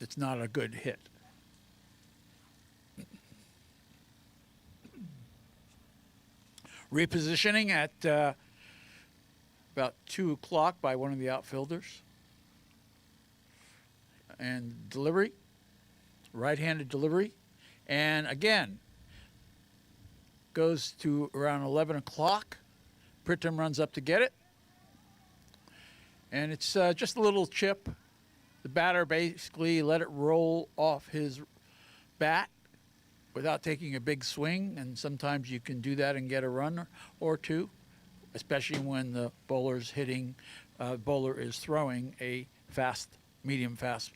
it's not a good hit. Repositioning at about 2 o'clock by one of the outfielders. And delivery, right-handed delivery. And again, goes to around 11 o'clock. Pridham runs up to get it. And it's just a little chip. The batter basically let it roll off his bat without taking a big swing. And sometimes you can do that and get a run or 2, especially when the bowler is throwing a fast, medium fast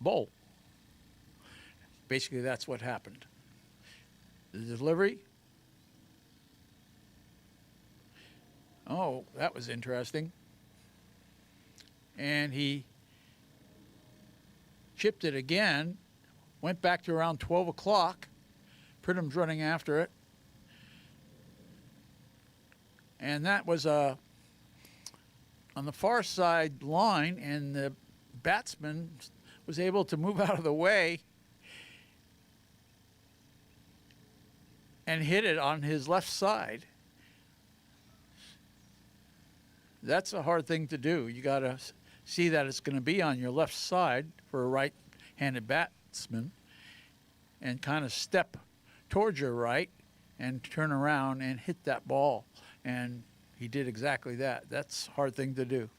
bowl. basically that's what happened. The delivery. Oh, that was interesting. And he chipped it again, went back to around 12 o'clock. Pridham's running after it. And that was on the far side line, and the batsman was able to move out of the way and hit it on his left side. That's a hard thing to do. You got to see that it's going to be on your left side for a right-handed batsman and kind of step towards your right and turn around and hit that ball. And he did exactly that. That's a hard thing to do.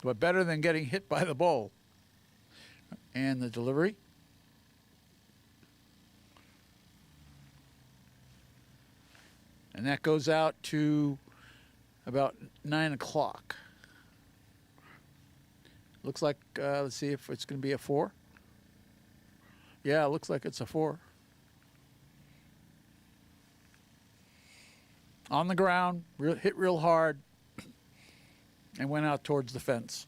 But better than getting hit by the ball. And the delivery. And that goes out to about 9 o'clock. Looks like, let's see if it's going to be a 4. Yeah, it looks like it's a 4. On the ground, hit real hard, and went out towards the fence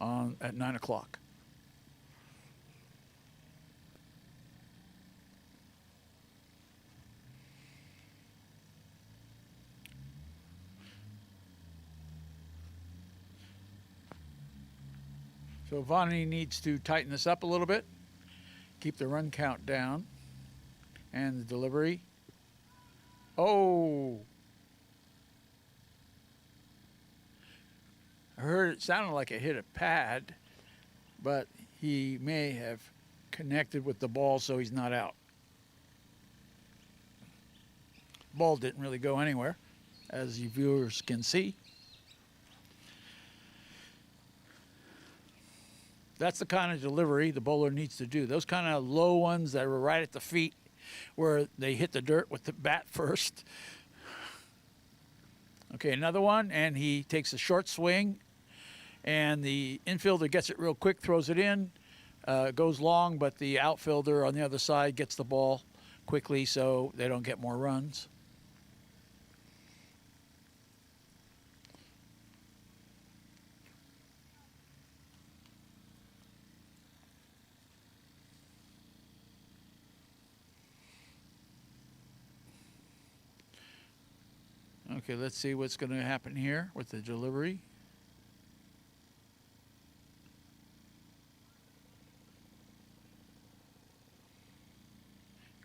at 9 o'clock. So Avaani needs to tighten this up a little bit, keep the run count down, and the delivery. Oh! I heard it sounded like it hit a pad, but he may have connected with the ball so he's not out. Ball didn't really go anywhere, as you viewers can see. That's the kind of delivery the bowler needs to do. Those kind of low ones that are right at the feet where they hit the dirt with the bat first. Okay, another one, and he takes a short swing, and the infielder gets it real quick, throws it in, goes long, but the outfielder on the other side gets the ball quickly so they don't get more runs. Okay, let's see what's going to happen here with the delivery.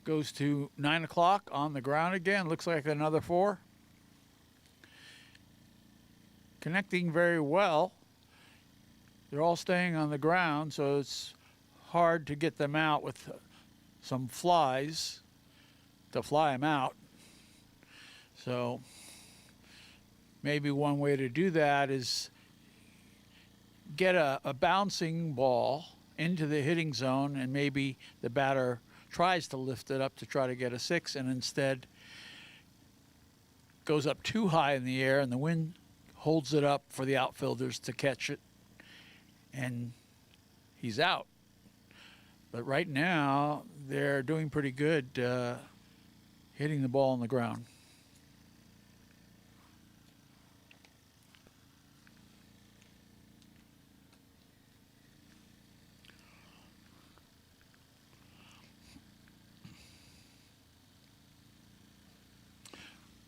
Goes to 9 o'clock on the ground again. Looks like another 4. Connecting very well. They're all staying on the ground, so it's hard to get them out with some flies to fly them out. So maybe one way to do that is get a bouncing ball into the hitting zone, and maybe the batter tries to lift it up to try to get a 6 and instead goes up too high in the air, and the wind holds it up for the outfielders to catch it, and he's out. But right now, they're doing pretty good hitting the ball on the ground.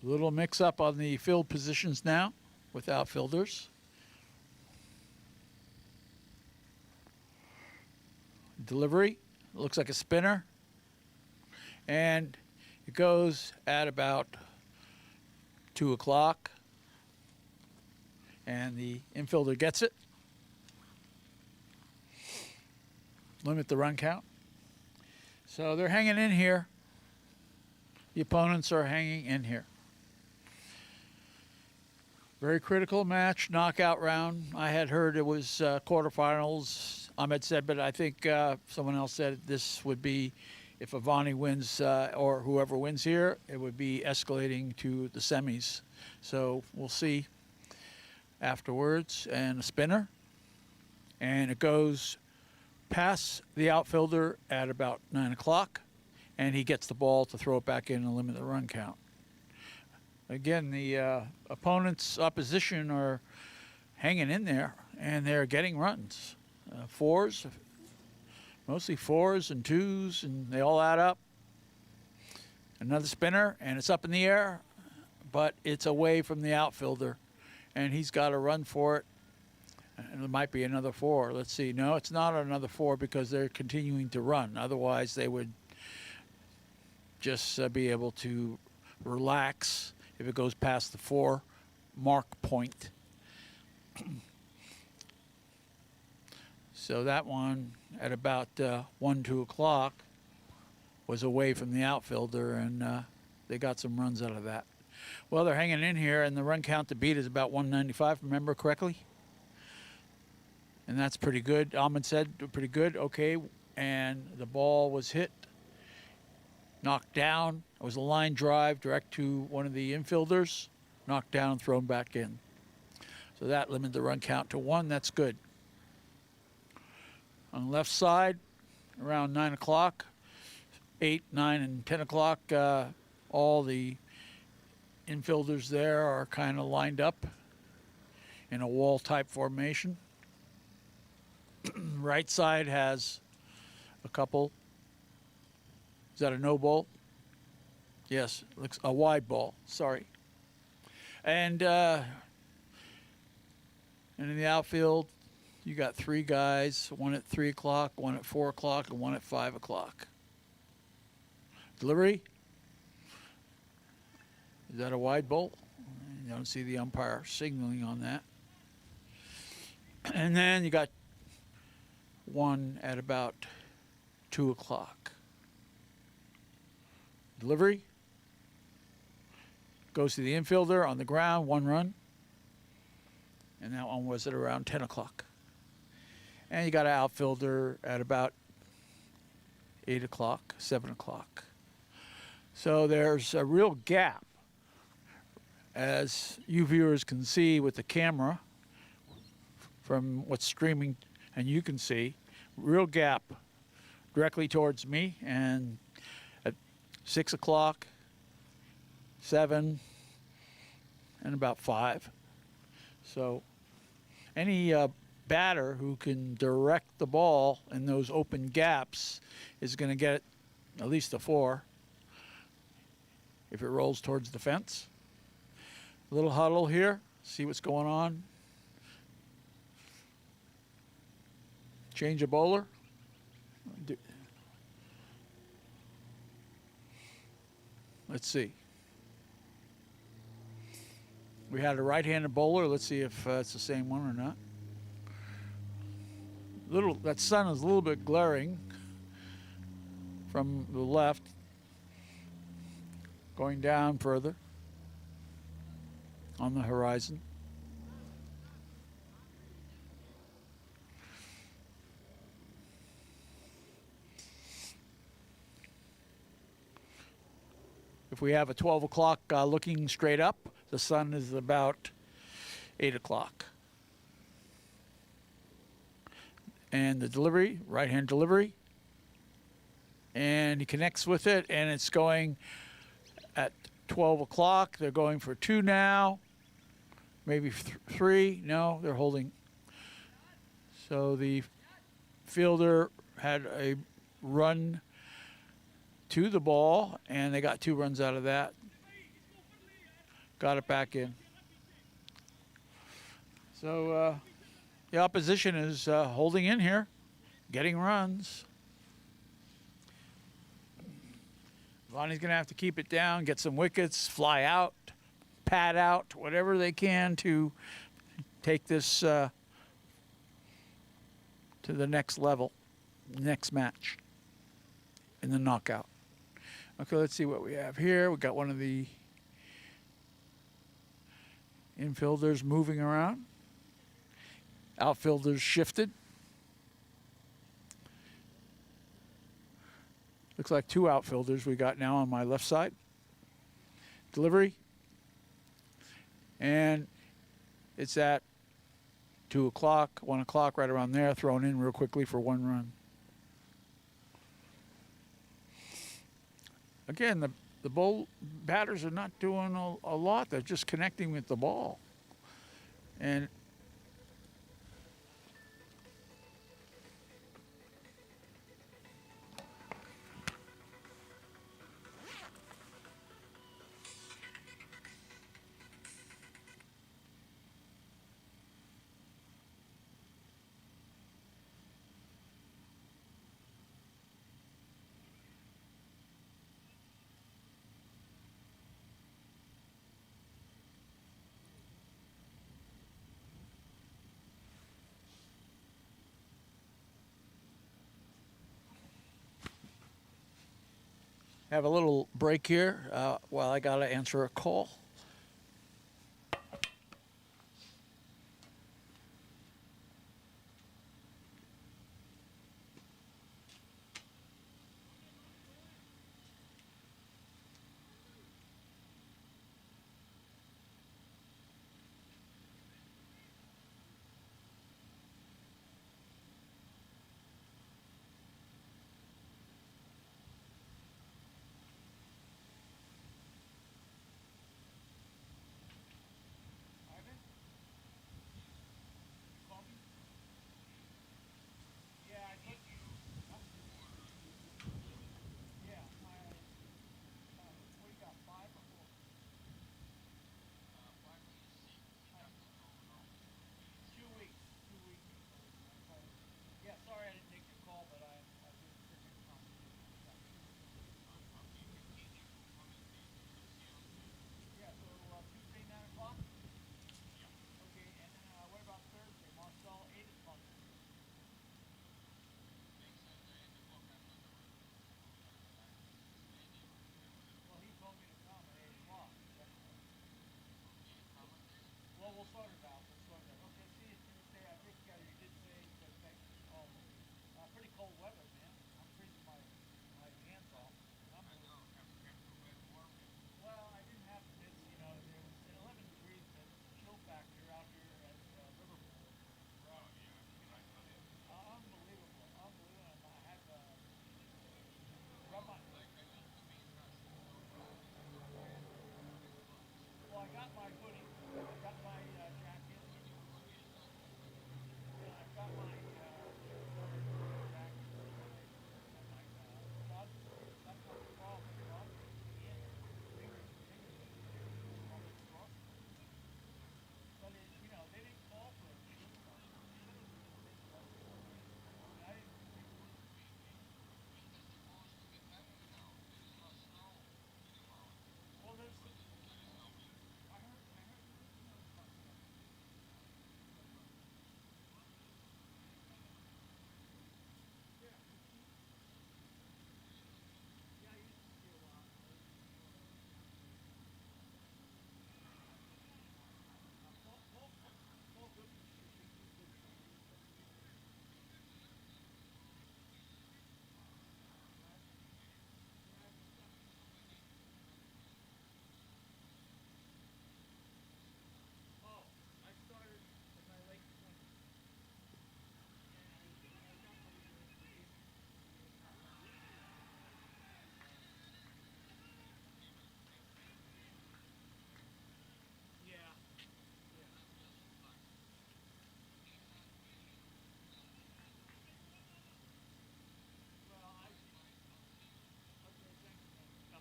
A little mix-up on the field positions now with outfielders. Delivery, looks like a spinner. And it goes at about 2 o'clock. And the infielder gets it. Limit the run count. So they're hanging in here. The opponents are hanging in here. Very critical match, knockout round. I had heard it was quarterfinals. Ahmed said, but I think someone else said this would be, if Avaani wins or whoever wins here, it would be escalating to the semis. So we'll see afterwards. And a spinner. And it goes pass the outfielder at about 9 o'clock, and he gets the ball to throw it back in and limit the run count. Again, the opponent's opposition are hanging in there, and they're getting runs. Fours, mostly fours and twos, and they all add up. Another spinner, and it's up in the air, but it's away from the outfielder, and he's got to run for it. And it might be another four. Let's see. No, it's not another four because they're continuing to run. Otherwise, they would just be able to relax if it goes past the 4 mark point. So that one at about 1, 2 o'clock was away from the outfielder, and they got some runs out of that. Well, they're hanging in here, and the run count to beat is about 195, remember correctly? And that's pretty good. Ahmed said pretty good. Okay, and the ball was hit, knocked down. It was a line drive direct to one of the infielders, knocked down and thrown back in. So that limited the run count to 1. That's good. On the left side, around 9 o'clock, 8, 9, and 10 o'clock, all the infielders there are kind of lined up in a wall-type formation. Right side has a couple. Is that a no ball? Yes, looks a wide ball. Sorry. And in the outfield, you got 3 guys, one at 3 o'clock, one at 4 o'clock, and one at 5 o'clock. Delivery. Is that a wide ball? You don't see the umpire signaling on that. And then you got one at about 2 o'clock. Delivery. Goes to the infielder on the ground, 1 run. And that one was at around 10 o'clock. And you got an outfielder at about 8 o'clock, 7 o'clock. So there's a real gap, as you viewers can see with the camera from what's streaming, and you can see, real gap directly towards me, and at 6 o'clock, 7, and about 5. So any batter who can direct the ball in those open gaps is going to get at least a 4 if it rolls towards the fence. A little huddle here, see what's going on. Change a bowler. Let's see. We had a right-handed bowler. Let's see if it's the same one or not. That sun is a little bit glaring from the left, going down further on the horizon. If we have a 12 o'clock looking straight up, the sun is about 8 o'clock. And the delivery, right-hand delivery, and he connects with it, and it's going at 12 o'clock. They're going for 2 now, maybe 3. No, they're holding. So the fielder had a run to the ball, and they got 2 runs out of that. Got it back in. So the opposition is holding in here, getting runs. Avaani's going to have to keep it down, get some wickets, fly out, pad out, whatever they can to take this to the next level, next match in the knockout. Okay, let's see what we have here. We got one of the infielders moving around. Outfielders shifted. Looks like 2 outfielders we got now on my left side. Delivery. And it's at 2 o'clock, 1 o'clock, right around there, thrown in real quickly for 1 run. again, the bowl batters are not doing a lot. They're just connecting with the ball. And have a little break here while I got to answer a call.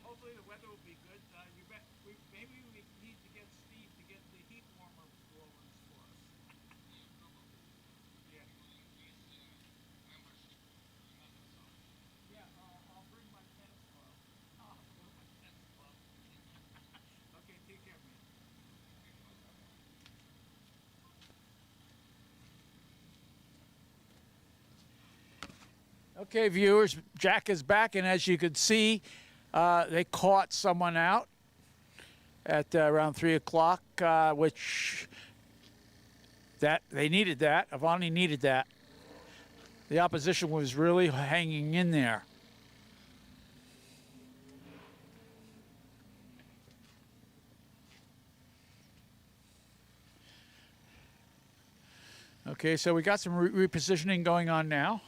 Hopefully the weather will be good. Maybe we need to get Steve to get the heat warmer blowers for us. Yeah. Yeah, I'll bring my tennis club. I'll bring my tennis club. Okay, take care, man. Okay, viewers, Jack is back, and as you can see, they caught someone out at around 3 o'clock, which they needed that. Avaani needed that. The opposition was really hanging in there. Okay, so we got some repositioning going on now.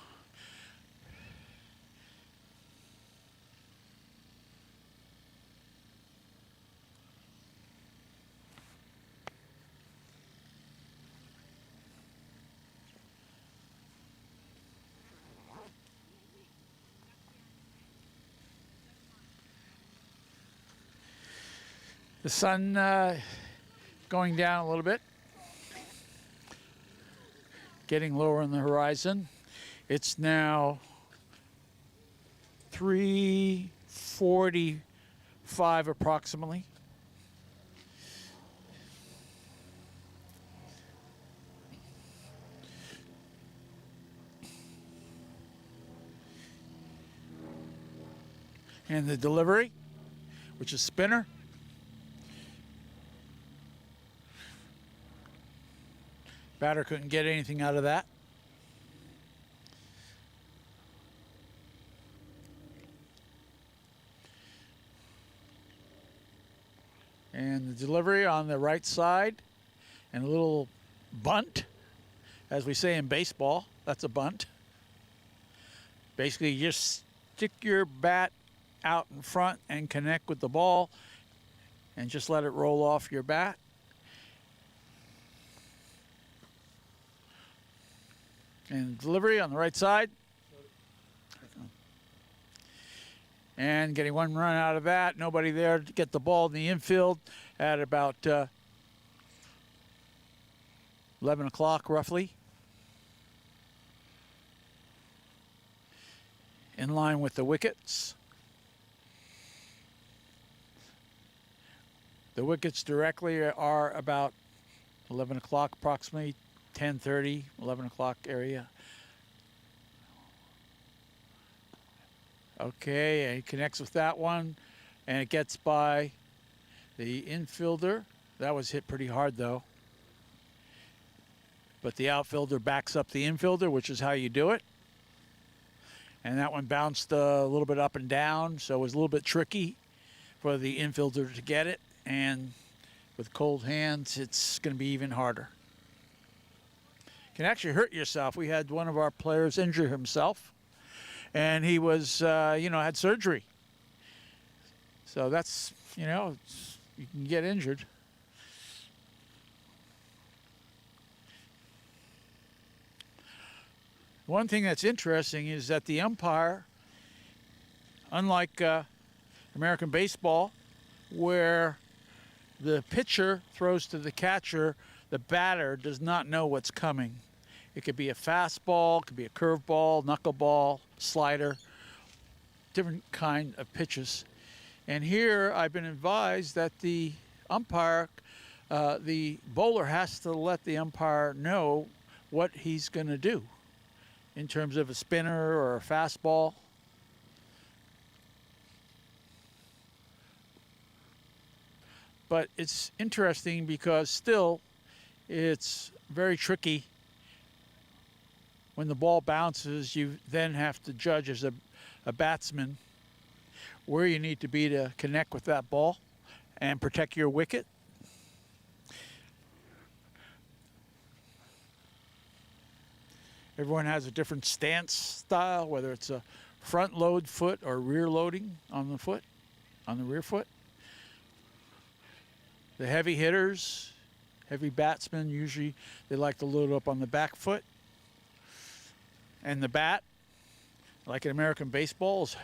The sun going down a little bit, getting lower on the horizon. It's now 3:45 approximately. And the delivery, which is spinner. Batter couldn't get anything out of that. And the delivery on the right side, and a little bunt, as we say in baseball. That's a bunt. Basically, you just stick your bat out in front and connect with the ball and just let it roll off your bat. And delivery on the right side. And getting one run out of that. Nobody there to get the ball in the infield at about 11 o'clock roughly. In line with the wickets. The wickets directly are about 11 o'clock approximately, 10:30, 11 o'clock area. Okay, and he connects with that one, and it gets by the infielder. That was hit pretty hard though. But the outfielder backs up the infielder, which is how you do it. And that one bounced a little bit up and down, so it was a little bit tricky for the infielder to get it. And with cold hands, it's going to be even harder. Can actually hurt yourself. We had one of our players injure himself, and he was, had surgery. So that's, you can get injured. One thing that's interesting is that the umpire, unlike American baseball, where the pitcher throws to the catcher, the batter does not know what's coming. It could be a fastball, it could be a curveball, knuckleball, slider, different kind of pitches. And here I've been advised that the umpire, the bowler has to let the umpire know what he's going to do in terms of a spinner or a fastball. But it's interesting because still it's very tricky. When the ball bounces, you then have to judge as a batsman where you need to be to connect with that ball and protect your wicket. Everyone has a different stance style, whether it's a front load foot or rear loading on the foot, on the rear foot. The heavy hitters, heavy batsmen, usually they like to load up on the back foot. And the bat, like in American baseball, is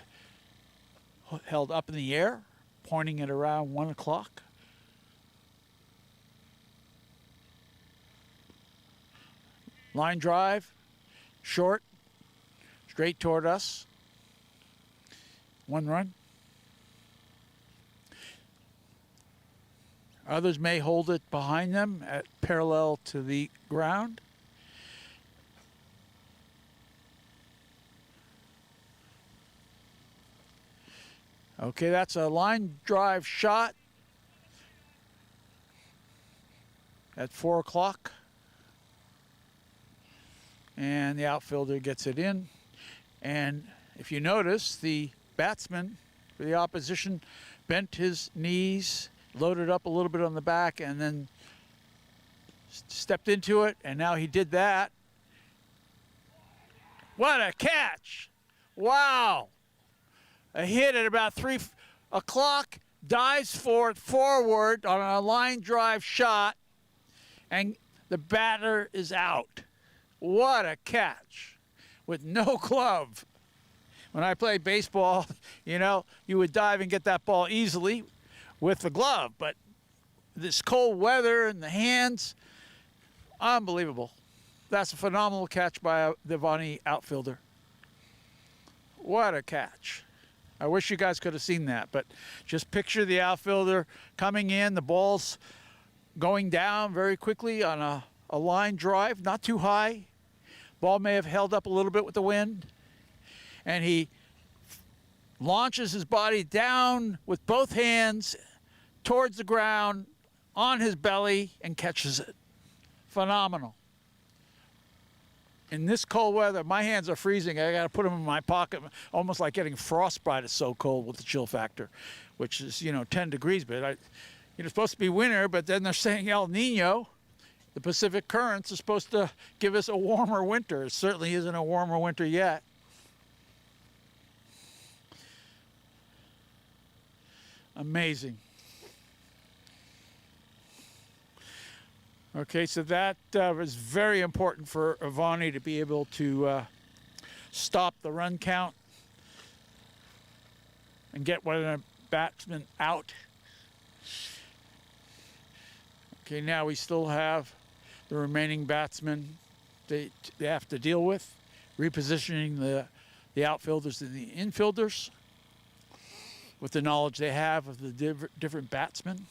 held up in the air, pointing at around 1 o'clock. Line drive, short, straight toward us. 1 run. Others may hold it behind them at parallel to the ground. Okay, that's a line drive shot at 4 o'clock. And the outfielder gets it in. And if you notice, the batsman for the opposition bent his knees, loaded up a little bit on the back, and then stepped into it, and now he did that. What a catch! Wow! A hit at about 3 o'clock, dives for it forward on a line drive shot, and the batter is out. What a catch with no glove. When I played baseball, you would dive and get that ball easily with the glove, but this cold weather and the hands, unbelievable. That's a phenomenal catch by the Avaani outfielder. What a catch. I wish you guys could have seen that, but just picture the outfielder coming in, the ball's going down very quickly on a line drive, not too high. Ball may have held up a little bit with the wind, and he launches his body down with both hands towards the ground on his belly and catches it. Phenomenal. In this cold weather, my hands are freezing. I got to put them in my pocket, almost like getting frostbite. It's so cold with the chill factor, which is, 10 degrees. But it's supposed to be winter, but then they're saying El Nino. The Pacific currents are supposed to give us a warmer winter. It certainly isn't a warmer winter yet. Amazing. Okay, so that was very important for Avaani to be able to stop the run count and get one of the batsmen out. Okay, now we still have the remaining batsmen they have to deal with, repositioning the outfielders and the infielders with the knowledge they have of the different batsmen.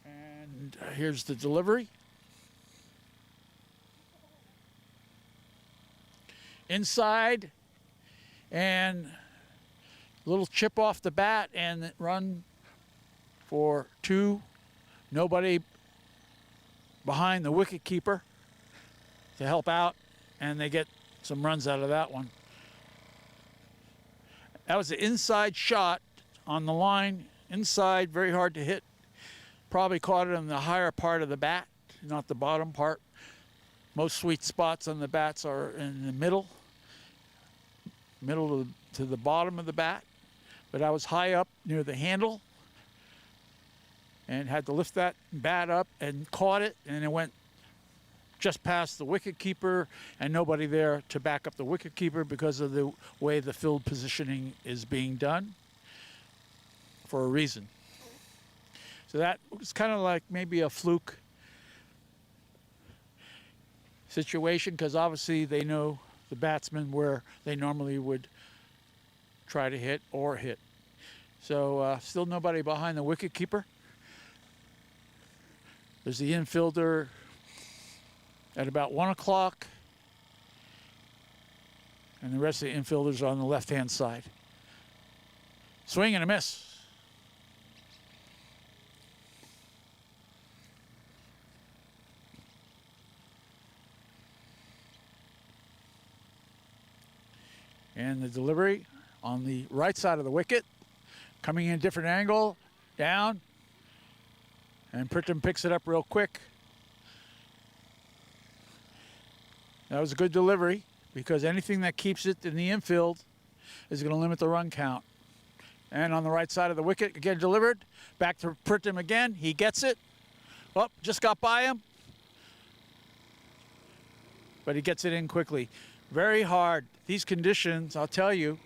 And here's the delivery. Inside, and a little chip off the bat and run for 2. Nobody behind the wicket keeper to help out, and they get some runs out of that one. That was the inside shot on the line. Inside, very hard to hit. Probably caught it in the higher part of the bat, not the bottom part. Most sweet spots on the bats are in the middle to the bottom of the bat. But I was high up near the handle and had to lift that bat up and caught it, and it went just past the wicket keeper and nobody there to back up the wicket keeper because of the way the field positioning is being done for a reason. So that was kind of like maybe a fluke situation, because obviously they know the batsman where they normally would try to hit or hit. So still nobody behind the wicket keeper. There's the infielder at about 1 o'clock, and the rest of the infielders are on the left-hand side. Swing and a miss. And the delivery on the right side of the wicket, coming in a different angle, down, and Pritcham picks it up real quick. That was a good delivery, because anything that keeps it in the infield is going to limit the run count. And on the right side of the wicket, again delivered, back to Pritcham again, he gets it. Oh, just got by him, but he gets it in quickly. Very hard. These conditions, I'll tell you,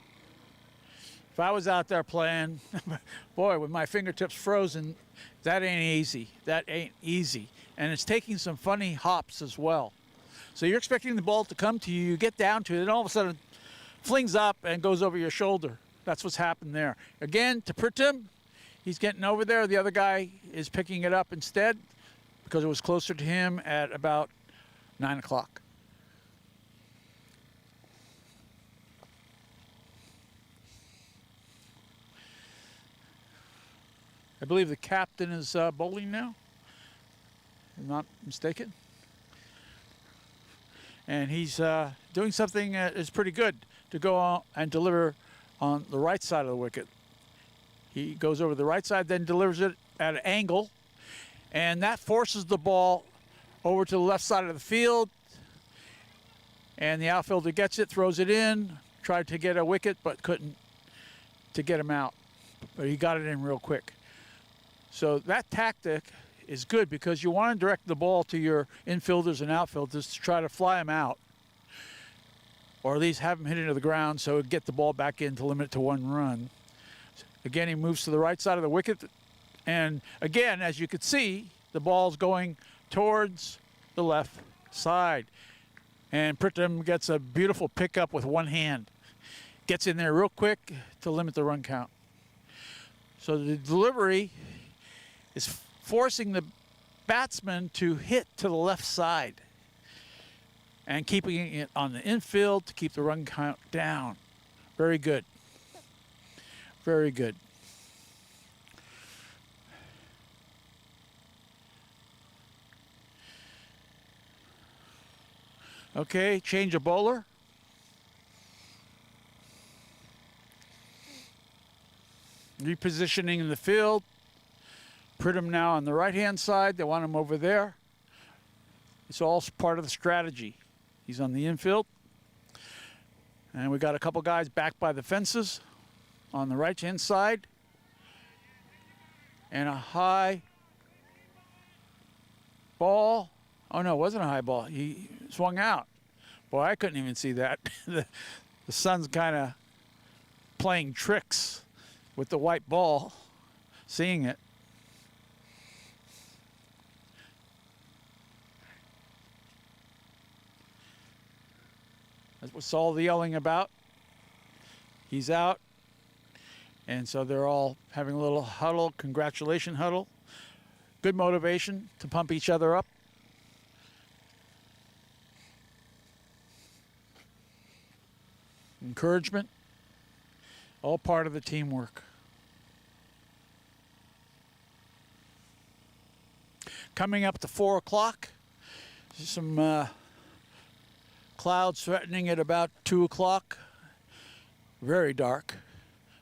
if I was out there playing, boy, with my fingertips frozen, that ain't easy. That ain't easy. And it's taking some funny hops as well. So you're expecting the ball to come to you, you get down to it, and all of a sudden flings up and goes over your shoulder. That's what's happened there. Again, to Pritcham, he's getting over there. The other guy is picking it up instead because it was closer to him at about 9 o'clock. I believe the captain is bowling now, if I'm not mistaken. And he's doing something that is pretty good to go on and deliver on the right side of the wicket. He goes over the right side, then delivers it at an angle, and that forces the ball over to the left side of the field. And the outfielder gets it, throws it in, tried to get a wicket, but couldn't to get him out. But he got it in real quick. So that tactic is good because you want to direct the ball to your infielders and outfielders to try to fly them out, or at least have them hit into the ground so get the ball back in to limit it to 1 run. Again, he moves to the right side of the wicket. And again, as you can see, the ball's going towards the left side. And Prittam gets a beautiful pickup with one hand. Gets in there real quick to limit the run count. So the delivery is forcing the batsman to hit to the left side and keeping it on the infield to keep the run count down. Very good. Very good. Okay, change of bowler. Repositioning in the field. Prittam now on the right-hand side. They want him over there. It's all part of the strategy. He's on the infield. And we got a couple guys back by the fences on the right-hand side. And a high ball. Oh, no, it wasn't a high ball. He swung out. Boy, I couldn't even see that. The sun's kind of playing tricks with the white ball, seeing it. That's what's all the yelling about. He's out. And so they're all having a little huddle, congratulation huddle. Good motivation to pump each other up. Encouragement. All part of the teamwork. Coming up to 4 o'clock. Some clouds threatening at about 2 o'clock. Very dark.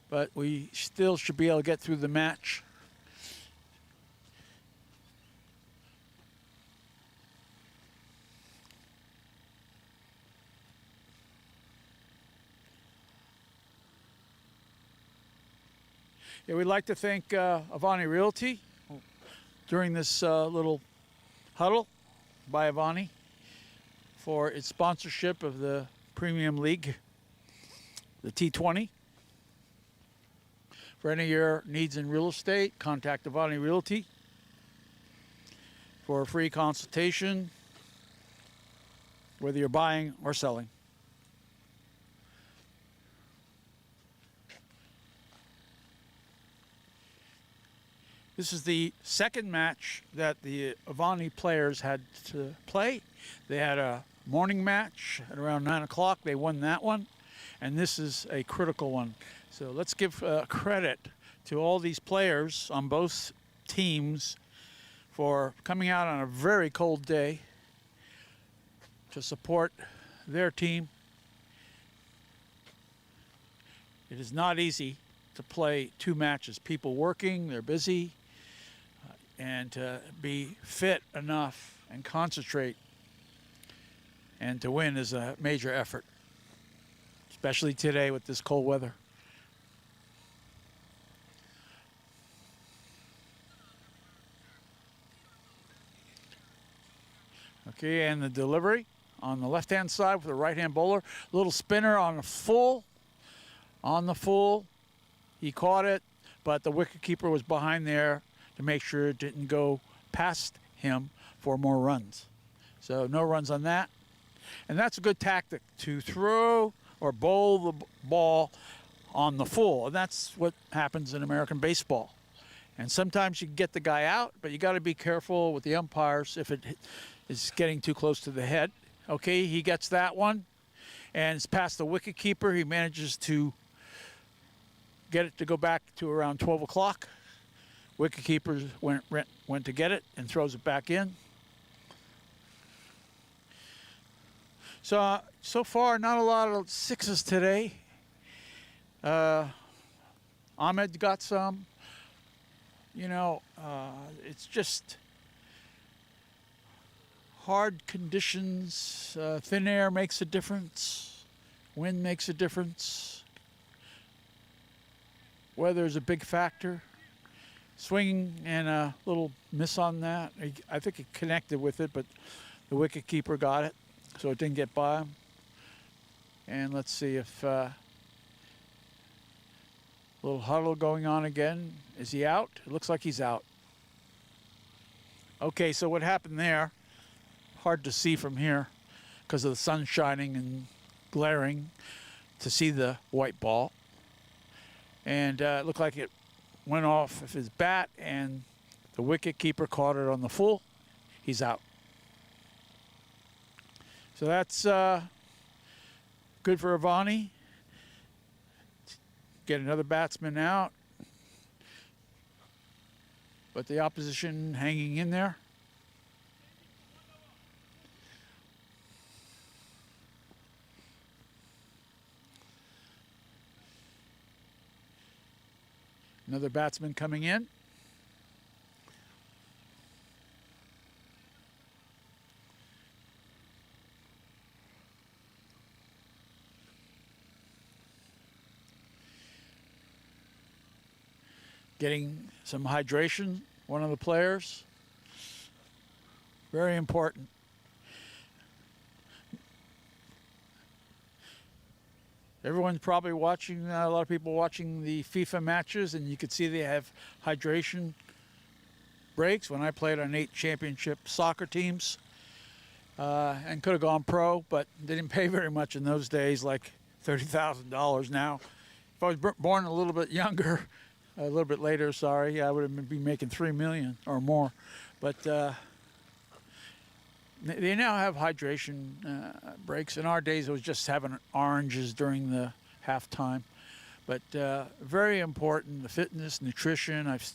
But we still should be able to get through the match. Yeah, we'd like to thank Avaani Realty during this little huddle by Avaani for its sponsorship of the Premium League, the T20. For any of your needs in real estate, contact Avaani Realty for a free consultation, whether you're buying or selling. This is the second match that the Avaani players had to play. They had a morning match at around 9 o'clock. They won that one. And this is a critical one. So let's give credit to all these players on both teams for coming out on a very cold day to support their team. It is not easy to play two matches. People working, they're busy. And to be fit enough and concentrate and to win is a major effort, especially today with this cold weather. Okay, and the delivery on the left-hand side with the right-hand bowler. Little spinner on the full. On the full. He caught it, but the wicketkeeper was behind there to make sure it didn't go past him for more runs. So no runs on that. And that's a good tactic, to throw or bowl the ball on the full. And that's what happens in American baseball. And sometimes you can get the guy out, but you got to be careful with the umpires if it is getting too close to the head. Okay, he gets that one. And it's past the wicketkeeper. He manages to get it to go back to around 12 o'clock. Wicketkeeper went to get it and throws it back in. So far, not a lot of sixes today. Ahmed got some. You know, it's just hard conditions. Thin air makes a difference. Wind makes a difference. Weather is a big factor. Swinging and a little miss on that. I think it connected with it, but the wicketkeeper got it, so it didn't get by him. And let's see if Little huddle going on again. Is he out? It looks like he's out. Okay, so what happened there, hard to see from here because of the sun shining and glaring to see the white ball. And it looked like it went off of his bat and the wicket keeper caught it on the full. He's out. So that's good for Avaani. Get another batsman out. But the opposition hanging in there. Another batsman coming in. Getting some hydration, one of the players. Very important. Everyone's probably watching, a lot of people watching the FIFA matches, and you can see they have hydration breaks. When I played on 8 championship soccer teams and could have gone pro, but they didn't pay very much in those days, like $30,000 now. If I was born a little bit younger, a little bit later, sorry, I would have been making $3 million or more. But they now have hydration breaks. In our days, it was just having oranges during the halftime. But very important, the fitness, nutrition. I've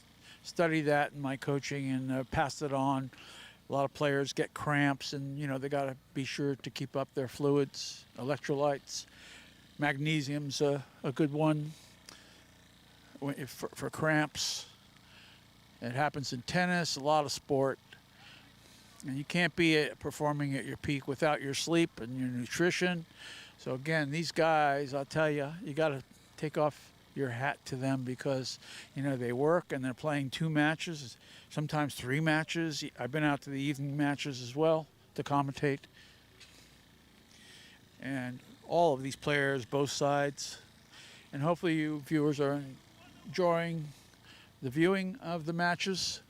studied that in my coaching and passed it on. A lot of players get cramps, and you know they got to be sure to keep up their fluids, electrolytes. Magnesium's a good one for cramps. It happens in tennis, a lot of sport. And you can't be performing at your peak without your sleep and your nutrition. So again, these guys, I'll tell you, you got to take off your hat to them because, you know, they work and they're playing 2 matches, sometimes 3 matches. I've been out to the evening matches as well to commentate. And all of these players, both sides. And hopefully you viewers are enjoying the viewing of the matches.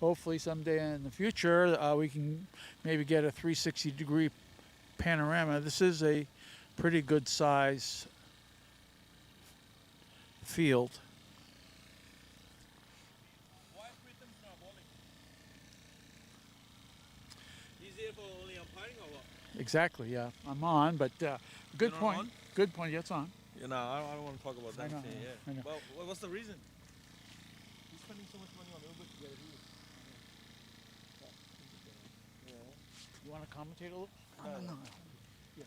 Hopefully someday in the future we can maybe get a 360-degree panorama. This is a pretty good size field. Why Pritham's not bowling? He's here for only umpiring or what? Exactly, yeah. I'm on, but good You're not point. on? Good point, yeah, it's on. You know, I don't want to talk about that. I know, thing, I know. Well, what's the reason? He's spending so much money on Uber to get it here. You want to commentate a little? No. Yeah.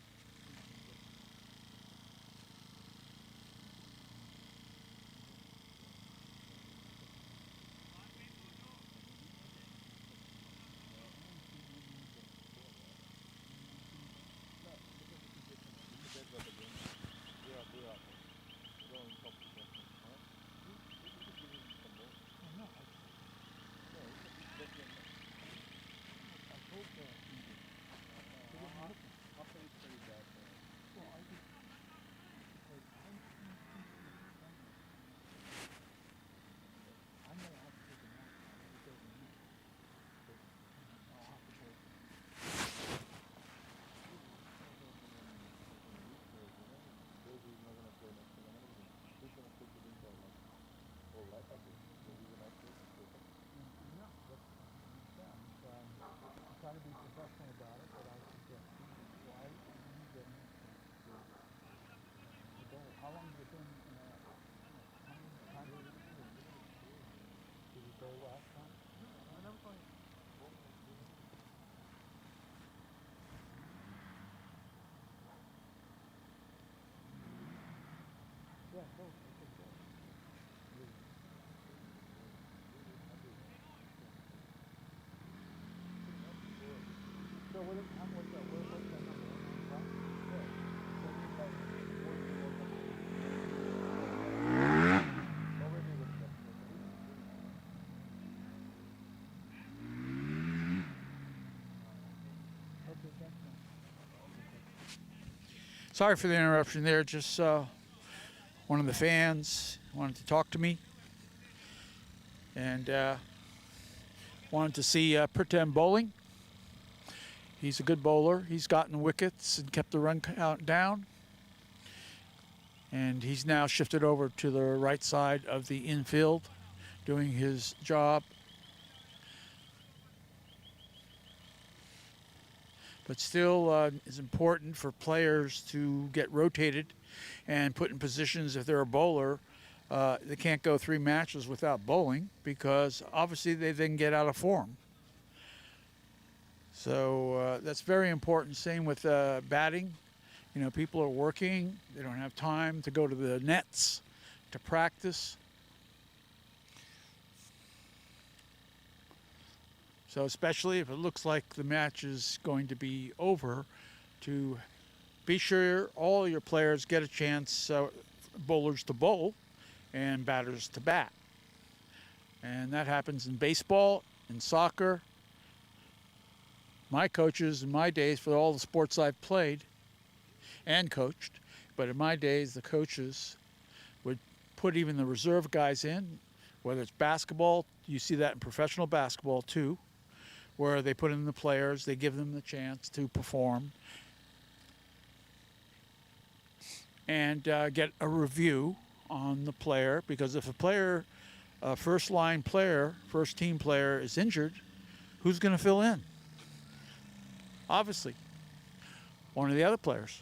Trying to be professional about it, but I suggest why you get the goal. How long have you been? How many times have you been? Did you go last time? No, I never played. Yeah, go. So what's that number? Sorry for the interruption there. Just one of the fans wanted to talk to me and wanted to see Pritam bowling. He's a good bowler. He's gotten wickets and kept the run count down. And he's now shifted over to the right side of the infield, doing his job. But still, it's important for players to get rotated and put in positions. If they're a bowler, they can't go 3 matches without bowling because obviously they then get out of form. So that's very important. Same with batting. You know, people are working. They don't have time to go to the nets to practice. So especially if it looks like the match is going to be over, to be sure all your players get a chance, bowlers to bowl and batters to bat. And that happens in baseball, in soccer. My coaches in my days, for all the sports I've played and coached, but in my days the coaches would put even the reserve guys in, whether it's basketball, you see that in professional basketball too, where they put in the players, they give them the chance to perform and get a review on the player, because if a player, first line player, first team player is injured, who's going to fill in? Obviously, one of the other players.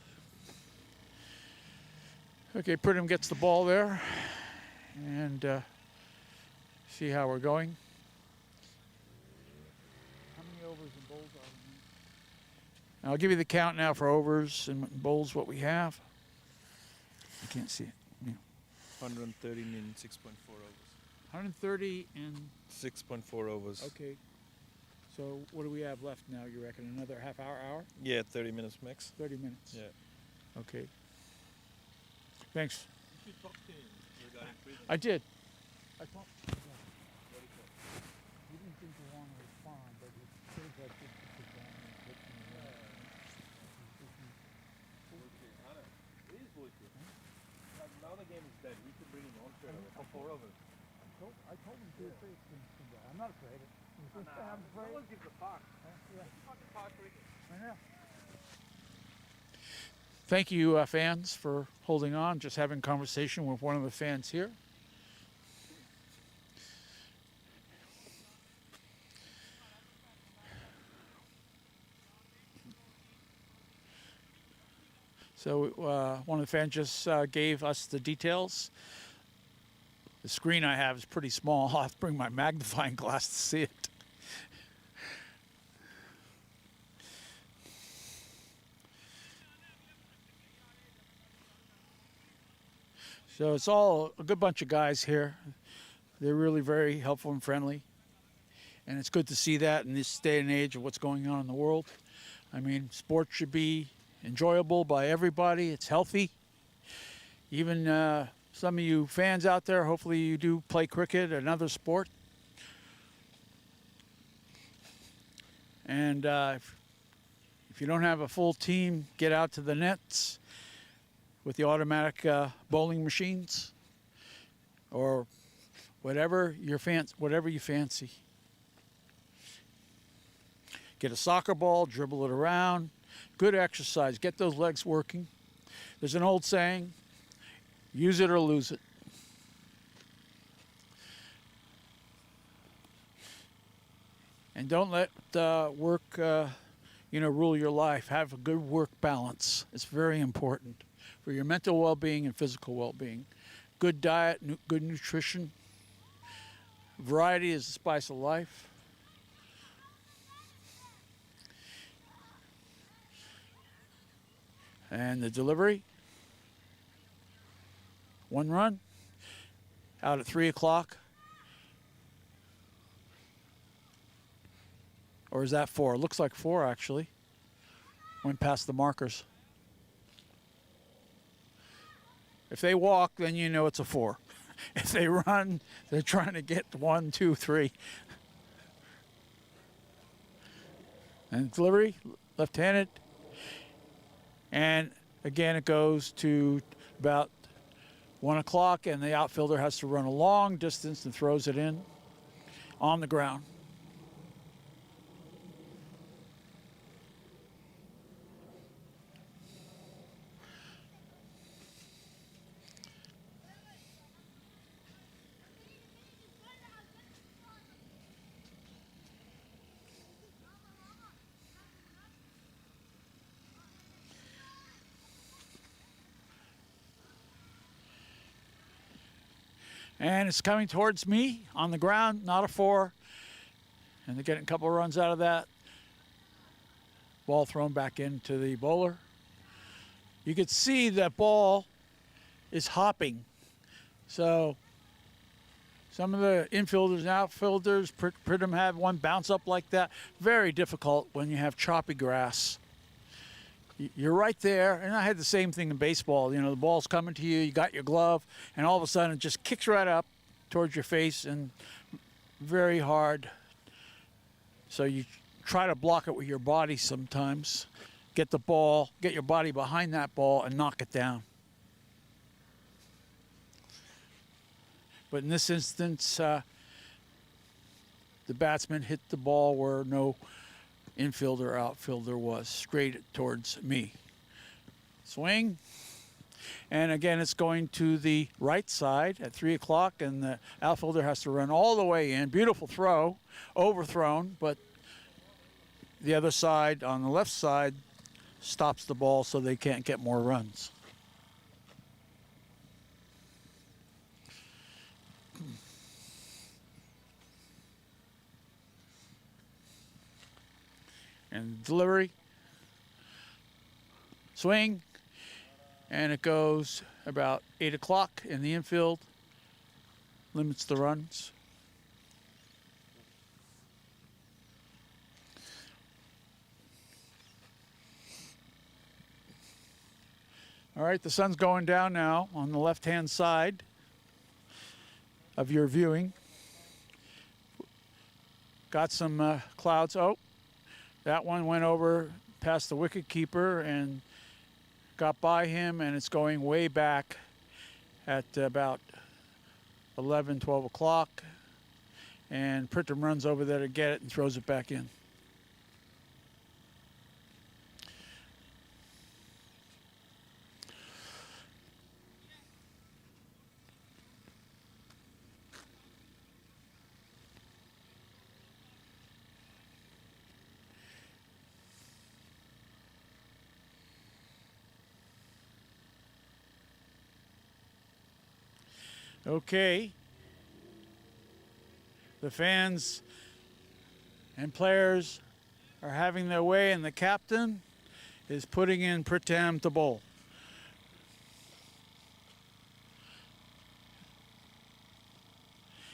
Okay, Pritam gets the ball there, and see how we're going. How many overs and bowls are there? I'll give you the count now for overs and bowls, what we have. I can't see it. Yeah. 130 in 6.4 overs. 130 and 6.4 overs. okay. So what do we have left now, you reckon? Another half hour? Yeah, 30 minutes max. 30 minutes. Yeah. Okay. Thanks. You talked to him regarding prison. I did. I talked to him. He didn't seem to want to respond, but it seems like this is the guy who's looking around. Now the game is dead. We could bring him on for 4 overs. I told him to face him. I'm not afraid. I'm afraid. No one gives a fuck. Yeah. Fucking park cricket. I know. Thank you, fans, for holding on. Just having conversation with one of the fans here. So one of the fans just gave us the details. The screen I have is pretty small. I'll have to bring my magnifying glass to see it. So it's all a good bunch of guys here. They're really very helpful and friendly. And it's good to see that in this day and age of what's going on in the world. I mean, sports should be enjoyable by everybody. It's healthy. Even some of you fans out there, hopefully you do play cricket, another sport. And if you don't have a full team, get out to the nets with the automatic bowling machines or whatever you fancy. Get a soccer ball, dribble it around. Good exercise. Get those legs working. There's an old saying, use it or lose it. And don't let work rule your life. Have a good work balance. It's very important for your mental well-being and physical well-being. Good diet, good nutrition. Variety is the spice of life. And the delivery, 1 run, out at 3 o'clock. Or is that 4? It looks like 4 actually. Went past the markers. If they walk, then you know it's a 4. If they run, they're trying to get 1, 2, 3. And delivery, left-handed. And again, it goes to about 1 o'clock, and the outfielder has to run a long distance and throws it in on the ground. And it's coming towards me on the ground, not a 4. And they're getting a couple of runs out of that. Ball thrown back into the bowler. You could see that ball is hopping. So some of the infielders and outfielders, Pridham had one bounce up like that. Very difficult when you have choppy grass. You're right there, and I had the same thing in baseball. You know, the ball's coming to you, you got your glove, and all of a sudden it just kicks right up towards your face and very hard. So you try to block it with your body sometimes. Get the ball, get your body behind that ball and knock it down. But in this instance, the batsman hit the ball where no infielder or outfielder was, straight towards me. Swing. And again, it's going to the right side at 3 o'clock, and the outfielder has to run all the way in. Beautiful throw, overthrown, but the other side, on the left side, stops the ball so they can't get more runs. And delivery, swing, and it goes about 8 o'clock in the infield, limits the runs. All right, the sun's going down now on the left-hand side of your viewing. Got some clouds. Oh. That one went over past the wicket keeper and got by him, and it's going way back at about 11, 12 o'clock. And Pridham runs over there to get it and throws it back in. Okay, the fans and players are having their way, and the captain is putting in Pridham to bowl.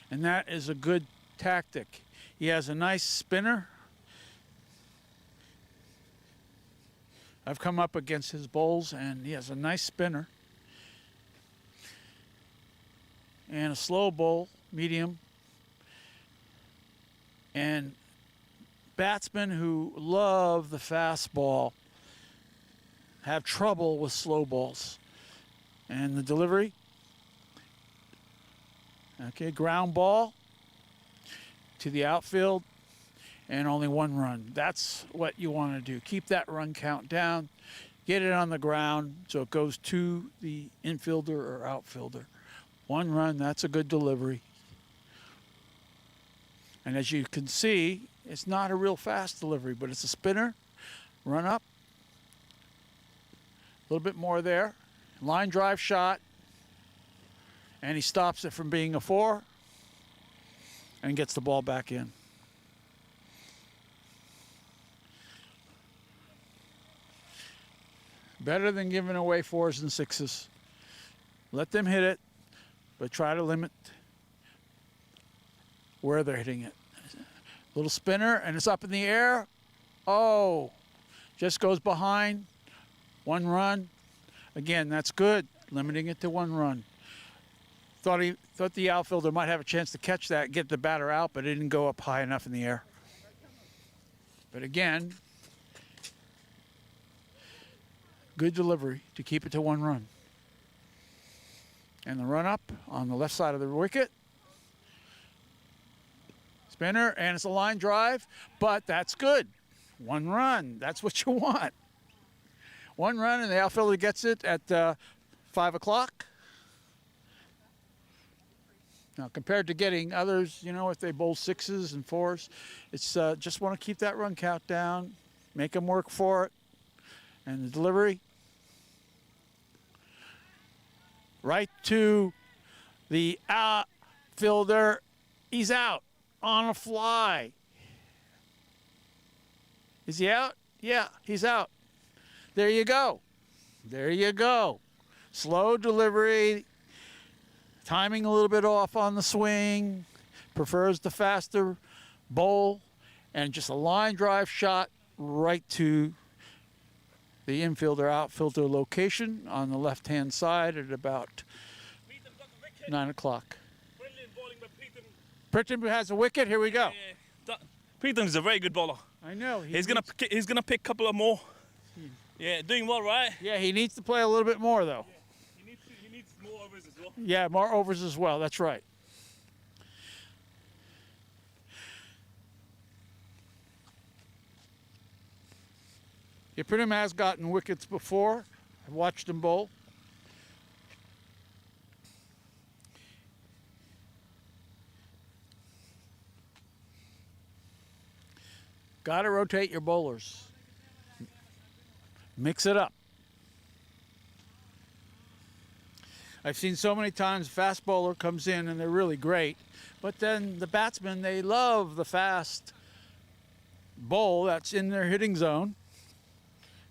And that is a good tactic. He has a nice spinner. I've come up against his bowls, and he has a nice spinner. And a slow bowl, medium. And batsmen who love the fastball have trouble with slow balls. And the delivery. Okay, ground ball to the outfield, and only 1 run. That's what you want to do. Keep that run count down. Get it on the ground so it goes to the infielder or outfielder. 1 run, that's a good delivery. And as you can see, it's not a real fast delivery, but it's a spinner. Run up. A little bit more there. Line drive shot. And he stops it from being a 4 and gets the ball back in. Better than giving away 4s and 6s. Let them hit it, but try to limit where they're hitting it. Little spinner, and it's up in the air. Oh, just goes behind. 1 run. Again, that's good, limiting it to 1 run. Thought the outfielder might have a chance to catch that, get the batter out, but it didn't go up high enough in the air. But again, good delivery to keep it to 1 run. And the run up on the left side of the wicket. Spinner, and it's a line drive, but that's good. 1 run, that's what you want. 1 run, and the outfielder gets it at 5 o'clock. Now, compared to getting others, you know, if they bowl 6s and 4s, it's just want to keep that run count down, make them work for it. And the delivery, right to the outfielder. He's out on a fly. Is he out? Yeah, he's out. There you go. There you go. Slow delivery. Timing a little bit off on the swing. Prefers the faster bowl. And just a line drive shot right to the infielder outfielder location on the left-hand side at about 9 o'clock. Pritchard has a wicket. Here we go. Preetham's a very good bowler. I know. He's gonna pick a couple of more. Yeah, doing well, right? Yeah, he needs to play a little bit more though. Yeah, he needs more overs as well. Yeah, more overs as well. That's right. Yeah, Pritchard has gotten wickets before. I've watched him bowl. Got to rotate your bowlers. Mix it up. I've seen so many times fast bowler comes in and they're really great, but then the batsmen, they love the fast bowl that's in their hitting zone,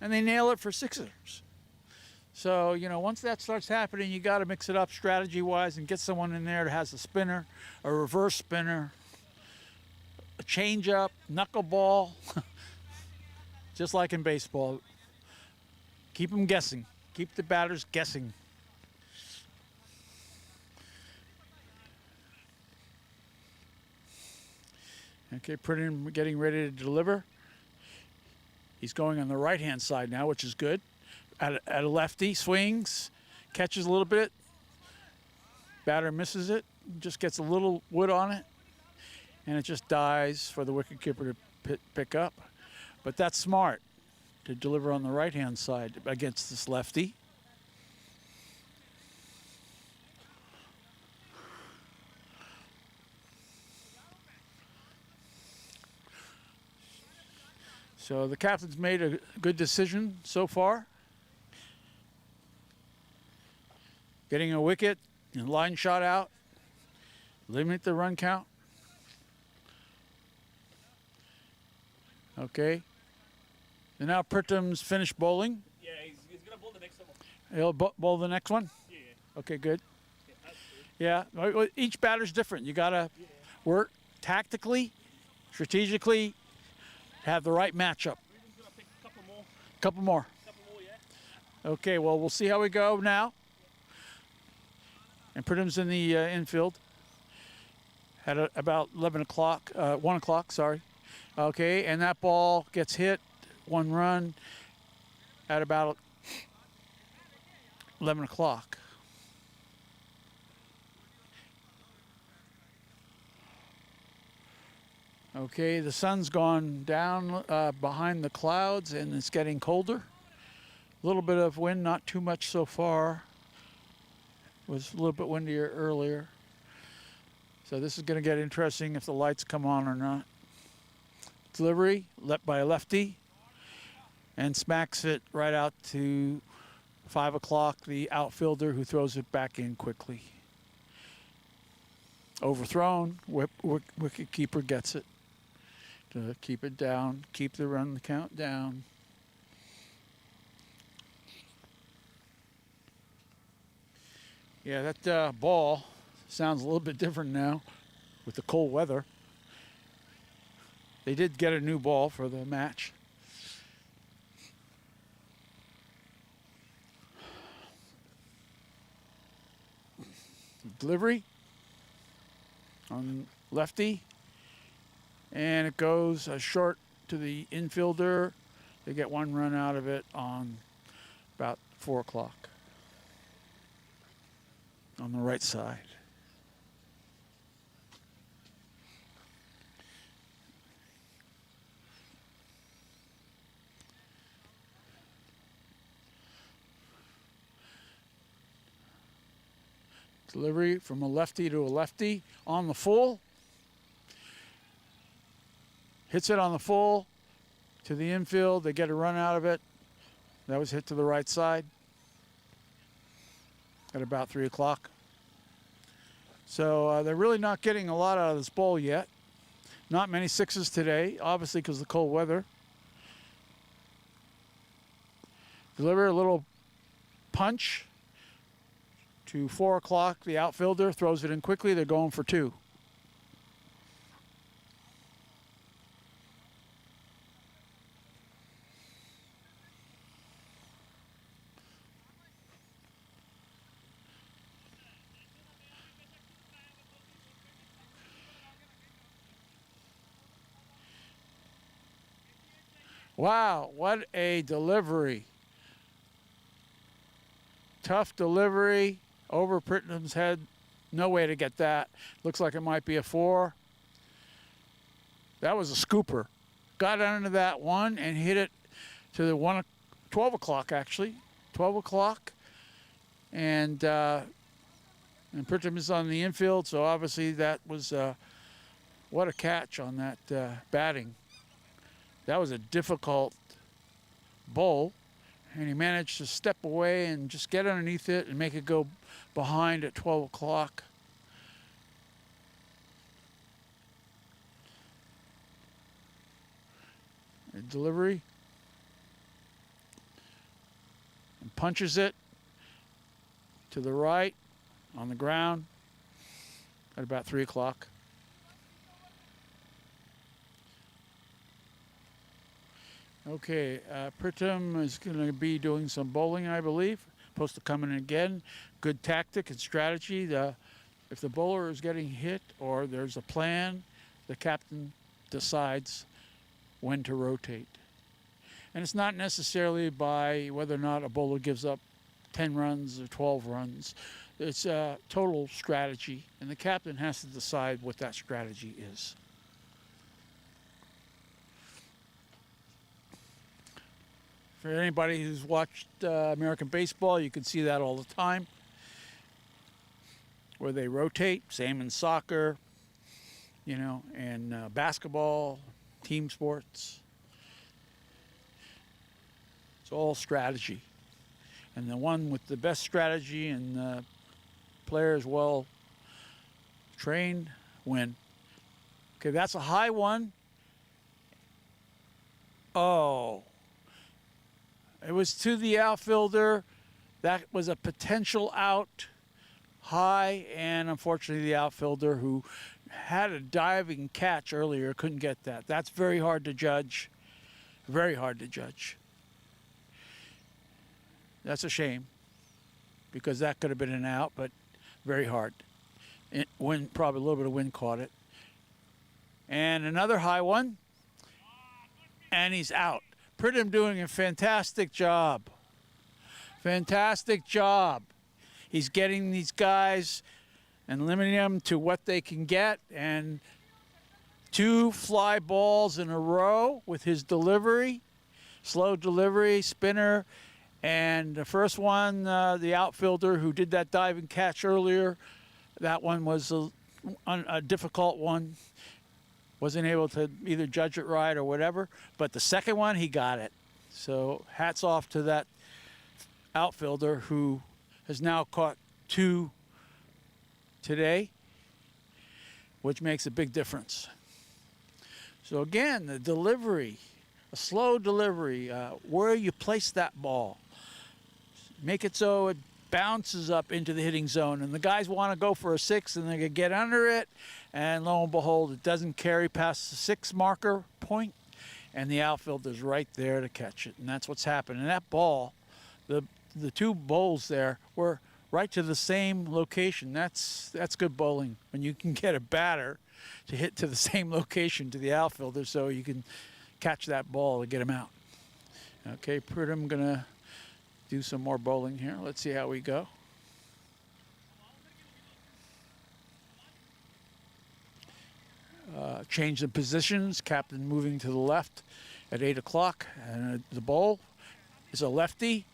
and they nail it for 6ers. So, you know, once that starts happening, you got to mix it up strategy-wise and get someone in there that has a spinner, a reverse spinner, a change-up, knuckleball, just like in baseball. Keep them guessing. Keep the batters guessing. Okay, Pritchard getting ready to deliver. He's going on the right-hand side now, which is good. At a lefty, swings, catches a little bit. Batter misses it, just gets a little wood on it, and it just dies for the wicketkeeper to pick up. But that's smart to deliver on the right-hand side against this lefty. So the captain's made a good decision so far. Getting a wicket and line shot out. Limit the run count. Okay. And now Pritham's finished bowling. Yeah, he's going to bowl the next one. He'll bowl the next one? Yeah. Okay, good. Yeah, well, each batter's different. You got to work tactically, strategically, have the right matchup. Pritham's going to pick a couple more. Couple more. Yeah. Okay, well, we'll see how we go now. And Pritham's in the infield at about 11 o'clock, 1 o'clock, sorry. Okay, and that ball gets hit, 1 run at about 11 o'clock. Okay, the sun's gone down behind the clouds and it's getting colder. A little bit of wind, not too much so far. It was a little bit windier earlier. So this is going to get interesting if the lights come on or not. Delivery, let by a lefty, and smacks it right out to 5 o'clock, the outfielder who throws it back in quickly. Overthrown, wicketkeeper gets it to keep it down, keep the run count down. Yeah, that ball sounds a little bit different now with the cold weather. They did get a new ball for the match. Delivery on lefty, and it goes short to the infielder. They get 1 run out of it on about 4 o'clock. on the right side. Delivery from a lefty to a lefty on the full. Hits it on the full to the infield. They get a run out of it. That was hit to the right side at about 3 o'clock. So they're really not getting a lot out of this bowl yet. Not many sixes today, obviously because of the cold weather. Deliver a little punch to 4 o'clock. The outfielder throws it in quickly. They're going for 2. Wow, what a delivery. Tough delivery over Prittenham's head. No way to get that. Looks like it might be a 4. That was a scooper. Got under that one and hit it to the 12 o'clock actually. 12 o'clock. And Prittenham is on the infield, so obviously that was, what a catch on that batting. That was a difficult bowl, and he managed to step away and just get underneath it and make it go behind at 12 o'clock. Delivery. And punches it to the right on the ground at about 3 o'clock. Okay, Prittam is going to be doing some bowling, I believe. Supposed to come in again. Good tactic and strategy. If the bowler is getting hit or there's a plan, the captain decides when to rotate. And it's not necessarily by whether or not a bowler gives up 10 runs or 12 runs. It's a total strategy, and the captain has to decide what that strategy is. For anybody who's watched American baseball, you can see that all the time, where they rotate, same in soccer, you know, and basketball, team sports. It's all strategy. And the one with the best strategy and players well trained win. Okay, that's a high one. Oh. It was to the outfielder. That was a potential out high, and unfortunately the outfielder who had a diving catch earlier couldn't get that. That's very hard to judge. Very hard to judge. That's a shame because that could have been an out, but very hard. Wind, probably a little bit of wind caught it. And another high one, and he's out. Prittam doing a fantastic job. Fantastic job. He's getting these guys and limiting them to what they can get, and 2 fly balls in a row with his delivery, slow delivery, spinner, and the first one, the outfielder who did that diving catch earlier, that one was a difficult one. Wasn't able to either judge it right or whatever, but the second one, he got it. So hats off to that outfielder who has now caught 2 today, which makes a big difference. So again, the delivery, a slow delivery, where you place that ball. Make it so it bounces up into the hitting zone, and the guys want to go for a 6 and they can get under it, and lo and behold, it doesn't carry past the 6 marker point, and the outfielder's right there to catch it, and that's what's happened. And that ball, the 2 bowls there were right to the same location. That's good bowling, when you can get a batter to hit to the same location to the outfielder so you can catch that ball to get him out. Okay, Prittam gonna do some more bowling here. Let's see how we go. change the positions. Captain moving to the left at 8 o'clock. And the bowl is a lefty.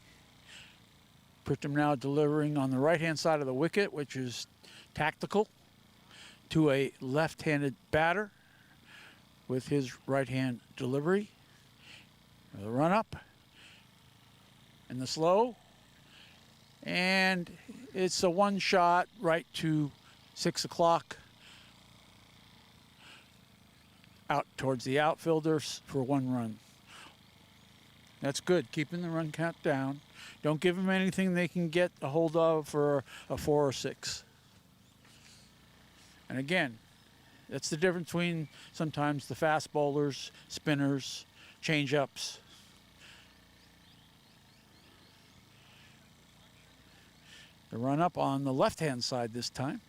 Pritcham now delivering on the right-hand side of the wicket, which is tactical, to a left-handed batter with his right-hand delivery. The run-up and the slow. And it's a one shot right to 6 o'clock out towards the outfielders for 1 run. That's good, keeping the run count down. Don't give them anything they can get a hold of for a 4 or 6. And again, that's the difference between sometimes the fast bowlers, spinners, change-ups. The run up on the left-hand side this time.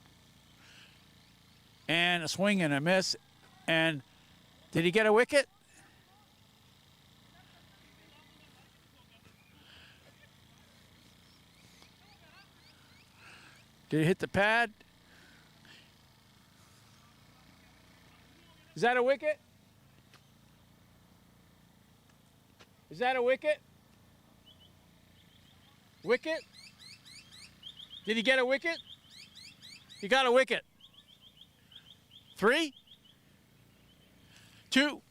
And a swing and a miss. And did he get a wicket? Did he hit the pad? Is that a wicket? Is that a wicket? Wicket? Did he get a wicket? He got a wicket. 3? 2?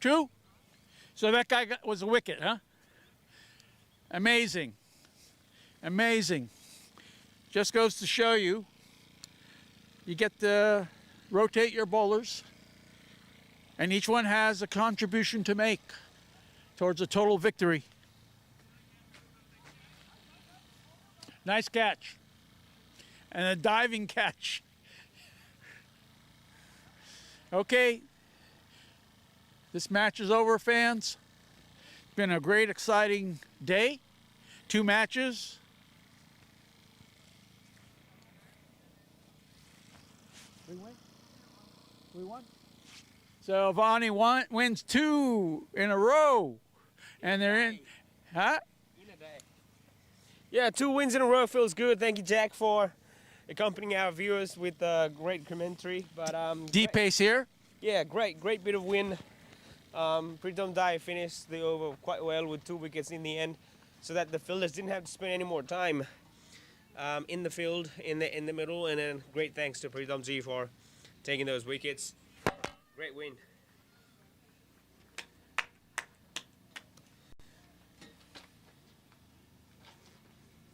So that guy was a wicket, huh? Amazing. Amazing. Just goes to show you, you get to rotate your bowlers, and each one has a contribution to make towards a total victory. Nice catch. And a diving catch. Okay, this match is over, fans. It's been a great, exciting day. 2 matches. We win? We won? So Avaani wins 2 in a row. And they're in, huh? Yeah, 2 wins in a row feels good. Thank you, Jack, for accompanying our viewers with a great commentary. But D-Pace here. Yeah, great bit of win. Pritam Dai finished the over quite well with 2 wickets in the end, so that the fielders didn't have to spend any more time in the field, in the middle. And then great thanks to Pritam Ji for taking those wickets. Great win.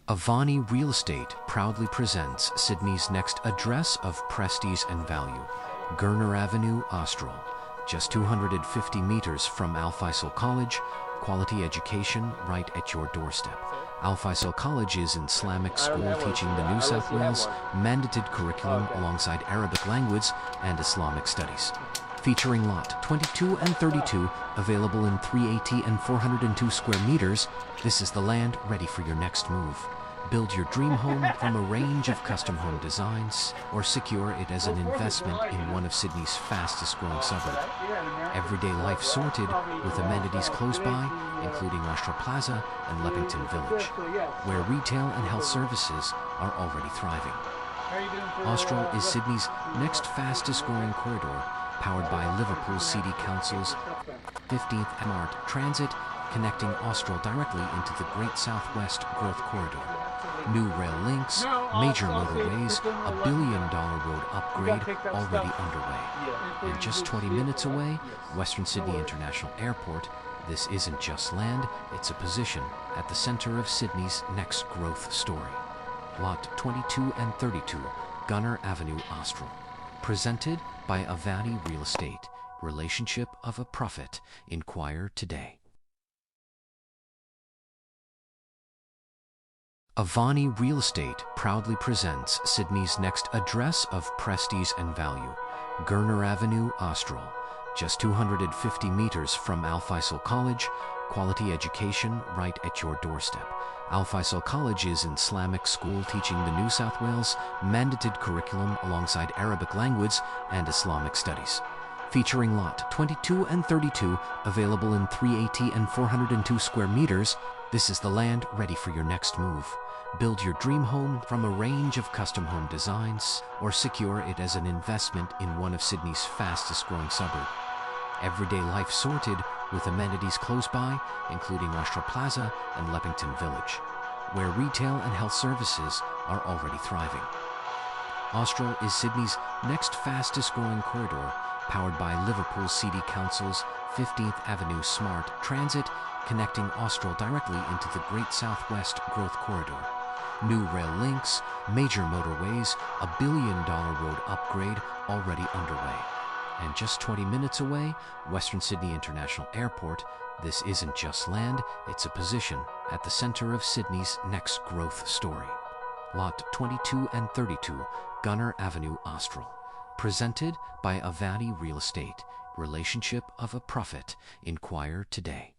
Avaani Real Estate proudly presents Sydney's next address of prestige and value, Gurner Avenue, Austral. Just 250 meters from Al Faisal College, quality education right at your doorstep. Al Faisal College is an Islamic school teaching the New South Wales mandated curriculum alongside Arabic language and Islamic studies. Featuring lot 22 and 32, available in 380 and 402 square meters, this is the land ready for your next move. Build your dream home from a range of custom home designs, or secure it as an investment in one of Sydney's fastest growing suburbs. Everyday life sorted with amenities close by, including Austral Plaza and Leppington Village, where retail and health services are already thriving. Austral is Sydney's next fastest growing corridor, powered by Liverpool City Council's 15th Mart Transit, connecting Austral directly into the Great Southwest Growth Corridor. New rail links, major motorways, $1 billion road upgrade already underway. And just 20 minutes away, Western Sydney International Airport. This isn't just land, it's a position at the center of Sydney's next growth story. Lot 22 and 32, Gunner Avenue, Austral. Presented by Avaani Real Estate. Relationship of a Prophet. Inquire today. Avaani Real Estate proudly presents Sydney's next address of prestige and value, Gurner Avenue, Austral. Just 250 meters from Al Faisal College, quality education right at your doorstep. Al Faisal College is an Islamic school teaching the New South Wales mandated curriculum alongside Arabic language and Islamic studies. Featuring lot 22 and 32, available in 380 and 402 square meters, This is the land ready for your next move. Build your dream home from a range of custom home designs or secure it as an investment in one of Sydney's fastest growing suburb. Everyday life sorted with amenities close by, including Austral Plaza and Leppington Village, where retail and health services are already thriving. Austral is Sydney's next fastest growing corridor, powered by Liverpool City Council's 15th Avenue Smart Transit, connecting Austral directly into the Great Southwest Growth Corridor. New rail links, major motorways, a $1 billion road upgrade already underway. And just 20 minutes away, Western Sydney International Airport. This isn't just land, it's a position at the center of Sydney's next growth story. Lot 22 and 32, Gunner Avenue, Austral. Presented by Avaani Real Estate. Relationship of a Prophet. Inquire today.